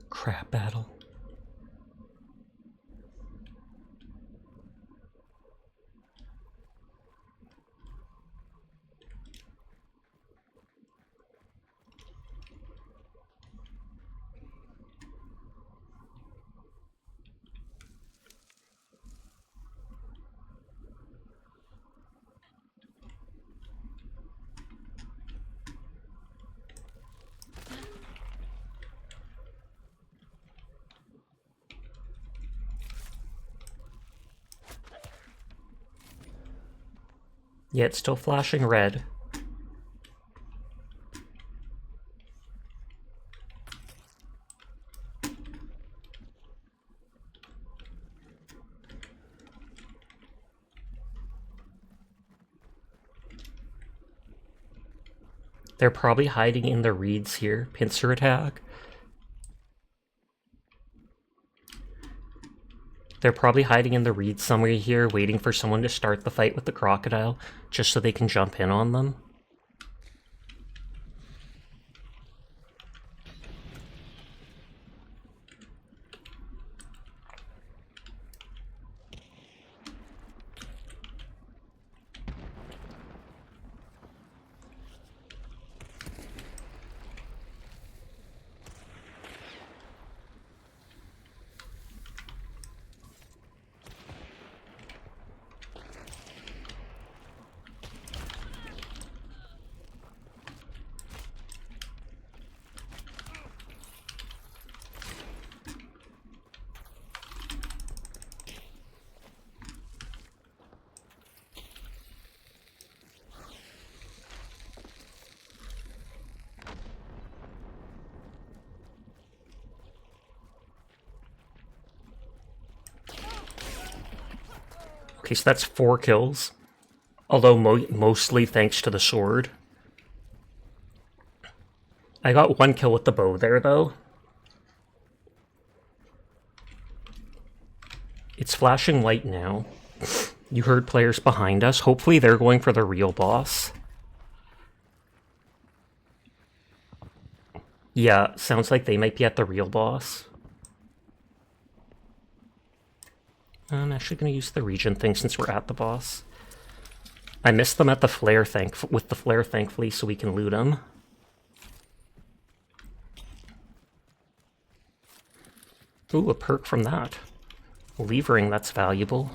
Crap battle. Yeah, it's still flashing red. They're probably hiding in the reeds here. Pincer attack. They're probably hiding in the reeds somewhere here, waiting for someone to start the fight with the crocodile, just so they can jump in on them. Okay, so that's 4 kills. Although mostly thanks to the sword. I got 1 kill with the bow there, though. It's flashing white now. You heard players behind us. Hopefully they're going for the real boss. Yeah, sounds like they might be at the real boss. I'm actually going to use the region thing since we're at the boss. I missed them at the flare with the flare, thankfully, so we can loot them. Ooh, a perk from that. Levering, that's valuable.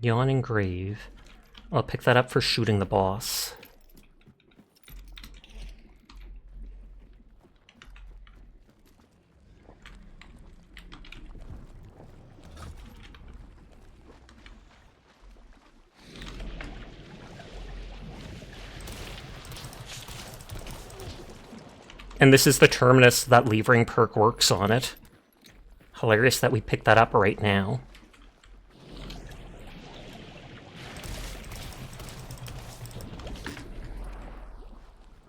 Yawning Grave. I'll pick that up for shooting the boss. And this is the Terminus, that levering perk works on it. Hilarious that we picked that up right now.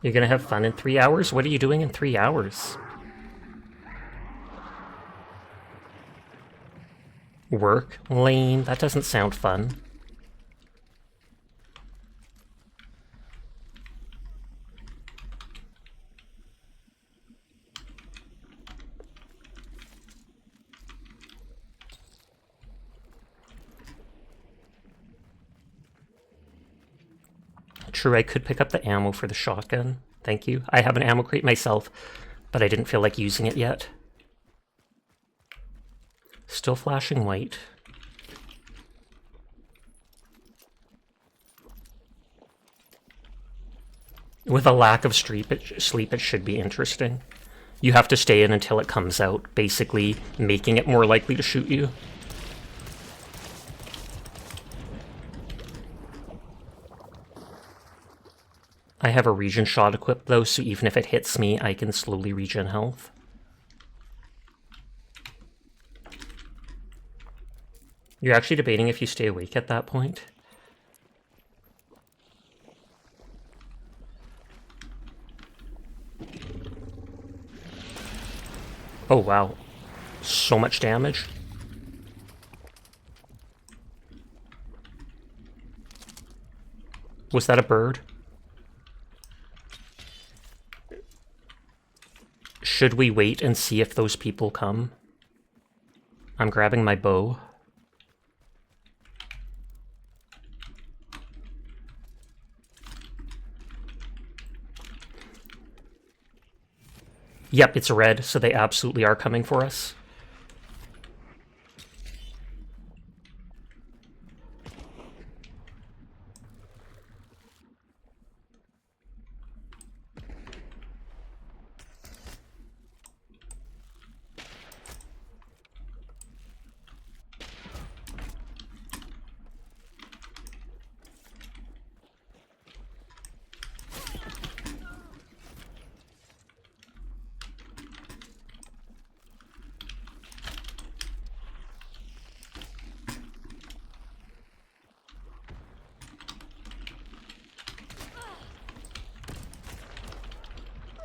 You're gonna have fun in 3 hours? What are you doing in 3 hours? Work? Lame. That doesn't sound fun. True, I could pick up the ammo for the shotgun. Thank you. I have an ammo crate myself, but I didn't feel like using it yet. Still flashing white. With a lack of sleep, it should be interesting. You have to stay in until it comes out, basically making it more likely to shoot you. I have a regen shot equipped though, so even if it hits me, I can slowly regen health. You're actually debating if you stay awake at that point? Oh wow, so much damage. Was that a bird? Should we wait and see if those people come? I'm grabbing my bow. Yep, it's red, so they absolutely are coming for us.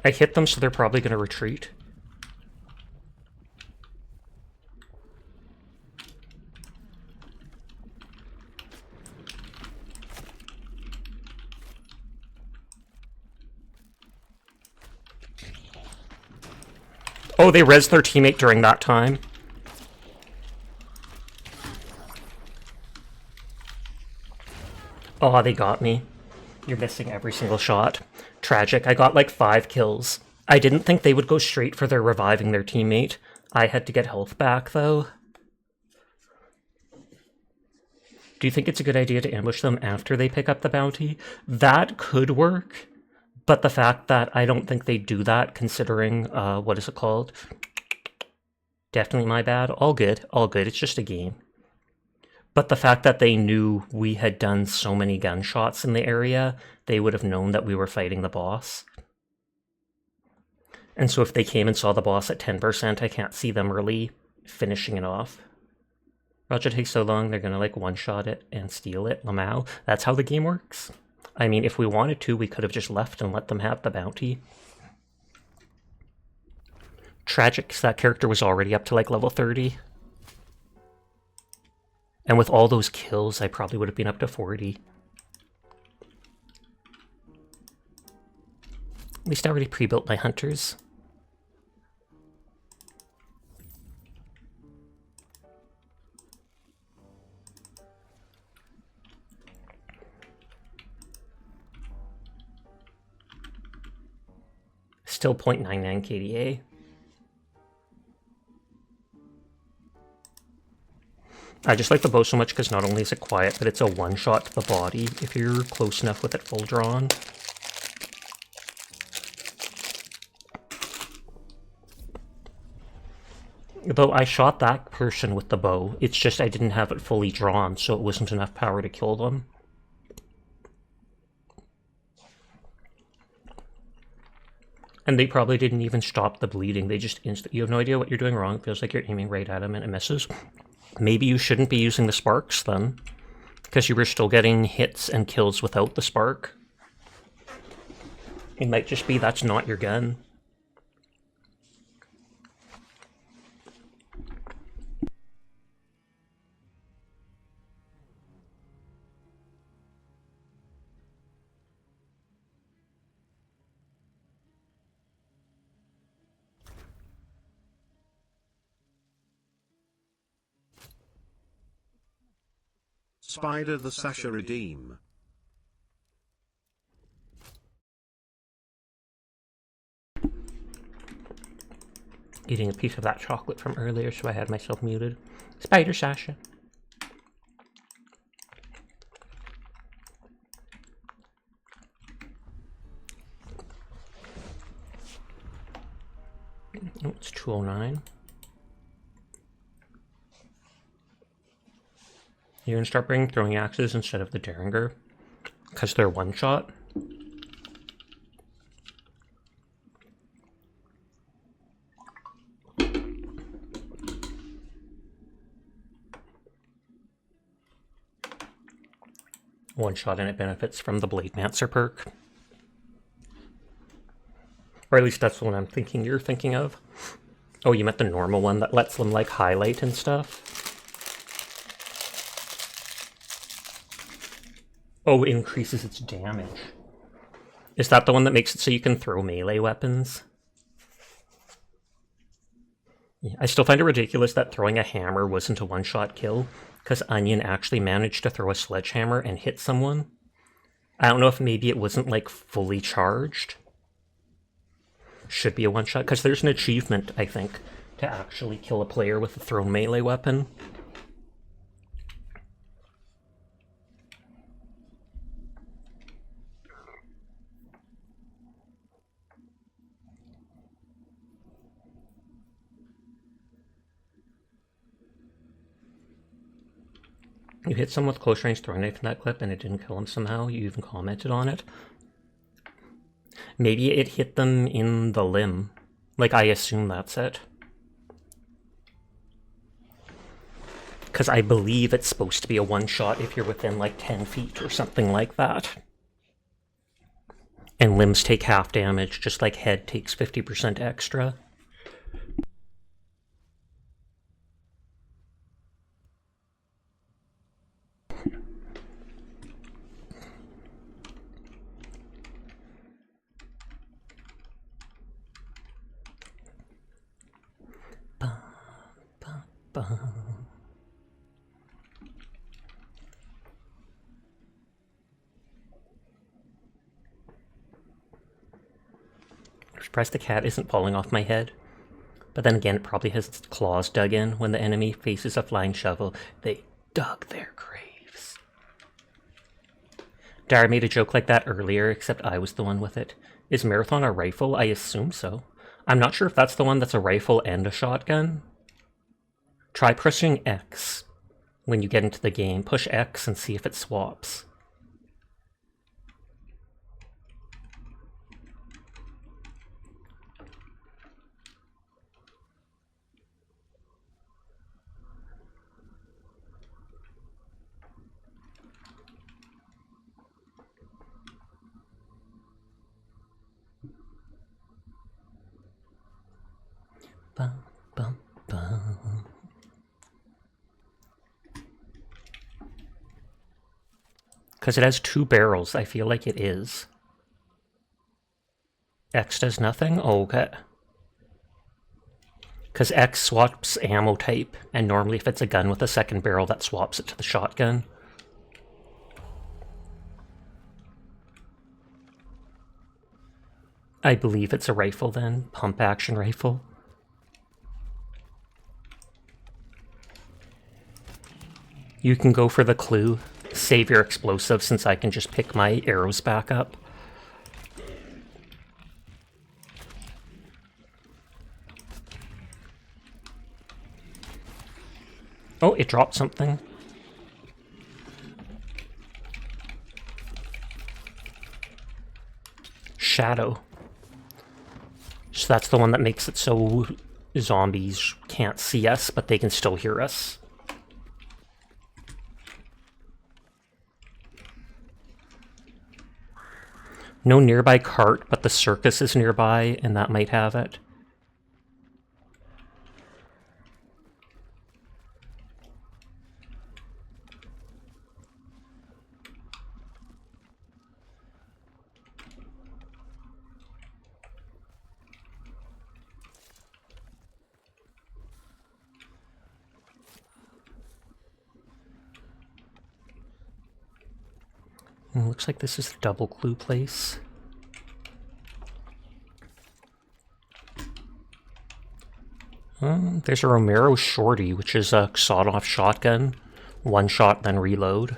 I hit them, so they're probably going to retreat. Oh, they rezzed their teammate during that time. Oh, they got me. You're missing every single shot. Tragic. I got like 5 kills. I didn't think they would go straight for their reviving their teammate. I had to get health back, though. Do you think it's a good idea to ambush them after they pick up the bounty? That could work, but the fact that I don't think they do that, considering, what is it called? Definitely my bad. All good. All good. It's just a game. But the fact that they knew we had done so many gunshots in the area, they would have known that we were fighting the boss. And so if they came and saw the boss at 10%, I can't see them really finishing it off. Roger, takes so long, they're gonna like one-shot it and steal it. Lamau. That's how the game works. I mean, if we wanted to, we could have just left and let them have the bounty. Tragic, because that character was already up to like level 30. And with all those kills, I probably would have been up to 40. At least I already pre-built my hunters. Still 0.99 KDA. I just like the bow so much because not only is it quiet, but it's a one-shot to the body if you're close enough with it full drawn. Though I shot that person with the bow, it's just I didn't have it fully drawn, so it wasn't enough power to kill them. And they probably didn't even stop the bleeding, they just you have no idea what you're doing wrong, it feels like you're aiming right at them and it misses. Maybe you shouldn't be using the sparks then, because you were still getting hits and kills without the spark. It might just be that's not your gun. Spider the Sasha Redeem. Eating a piece of that chocolate from earlier, so I had myself muted. Spider Sasha. Oh, it's 209. You're gonna start bringing throwing axes instead of the Derringer, because they're one shot. One shot and it benefits from the Blade Mancer perk. Or at least that's the one I'm thinking you're thinking of. Oh, you meant the normal one that lets them like highlight and stuff? Oh, it increases its damage. Is that the one that makes it so you can throw melee weapons? Yeah, I still find it ridiculous that throwing a hammer wasn't a one-shot kill, because Onion actually managed to throw a sledgehammer and hit someone. I don't know if maybe it wasn't like fully charged. Should be a one-shot, because there's an achievement, I think, to actually kill a player with a thrown melee weapon. You hit someone with close range throwing knife in that clip and it didn't kill him somehow. You even commented on it. Maybe it hit them in the limb. Like, I assume that's it. Because I believe it's supposed to be a one-shot if you're within like 10 feet or something like that. And limbs take half damage, just like head takes 50% extra. I'm surprised the cat isn't falling off my head. But then again, it probably has its claws dug in. When the enemy faces a flying shovel, they dug their graves. Dara made a joke like that earlier, except I was the one with it. Is Marathon a rifle? I assume so. I'm not sure if that's the one that's a rifle and a shotgun. Try pushing X when you get into the game. Push X and see if it swaps. Bum, bum, bum. Because it has two barrels, I feel like it is. X does nothing? Oh, okay. Because X swaps ammo type, and normally if it's a gun with a second barrel, that swaps it to the shotgun. I believe it's a rifle then. Pump action rifle. You can go for the clue. Save your explosive since I can just pick my arrows back up. Oh, it dropped something. Shadow. So that's the one that makes it so zombies can't see us, but they can still hear us. No nearby cart, but the circus is nearby, and that might have it. Looks like this is the double clue place. There's a Romero Shorty, which is a sawed-off shotgun. One shot, then reload.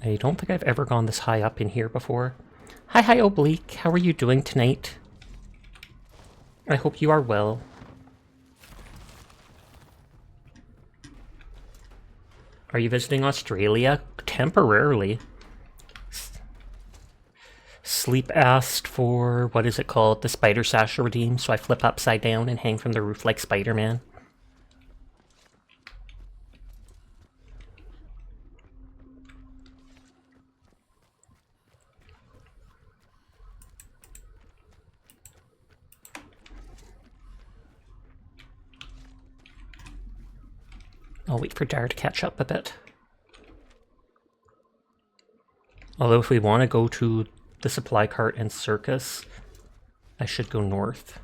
I don't think I've ever gone this high up in here before. Hi, Oblique. How are you doing tonight? I hope you are well. Are you visiting Australia? Temporarily. Sleep asked for, what is it called? The Spider Sasha redeem, so I flip upside down and hang from the roof like Spider-Man. I'll wait for Dar to catch up a bit. Although if we want to go to the supply cart and circus, I should go north.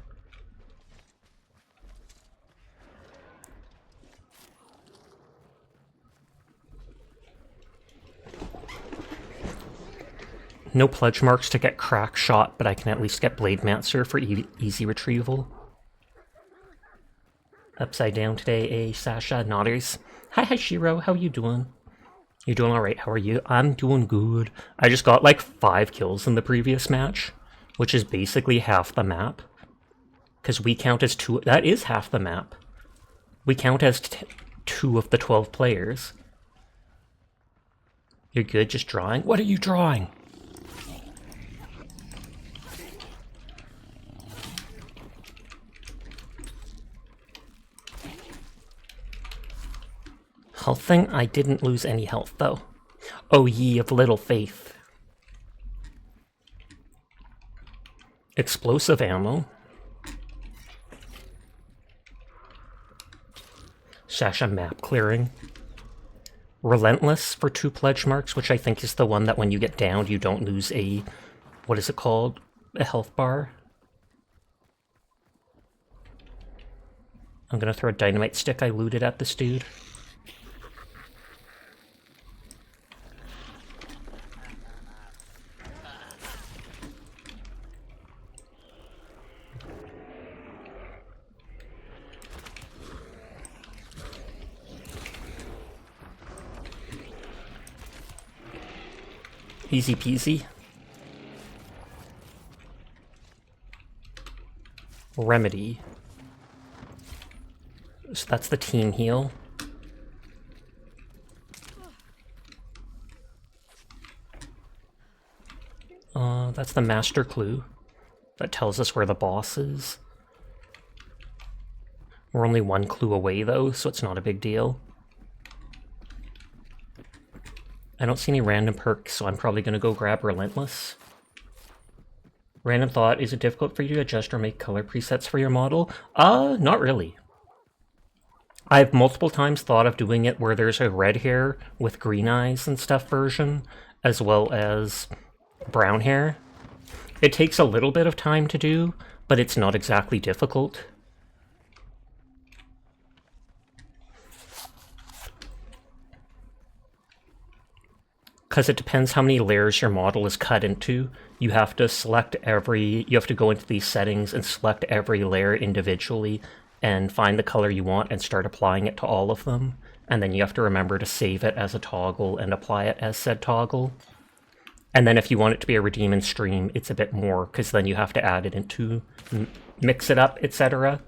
No pledge marks to get crack shot, but I can at least get Blademancer for easy retrieval. Upside down today, Sasha Nodders. Hi, Shiro. How you doing? You doing alright? How are you? I'm doing good. I just got like 5 kills in the previous match, which is basically half the map. Because we count as 2. That is half the map. We count as 2 of the 12 players. You're good just drawing? What are you drawing? Health thing? I didn't lose any health, though. O ye of little faith. Explosive ammo. Sasha map clearing. Relentless for 2 pledge marks, which I think is the one that when you get downed, you don't lose a... what is it called? A health bar. I'm gonna throw a dynamite stick I looted at this dude. Easy peasy. Remedy. So that's the team heal. That's the master clue. That tells us where the boss is. We're only 1 clue away though, so it's not a big deal. I don't see any random perks, so I'm probably going to go grab Relentless. Random thought, is it difficult for you to adjust or make color presets for your model? Not really. I've multiple times thought of doing it where there's a red hair with green eyes and stuff version, as well as brown hair. It takes a little bit of time to do, but it's not exactly difficult. Because it depends how many layers your model is cut into. You have to go into these settings and select every layer individually and find the color you want and start applying it to all of them. And then you have to remember to save it as a toggle and apply it as said toggle. And then if you want it to be a redeem and stream, it's a bit more, because then you have to add it into, mix it up, etc.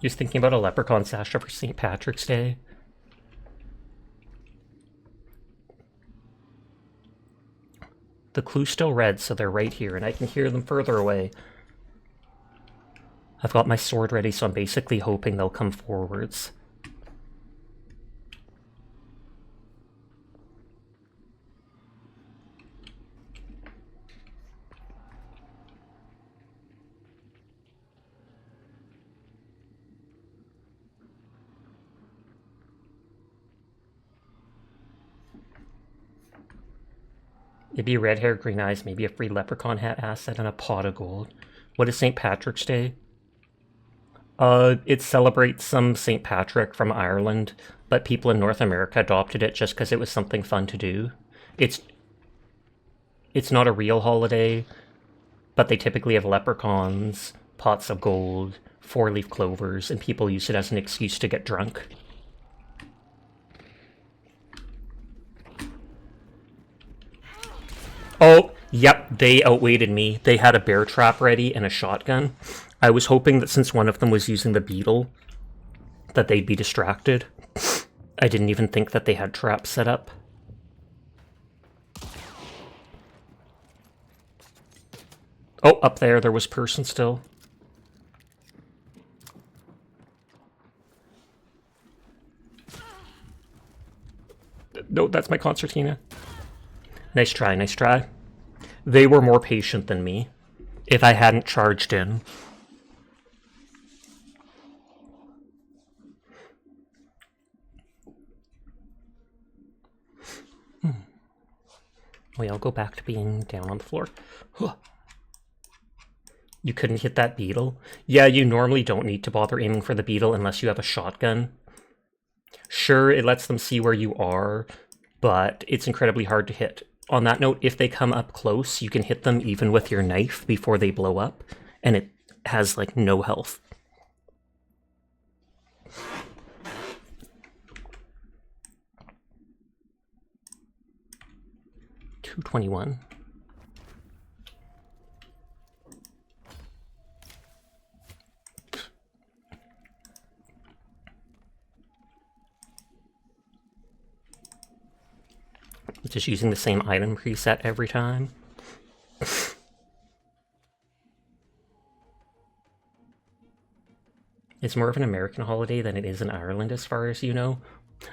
Just thinking about a leprechaun Sasha for St. Patrick's Day. The clue's still red, so they're right here, and I can hear them further away. I've got my sword ready, so I'm basically hoping they'll come forwards. It'd be red hair, green eyes, maybe a free leprechaun hat asset, and a pot of gold. What is St. Patrick's Day? It celebrates some St. Patrick from Ireland, but people in North America adopted it just because it was something fun to do. It's not a real holiday, but they typically have leprechauns, pots of gold, four-leaf clovers, and people use it as an excuse to get drunk. Oh, yep, they outweighted me. They had a bear trap ready and a shotgun. I was hoping that since one of them was using the beetle, that they'd be distracted. I didn't even think that they had traps set up. Oh, up there was person still. No, that's my concertina. Nice try, nice try. They were more patient than me. If I hadn't charged in. Wait, I'll go back to being down on the floor. Huh. You couldn't hit that beetle? Yeah, you normally don't need to bother aiming for the beetle unless you have a shotgun. Sure, it lets them see where you are, but it's incredibly hard to hit. On that note, if they come up close, you can hit them even with your knife before they blow up, and it has, like, no health. $221. Just using the same item preset every time. It's more of an American holiday than it is in Ireland, as far as you know.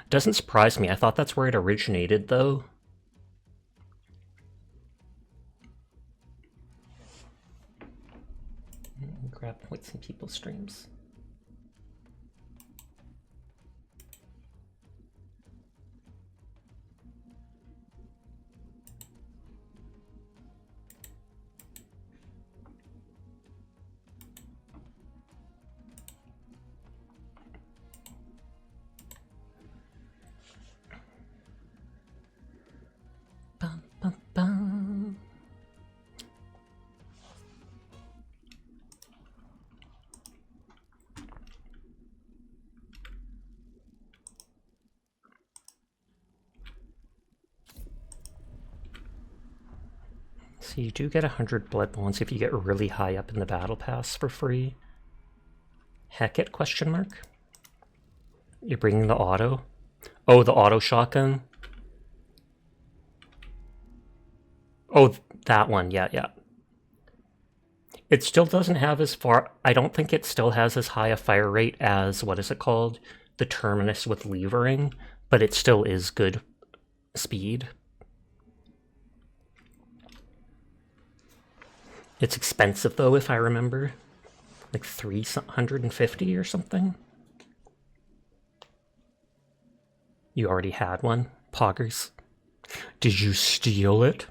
Doesn't surprise me. I thought that's where it originated, though. Grab points in people's streams. Bum, bum, bum. So you do get 100 blood bones if you get really high up in the battle pass for free. Heck-it, question mark? You're bringing the auto? Oh, the auto shotgun? Oh, that one, yeah, yeah. It still doesn't have as far... I don't think it still has as high a fire rate as, what is it called? The Terminus with levering, but it still is good speed. It's expensive, though, if I remember. Like 350 or something? You already had one? Poggers. Did you steal it?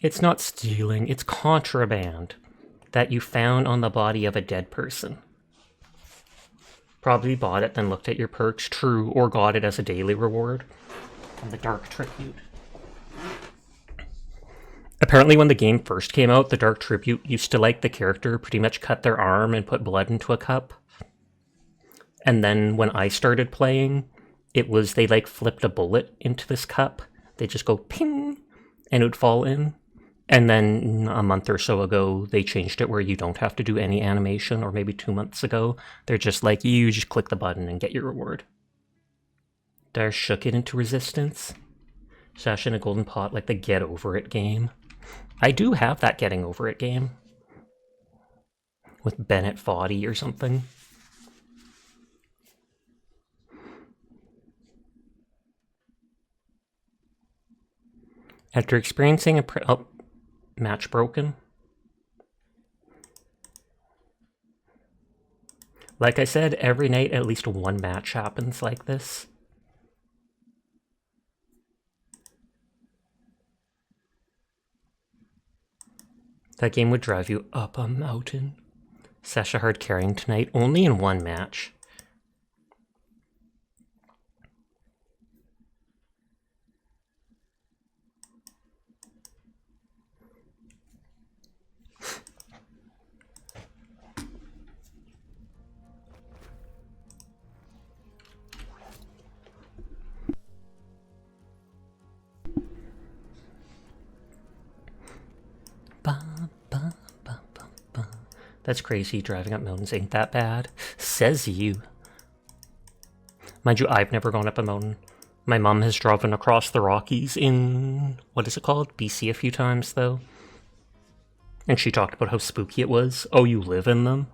It's not stealing, it's contraband that you found on the body of a dead person. Probably bought it, then looked at your perks, true, or got it as a daily reward from the Dark Tribute. Apparently when the game first came out, the Dark Tribute used to like the character pretty much cut their arm and put blood into a cup. And then when I started playing, it was they like flipped a bullet into this cup. They just go ping and it would fall in. And then a month or so ago, they changed it where you don't have to do any animation, or maybe 2 months ago. They're just like, you just click the button and get your reward. Dar shook it into resistance. Sash in a golden pot like the Get Over It game. I do have that Getting Over It game. With Bennett Foddy or something. After experiencing a match broken. Like I said, every night at least one match happens like this. That game would drive you up a mountain. Sasha hard carrying tonight, only in one match. That's crazy, driving up mountains ain't that bad. Says you. Mind you, I've never gone up a mountain. My mom has driven across the Rockies in, what is it called? BC a few times, though. And she talked about how spooky it was. Oh, you live in them?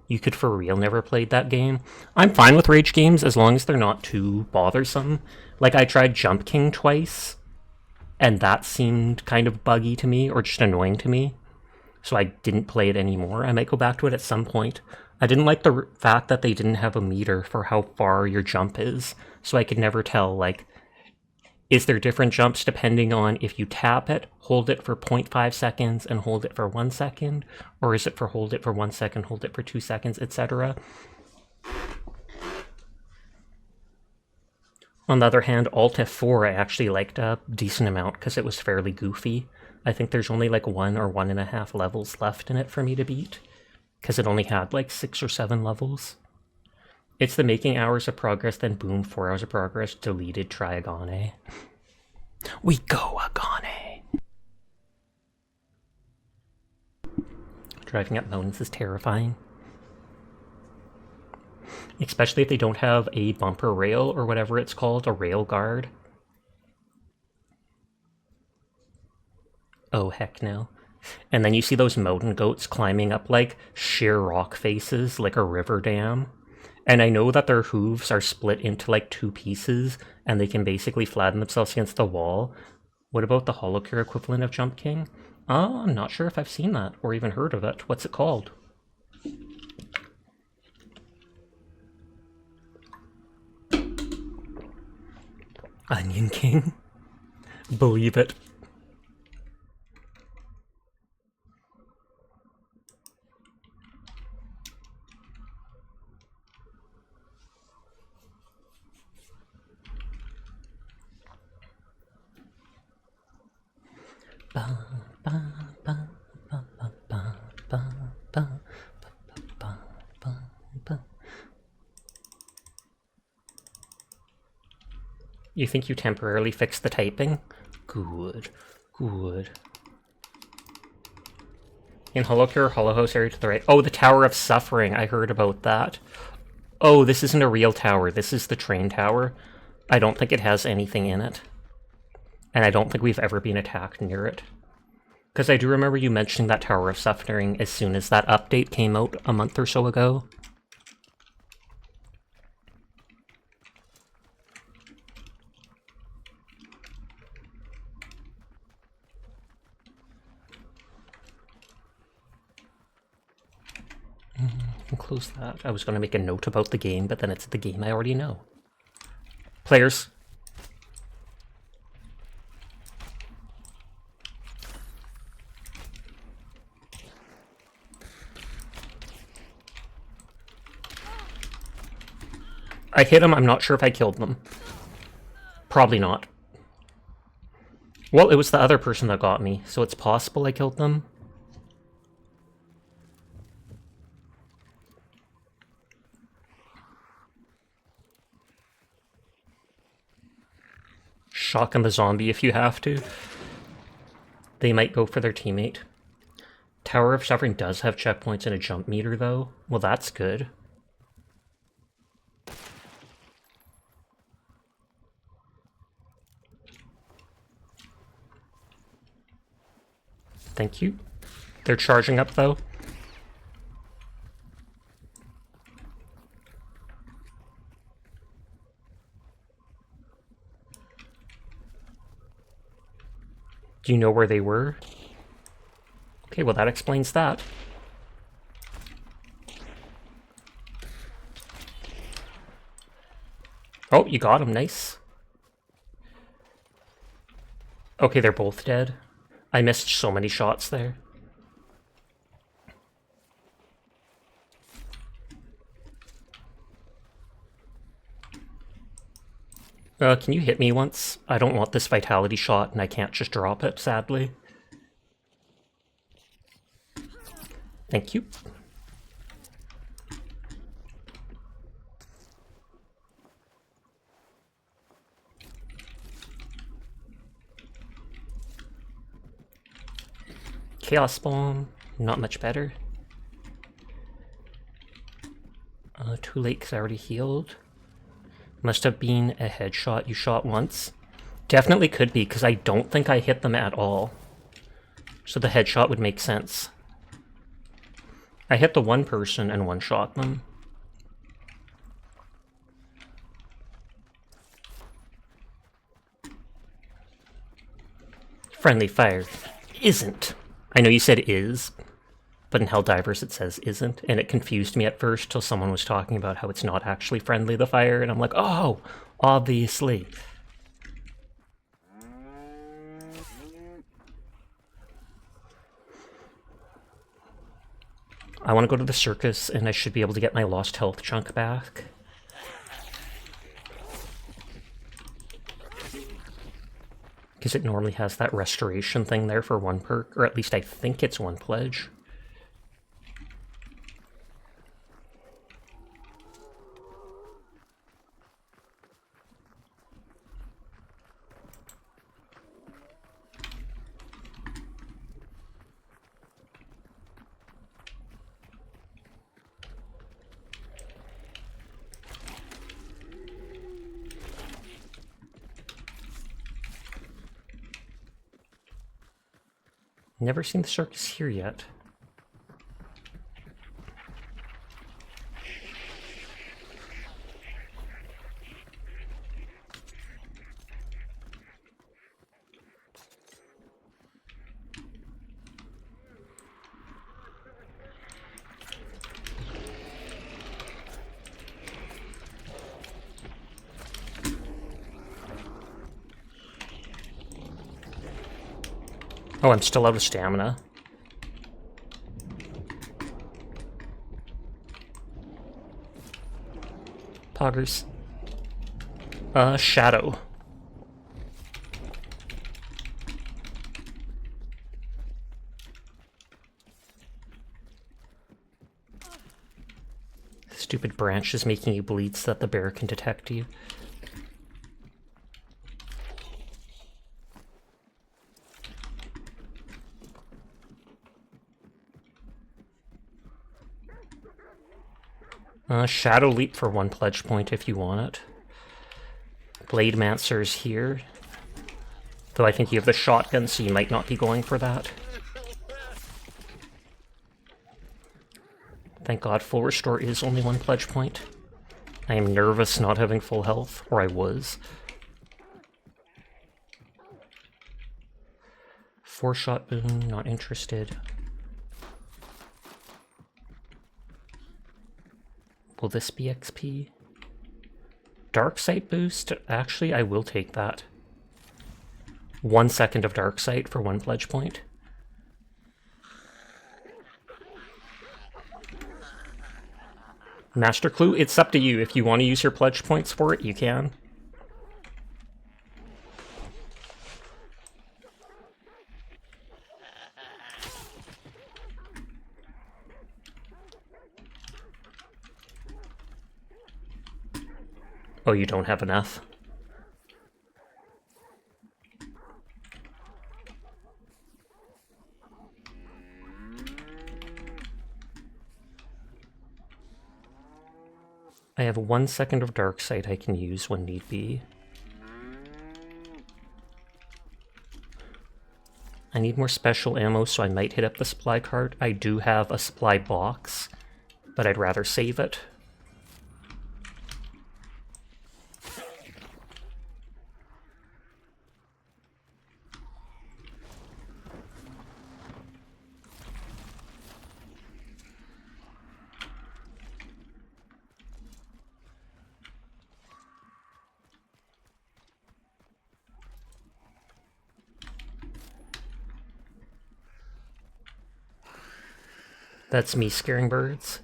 You could for real never played that game? I'm fine with rage games as long as they're not too bothersome. Like, I tried Jump King twice, and that seemed kind of buggy to me, or just annoying to me. So I didn't play it anymore. I might go back to it at some point. I didn't like the fact that they didn't have a meter for how far your jump is, so I could never tell, like, is there different jumps depending on if you tap it, hold it for 0.5 seconds, and hold it for 1 second, or is it for hold it for 1 second, hold it for 2 seconds, etc. On the other hand, Alt F4 I actually liked a decent amount because it was fairly goofy. I think there's only like 1 or 1.5 levels left in it for me to beat, because it only had like 6 or 7 levels. It's the making hours of progress, then boom, 4 hours of progress, deleted, try Agane. We go, Agane! Driving up mountains is terrifying. Especially if they don't have a bumper rail, or whatever it's called, a rail guard. Oh, heck no. And then you see those mountain goats climbing up like sheer rock faces, like a river dam. And I know that their hooves are split into like 2 pieces, and they can basically flatten themselves against the wall. What about the Holocure equivalent of Jump King? I'm not sure if I've seen that, or even heard of it. What's it called? Onion King? Believe it. You think you temporarily fixed the typing? Good, good. In Holocure, Hollow House area to the right. Oh, the Tower of Suffering. I heard about that. Oh, this isn't a real tower. This is the train tower. I don't think it has anything in it. And I don't think we've ever been attacked near it. Because I do remember you mentioning that Tower of Suffering as soon as that update came out a month or so ago. Can close that. I was going to make a note about the game, but then it's the game I already know. Players. I hit him, I'm not sure if I killed them. Probably not. Well, it was the other person that got me, so it's possible I killed them. Shotgun the zombie if you have to. They might go for their teammate. Tower of Suffering does have checkpoints and a jump meter, though. Well, that's good. Thank you. They're charging up, though. Do you know where they were? Okay, well that explains that. Oh, you got him, nice. Okay, they're both dead. I missed so many shots there. Can you hit me once? I don't want this vitality shot and I can't just drop it, sadly. Thank you. Chaos Bomb, not much better. Too late because I already healed. Must have been a headshot you shot once. Definitely could be, because I don't think I hit them at all. So the headshot would make sense. I hit the one person and one-shot them. Friendly fire isn't. I know you said is, but in Helldivers it says isn't, and it confused me at first till someone was talking about how it's not actually friendly, the fire, and I'm like, oh, obviously. I want to go to the circus, and I should be able to get my lost health chunk back. Because it normally has that restoration thing there for one perk, or at least I think it's one pledge. Never seen the circus here yet. Oh, I'm still out of stamina. Poggers. Shadow. Stupid branch is making you bleed so that the bear can detect you. Shadow Leap for 1 pledge point if you want it. Blade Mancer's here. Though I think you have the shotgun, so you might not be going for that. Thank God full restore is only 1 pledge point. I am nervous not having full health, or I was. 4-shot boon, not interested. Will this be XP? Dark Sight boost? Actually, I will take that. 1 second of Dark Sight for 1 pledge point. Master Clue, it's up to you. If you want to use your pledge points for it, you can. Oh, you don't have enough? I have 1 second of Dark Sight I can use when need be. I need more special ammo, so I might hit up the supply cart. I do have a supply box, but I'd rather save it. That's me scaring birds.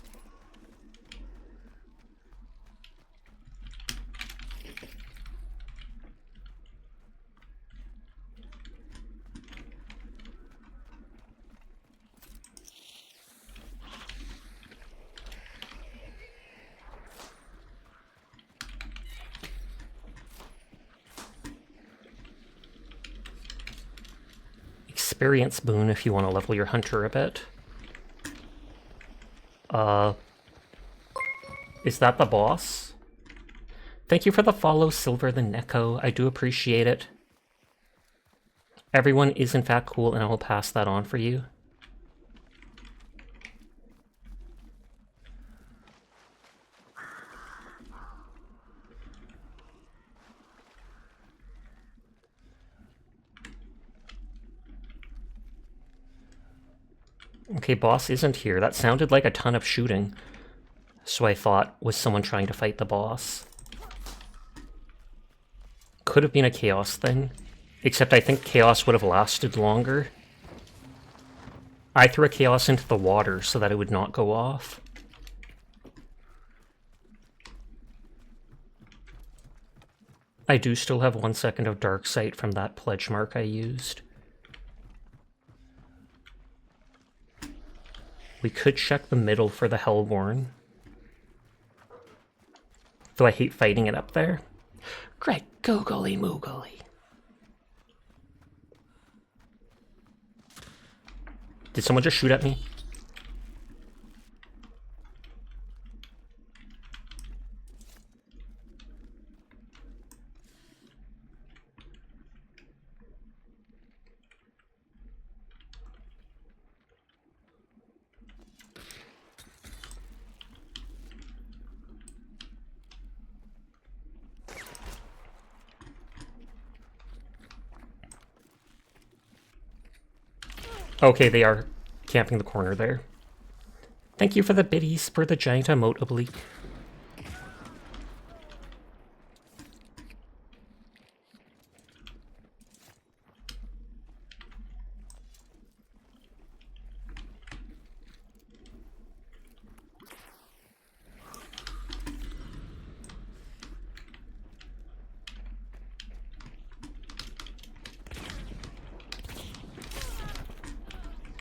Experience boon if you want to level your hunter a bit. Is that the boss? Thank you for the follow, Silver the Neko. I do appreciate it. Everyone is in fact cool, and I will pass that on for you. Okay, boss isn't here. That sounded like a ton of shooting. So I thought, was someone trying to fight the boss? Could have been a chaos thing. Except I think chaos would have lasted longer. I threw a chaos into the water so that it would not go off. I do still have 1 second of Dark Sight from that pledge mark I used. We could check the middle for the Hellborn. Though I hate fighting it up there. Great googly moogly. Did someone just shoot at me? Okay, they are camping the corner there. Thank you for the biddies for the giant emote oblique.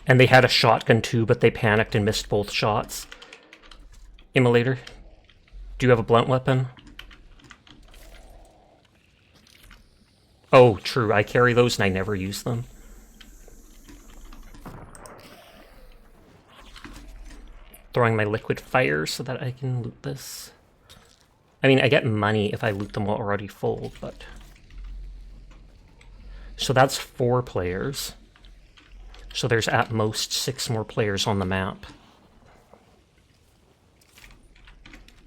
And they had a shotgun too, but they panicked and missed both shots. Immolator, do you have a blunt weapon? Oh, true, I carry those and I never use them. throwing my liquid fire so that I can loot this. I mean, I get money if I loot them while already full, but... So that's 4 players. So there's at most 6 more players on the map.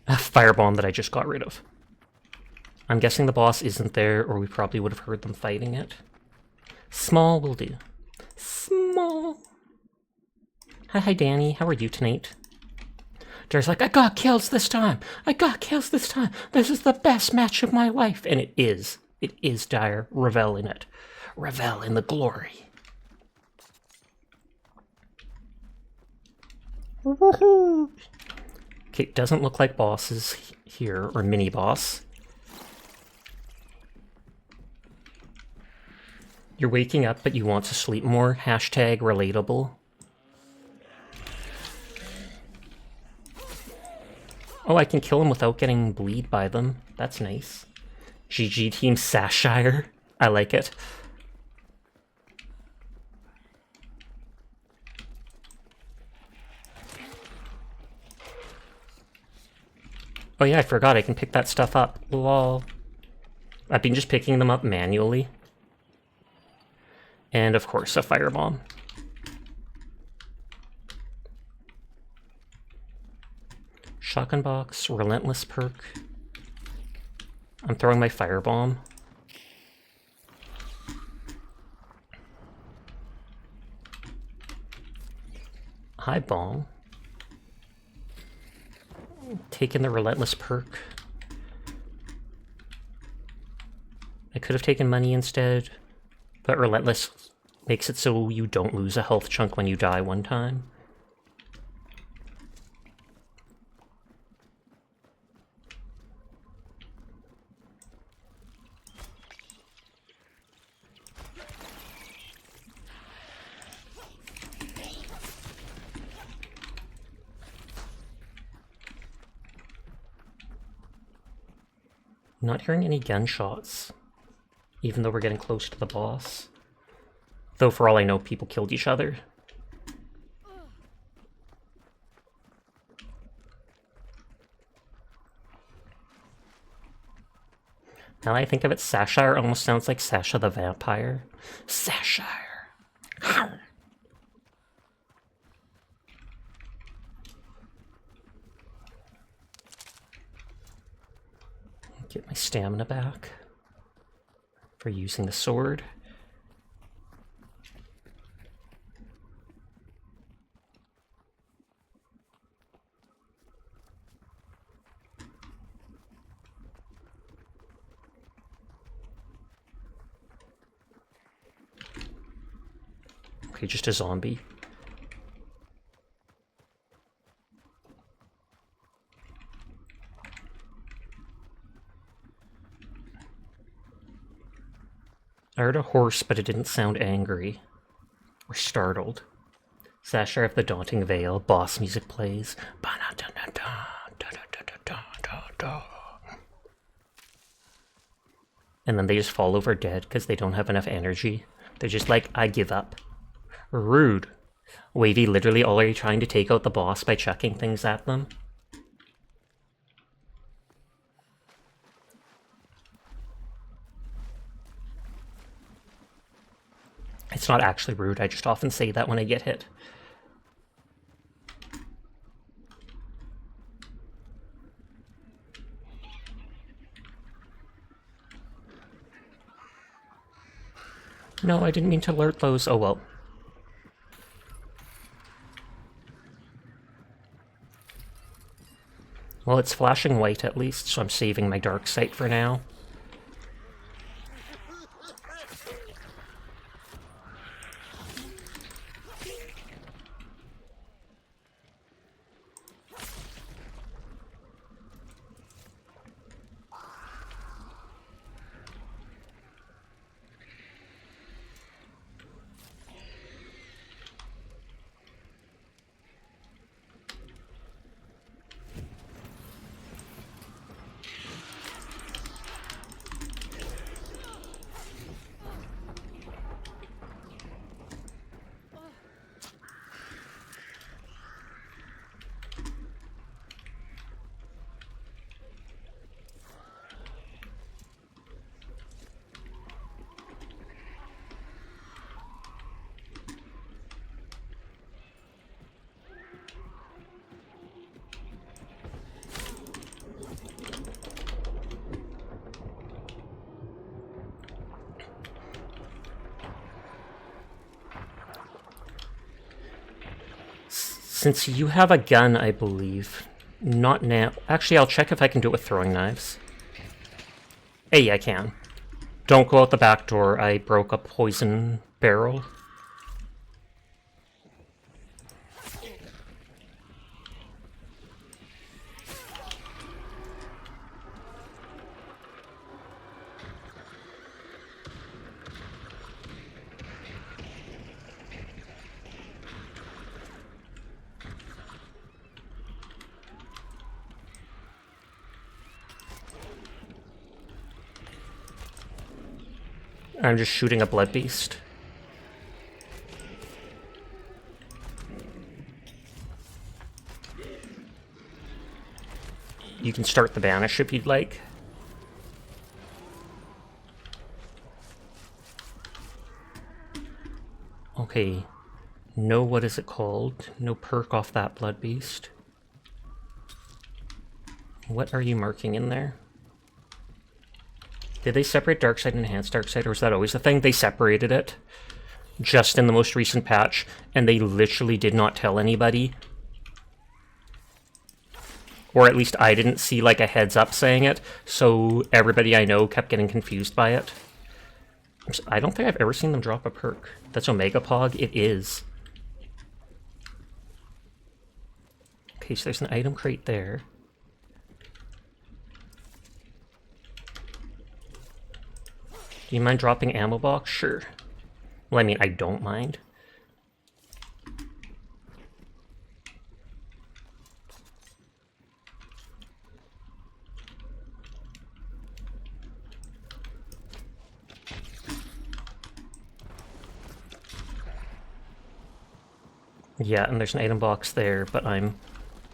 A firebomb that I just got rid of. I'm guessing the boss isn't there, or we probably would have heard them fighting it. Small will do. Small. Hi, Danny. How are you tonight? Dar's like, I got kills this time. I got kills this time. This is the best match of my life. And it is. It is dire. Revel in it. Revel in the glory. Woohoo! Okay, it doesn't look like bosses here, or mini-boss. You're waking up, but you want to sleep more. Hashtag relatable. Oh, I can kill him without getting bleed by them. That's nice. GG Team Sashire. I like it. Oh yeah, I forgot I can pick that stuff up. Lol. I've been just picking them up manually. And of course, a firebomb. Shotgun box, relentless perk. I'm throwing my firebomb. High bomb. Taking the relentless perk. I could have taken money instead, but relentless makes it so you don't lose a health chunk when you die one time. Not hearing any gunshots, even though we're getting close to the boss. Though for all I know, people killed each other. Now that I think of it, Sashire almost sounds like Sasha the Vampire. Sashire! Arr! Get my stamina back for using the sword. Okay, just a zombie. I heard a horse, but it didn't sound angry or startled. Sashire of the Daunting Veil, boss music plays. And then they just fall over dead because they don't have enough energy. They're just like, I give up. Rude. Wavy literally already trying to take out the boss by chucking things at them. It's not actually rude, I just often say that when I get hit. No, I didn't mean to alert those. Oh well. Well, it's flashing white at least, so I'm saving my dark sight for now. Since you have a gun, I believe. Not now. Actually, I'll check if I can do it with throwing knives. Hey, I can. Don't go out the back door. I broke a poison barrel. I'm just shooting a blood beast. You can start the banish if you'd like. Okay. No, what is it called? No perk off that blood beast. What are you marking in there? Did they separate Darkside and Enhanced Darkside, or was that always a thing? They separated it just in the most recent patch, and they literally did not tell anybody. Or at least I didn't see like a heads up saying it, so everybody I know kept getting confused by it. I don't think I've ever seen them drop a perk. That's Omega Pog? It is. Okay, so there's an item crate there. Do you mind dropping ammo box? Sure. Well, I mean, I don't mind. Yeah, and there's an item box there, but I'm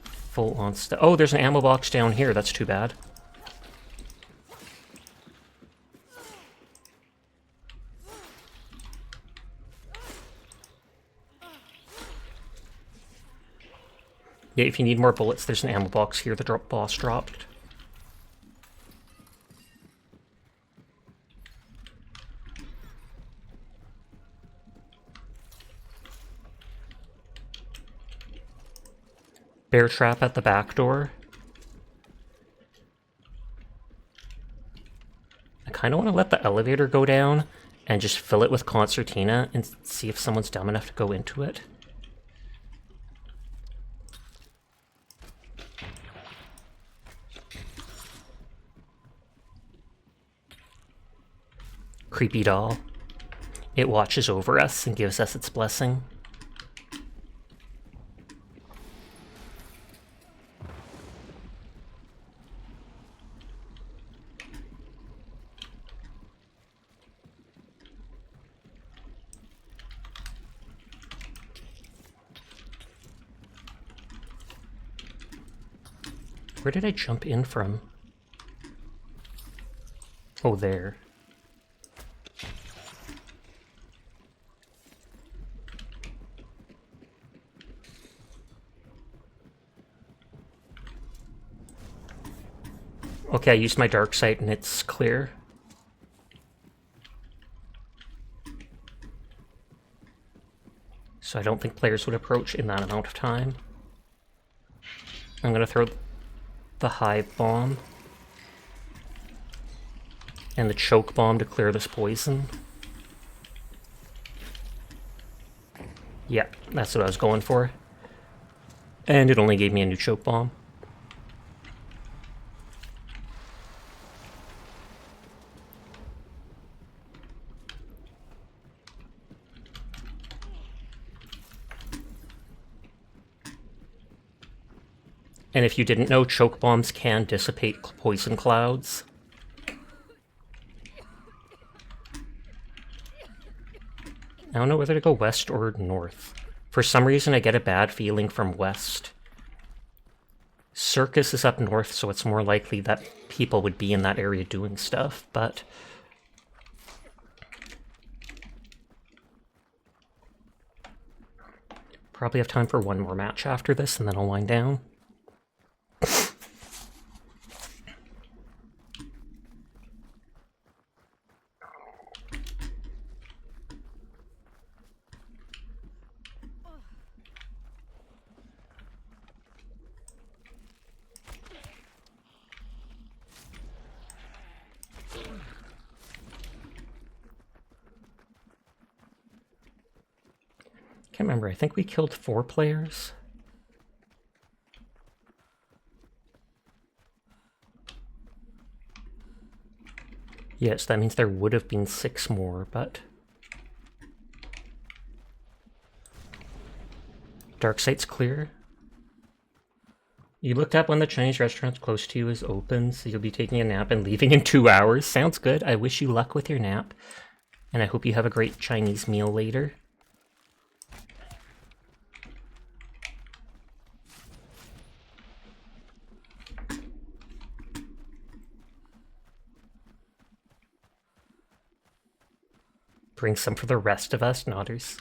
full on stuff. Oh, there's an ammo box down here. That's too bad. Yeah, if you need more bullets, there's an ammo box here the boss dropped. Bear trap at the back door. I kind of want to let the elevator go down and just fill it with concertina and see if someone's dumb enough to go into it. Creepy doll. It watches over us and gives us its blessing. Where did I jump in from? Oh, there. Okay, I used my dark sight and it's clear. So I don't think players would approach in that amount of time. I'm gonna throw the hive bomb and the choke bomb to clear this poison. Yeah, that's what I was going for. And it only gave me a new choke bomb. And if you didn't know, choke bombs can dissipate poison clouds. I don't know whether to go west or north. For some reason, I get a bad feeling from west. Circus is up north, so it's more likely that people would be in that area doing stuff, but... Probably have time for one more match after this, and then I'll wind down. can't remember. I think we killed 4 players. Yes, that means there would have been 6 more, but... Darksite's clear. You looked up when the Chinese restaurant close to you is open, so you'll be taking a nap and leaving in 2 hours. Sounds good. I wish you luck with your nap. And I hope you have a great Chinese meal later. Bring some for the rest of us, Nodders.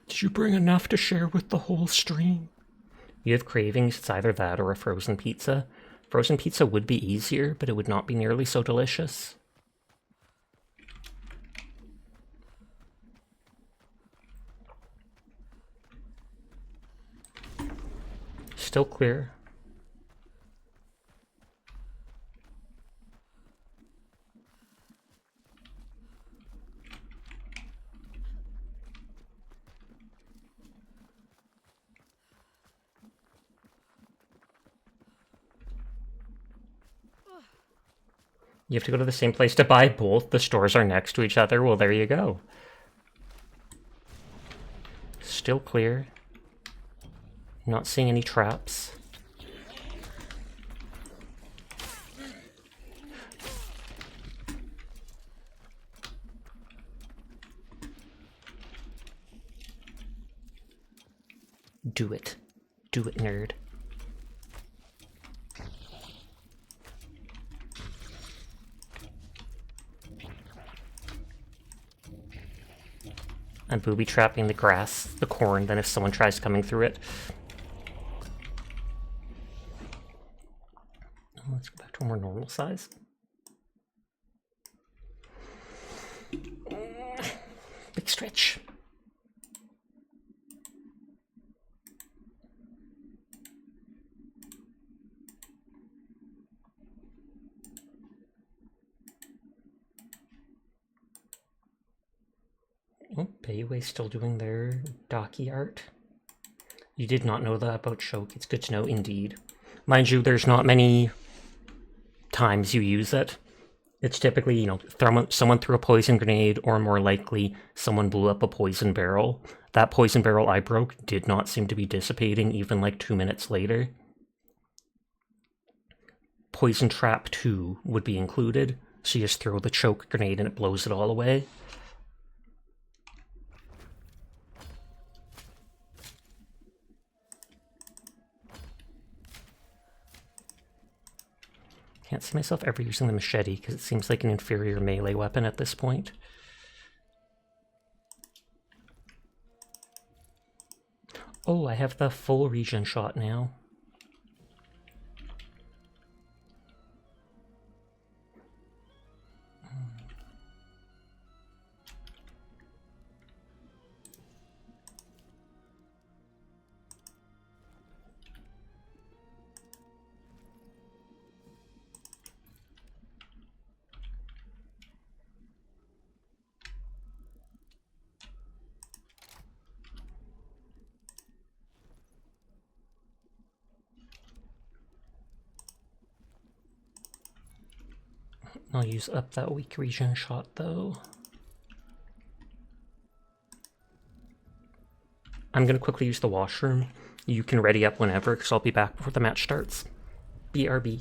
Did you bring enough to share with the whole stream? You have cravings, it's either that or a frozen pizza. Frozen pizza would be easier, but it would not be nearly so delicious. Still clear. You have to go to the same place to buy both. The stores are next to each other. Well, there you go. Still clear. Not seeing any traps. Do it. Do it, nerd. I'm booby trapping the grass, the corn, then if someone tries coming through it. Let's go back to a more normal size. Big stretch. Oh, Bayway's still doing their Docky art. You did not know that about Choke. It's good to know, indeed. Mind you, there's not many times you use it. It's typically, you know, someone threw a poison grenade, or more likely, someone blew up a poison barrel. That poison barrel I broke did not seem to be dissipating even like 2 minutes later. Poison Trap 2 would be included, so you just throw the choke grenade and it blows it all away. Can't see myself ever using the machete, because it seems like an inferior melee weapon at this point. Oh, I have the full regen shot now. I'll use up that weak regen shot though. I'm gonna quickly use the washroom. You can ready up whenever, because I'll be back before the match starts. BRB.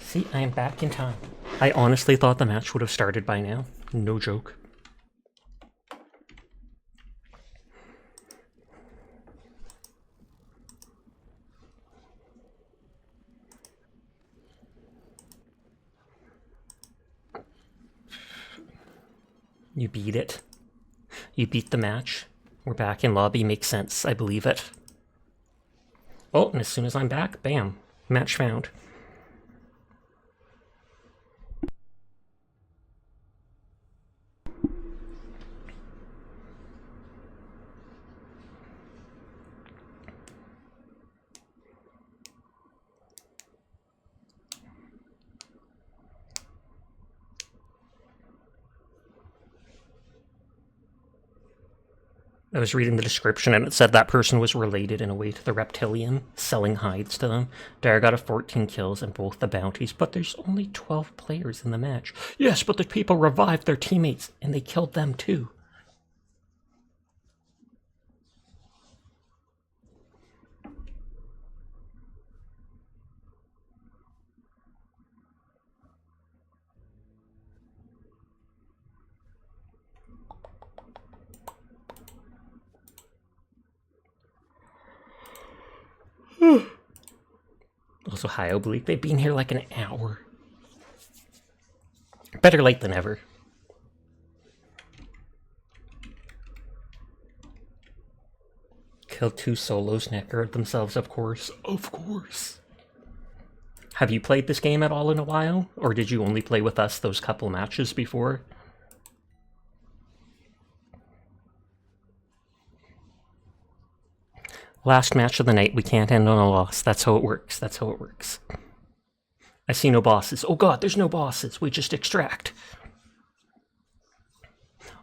See, I am back in time. I honestly thought the match would have started by now. No joke. You beat it. You beat the match. We're back in lobby. Makes sense. I believe it. Oh, and as soon as I'm back, bam. Match found. I was reading the description and it said that person was related in a way to the reptilian, selling hides to them. Dare got a 14 kills and both the bounties, but there's only 12 players in the match. Yes, but the people revived their teammates and they killed them too. Also, hi, Oblique. They've been here like an hour. Better late than ever. Killed 2 solos, neckered themselves, of course. Of course. Have you played this game at all in a while? Or did you only play with us those couple matches before? Last match of the night, we can't end on a loss. That's how it works. That's how it works. I see no bosses. Oh god, there's no bosses. We just extract.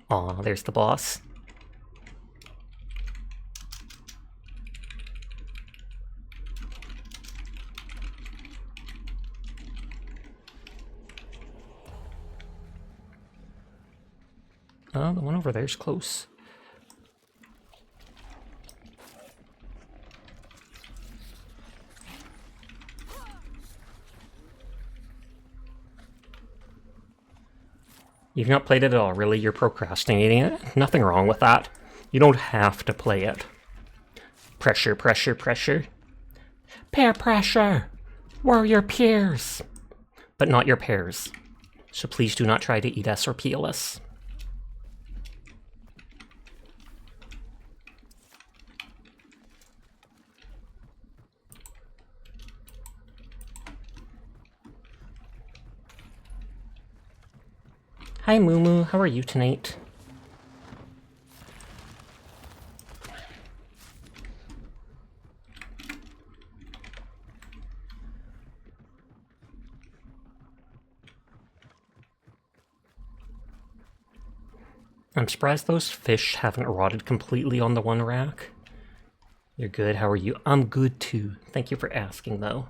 Aw, there's the boss. Oh, the one over there's close. You've not played it at all, really? You're procrastinating it? Nothing wrong with that. You don't have to play it. Pressure, pressure, pressure. Peer pressure! We're your peers! But not your pairs. So please do not try to eat us or peel us. Hi Moo, how are you tonight? I'm surprised those fish haven't rotted completely on the one rack. You're good, how are you? I'm good too. Thank you for asking though.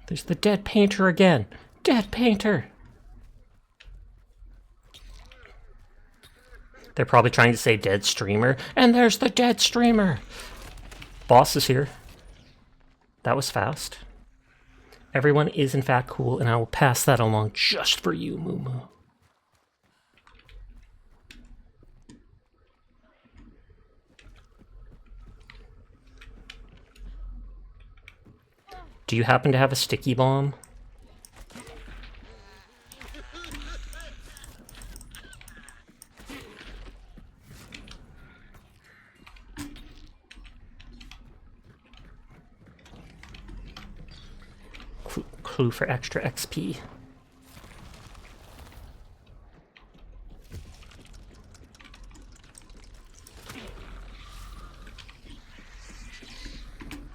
There's the dead painter again. Dead painter. They're probably trying to say dead streamer. And there's the dead streamer. Boss is here. That was fast. Everyone is in fact cool, and I will pass that along just for you, Moo Moo. Do you happen to have a sticky bomb? Clue for extra XP.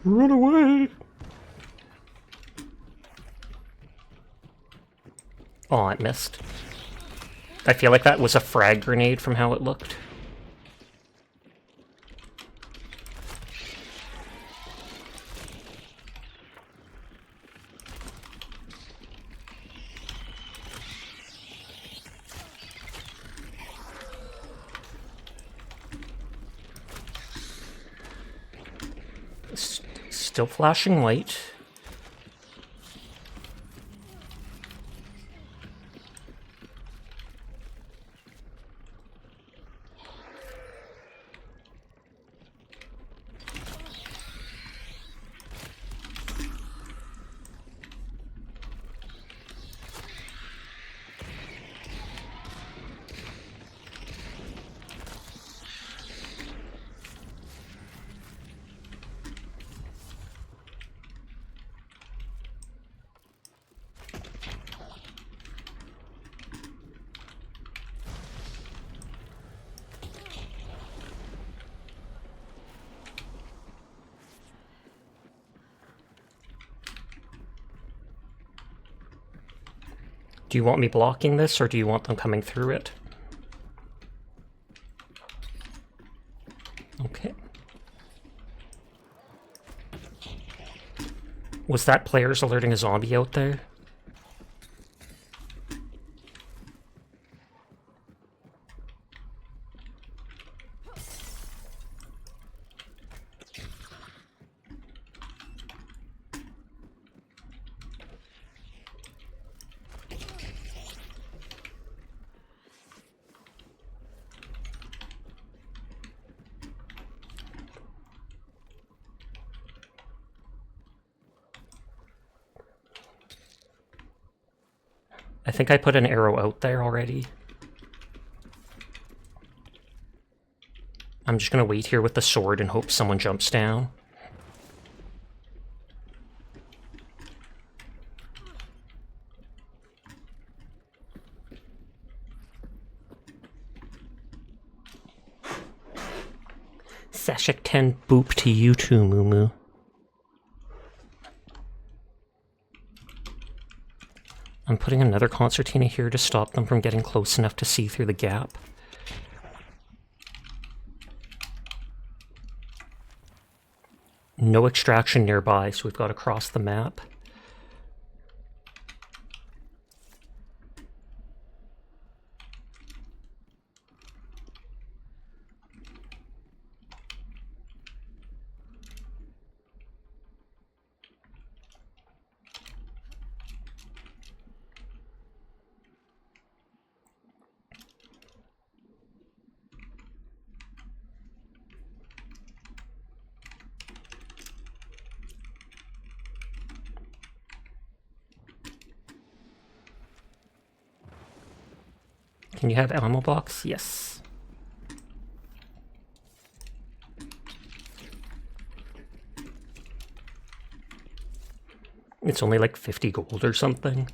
Run away! Oh, it missed. I feel like that was a frag grenade from how it looked. Still flashing white. Do you want me blocking this, or do you want them coming through it? Okay. Was that players alerting a zombie out there? I think I put an arrow out there already. I'm just gonna wait here with the sword and hope someone jumps down. Sashik 10 boop to you too, Moo Moo. I'm putting another concertina here to stop them from getting close enough to see through the gap. No extraction nearby, so we've got to cross the map. Can you have ammo box? Yes. It's only like 50 gold or something.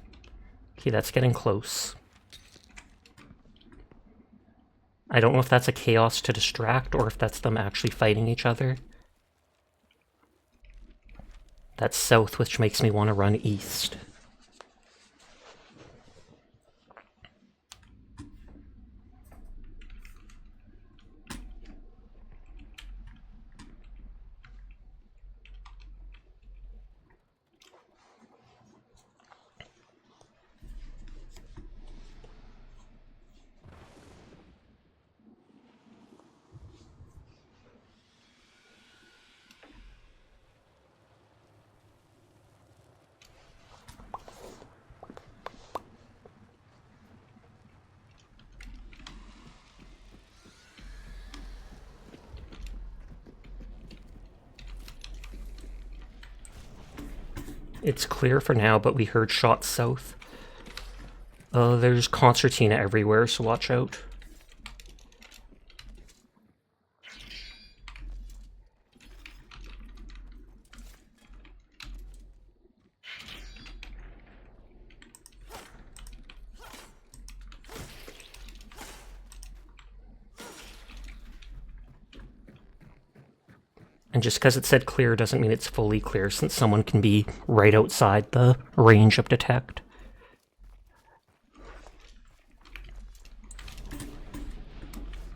Okay, that's getting close. I don't know if that's a chaos to distract or if that's them actually fighting each other. That's south, which makes me want to run east. It's clear for now, but we heard shots south. There's concertina everywhere, so watch out. And just because it said clear doesn't mean it's fully clear, since someone can be right outside the range of detect.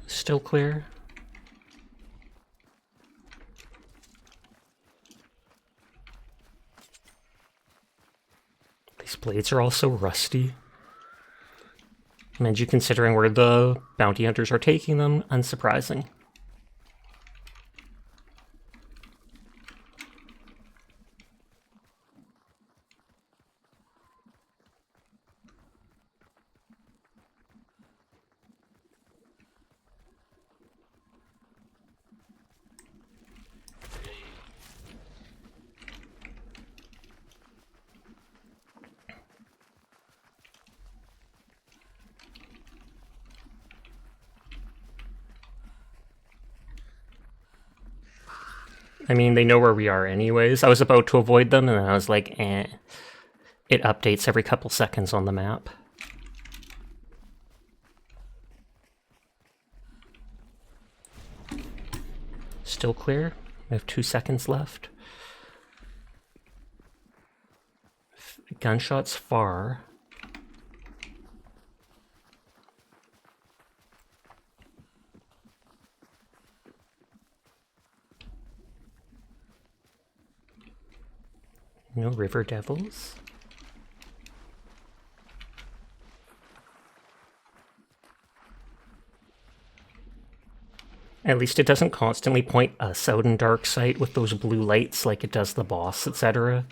Still clear. These blades are all so rusty. And you considering where the bounty hunters are taking them, unsurprising. I mean, they know where we are anyways. I was about to avoid them, and then I was like, eh. It updates every couple seconds on the map. Still clear. We have 2 seconds left. Gunshots far. No river devils. At least it doesn't constantly point us out in Darktide with those blue lights like it does the boss, etc.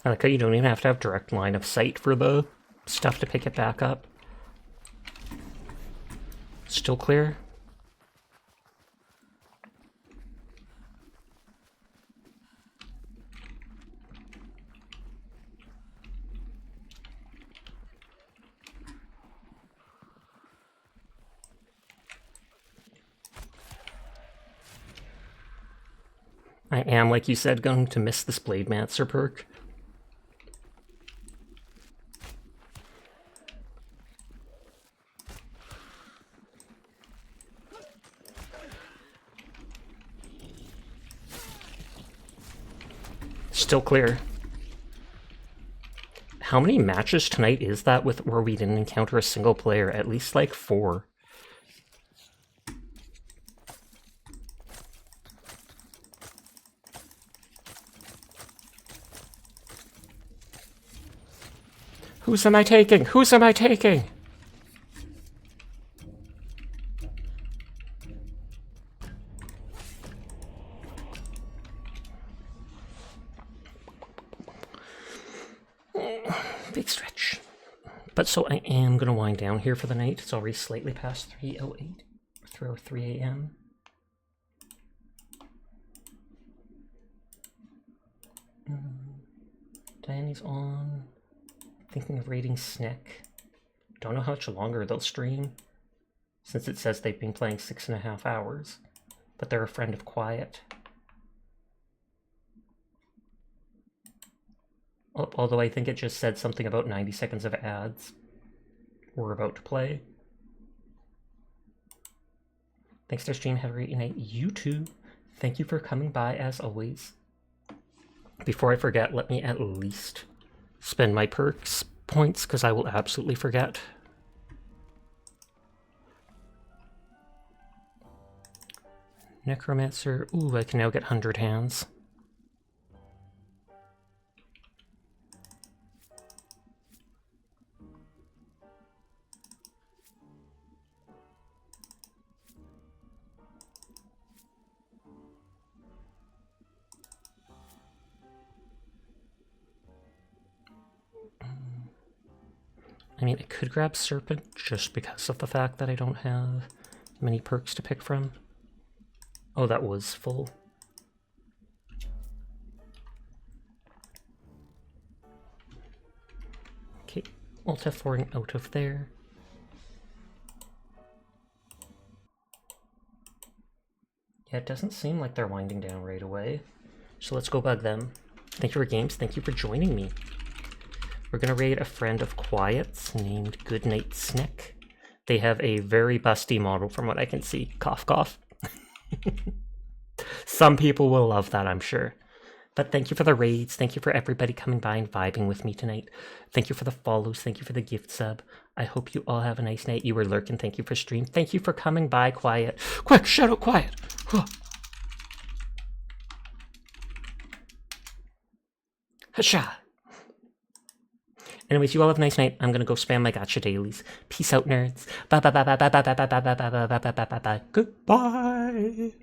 I like how you don't even have to have direct line of sight for the stuff to pick it back up. Still clear? I am, like you said, going to miss this Blademancer perk. Still clear. How many matches tonight is that with where we didn't encounter a single player? At least like 4. Whose am I taking? Whose am I taking? Big stretch. But so I am going to wind down here for the night. It's already slightly past 3:08, 3:03 a.m. Diane's on. Thinking of raiding Snick. Don't know how much longer they'll stream, since it says they've been playing 6.5 hours. But they're a friend of Quiet. Although I think it just said something about 90 seconds of ads we're about to play. Thanks to stream. Have a great night. You too. Thank you for coming by as always. Before I forget, let me at least spend my perks points, because I will absolutely forget. Necromancer. Ooh, I can now get 100 hands. I mean, I could grab Serpent just because of the fact that I don't have many perks to pick from. Oh, that was full. Okay, Alt F4ing out of there. Yeah, it doesn't seem like they're winding down right away. So let's go bug them. Thank you for games. Thank you for joining me. We're going to raid a friend of Quiet's named Goodnight Snick. They have a very busty model from what I can see. Cough, cough. Some people will love that, I'm sure. But thank you for the raids. Thank you for everybody coming by and vibing with me tonight. Thank you for the follows. Thank you for the gift sub. I hope you all have a nice night. You were lurking. Thank you for stream. Thank you for coming by, Quiet. Quick, shout out Quiet. Hasha. Anyways, you all have a nice night. I'm gonna go spam my gacha dailies. Peace out, nerds. Bye bye bye bye bye bye bye bye bye bye bye bye bye bye bye bye bye. Goodbye.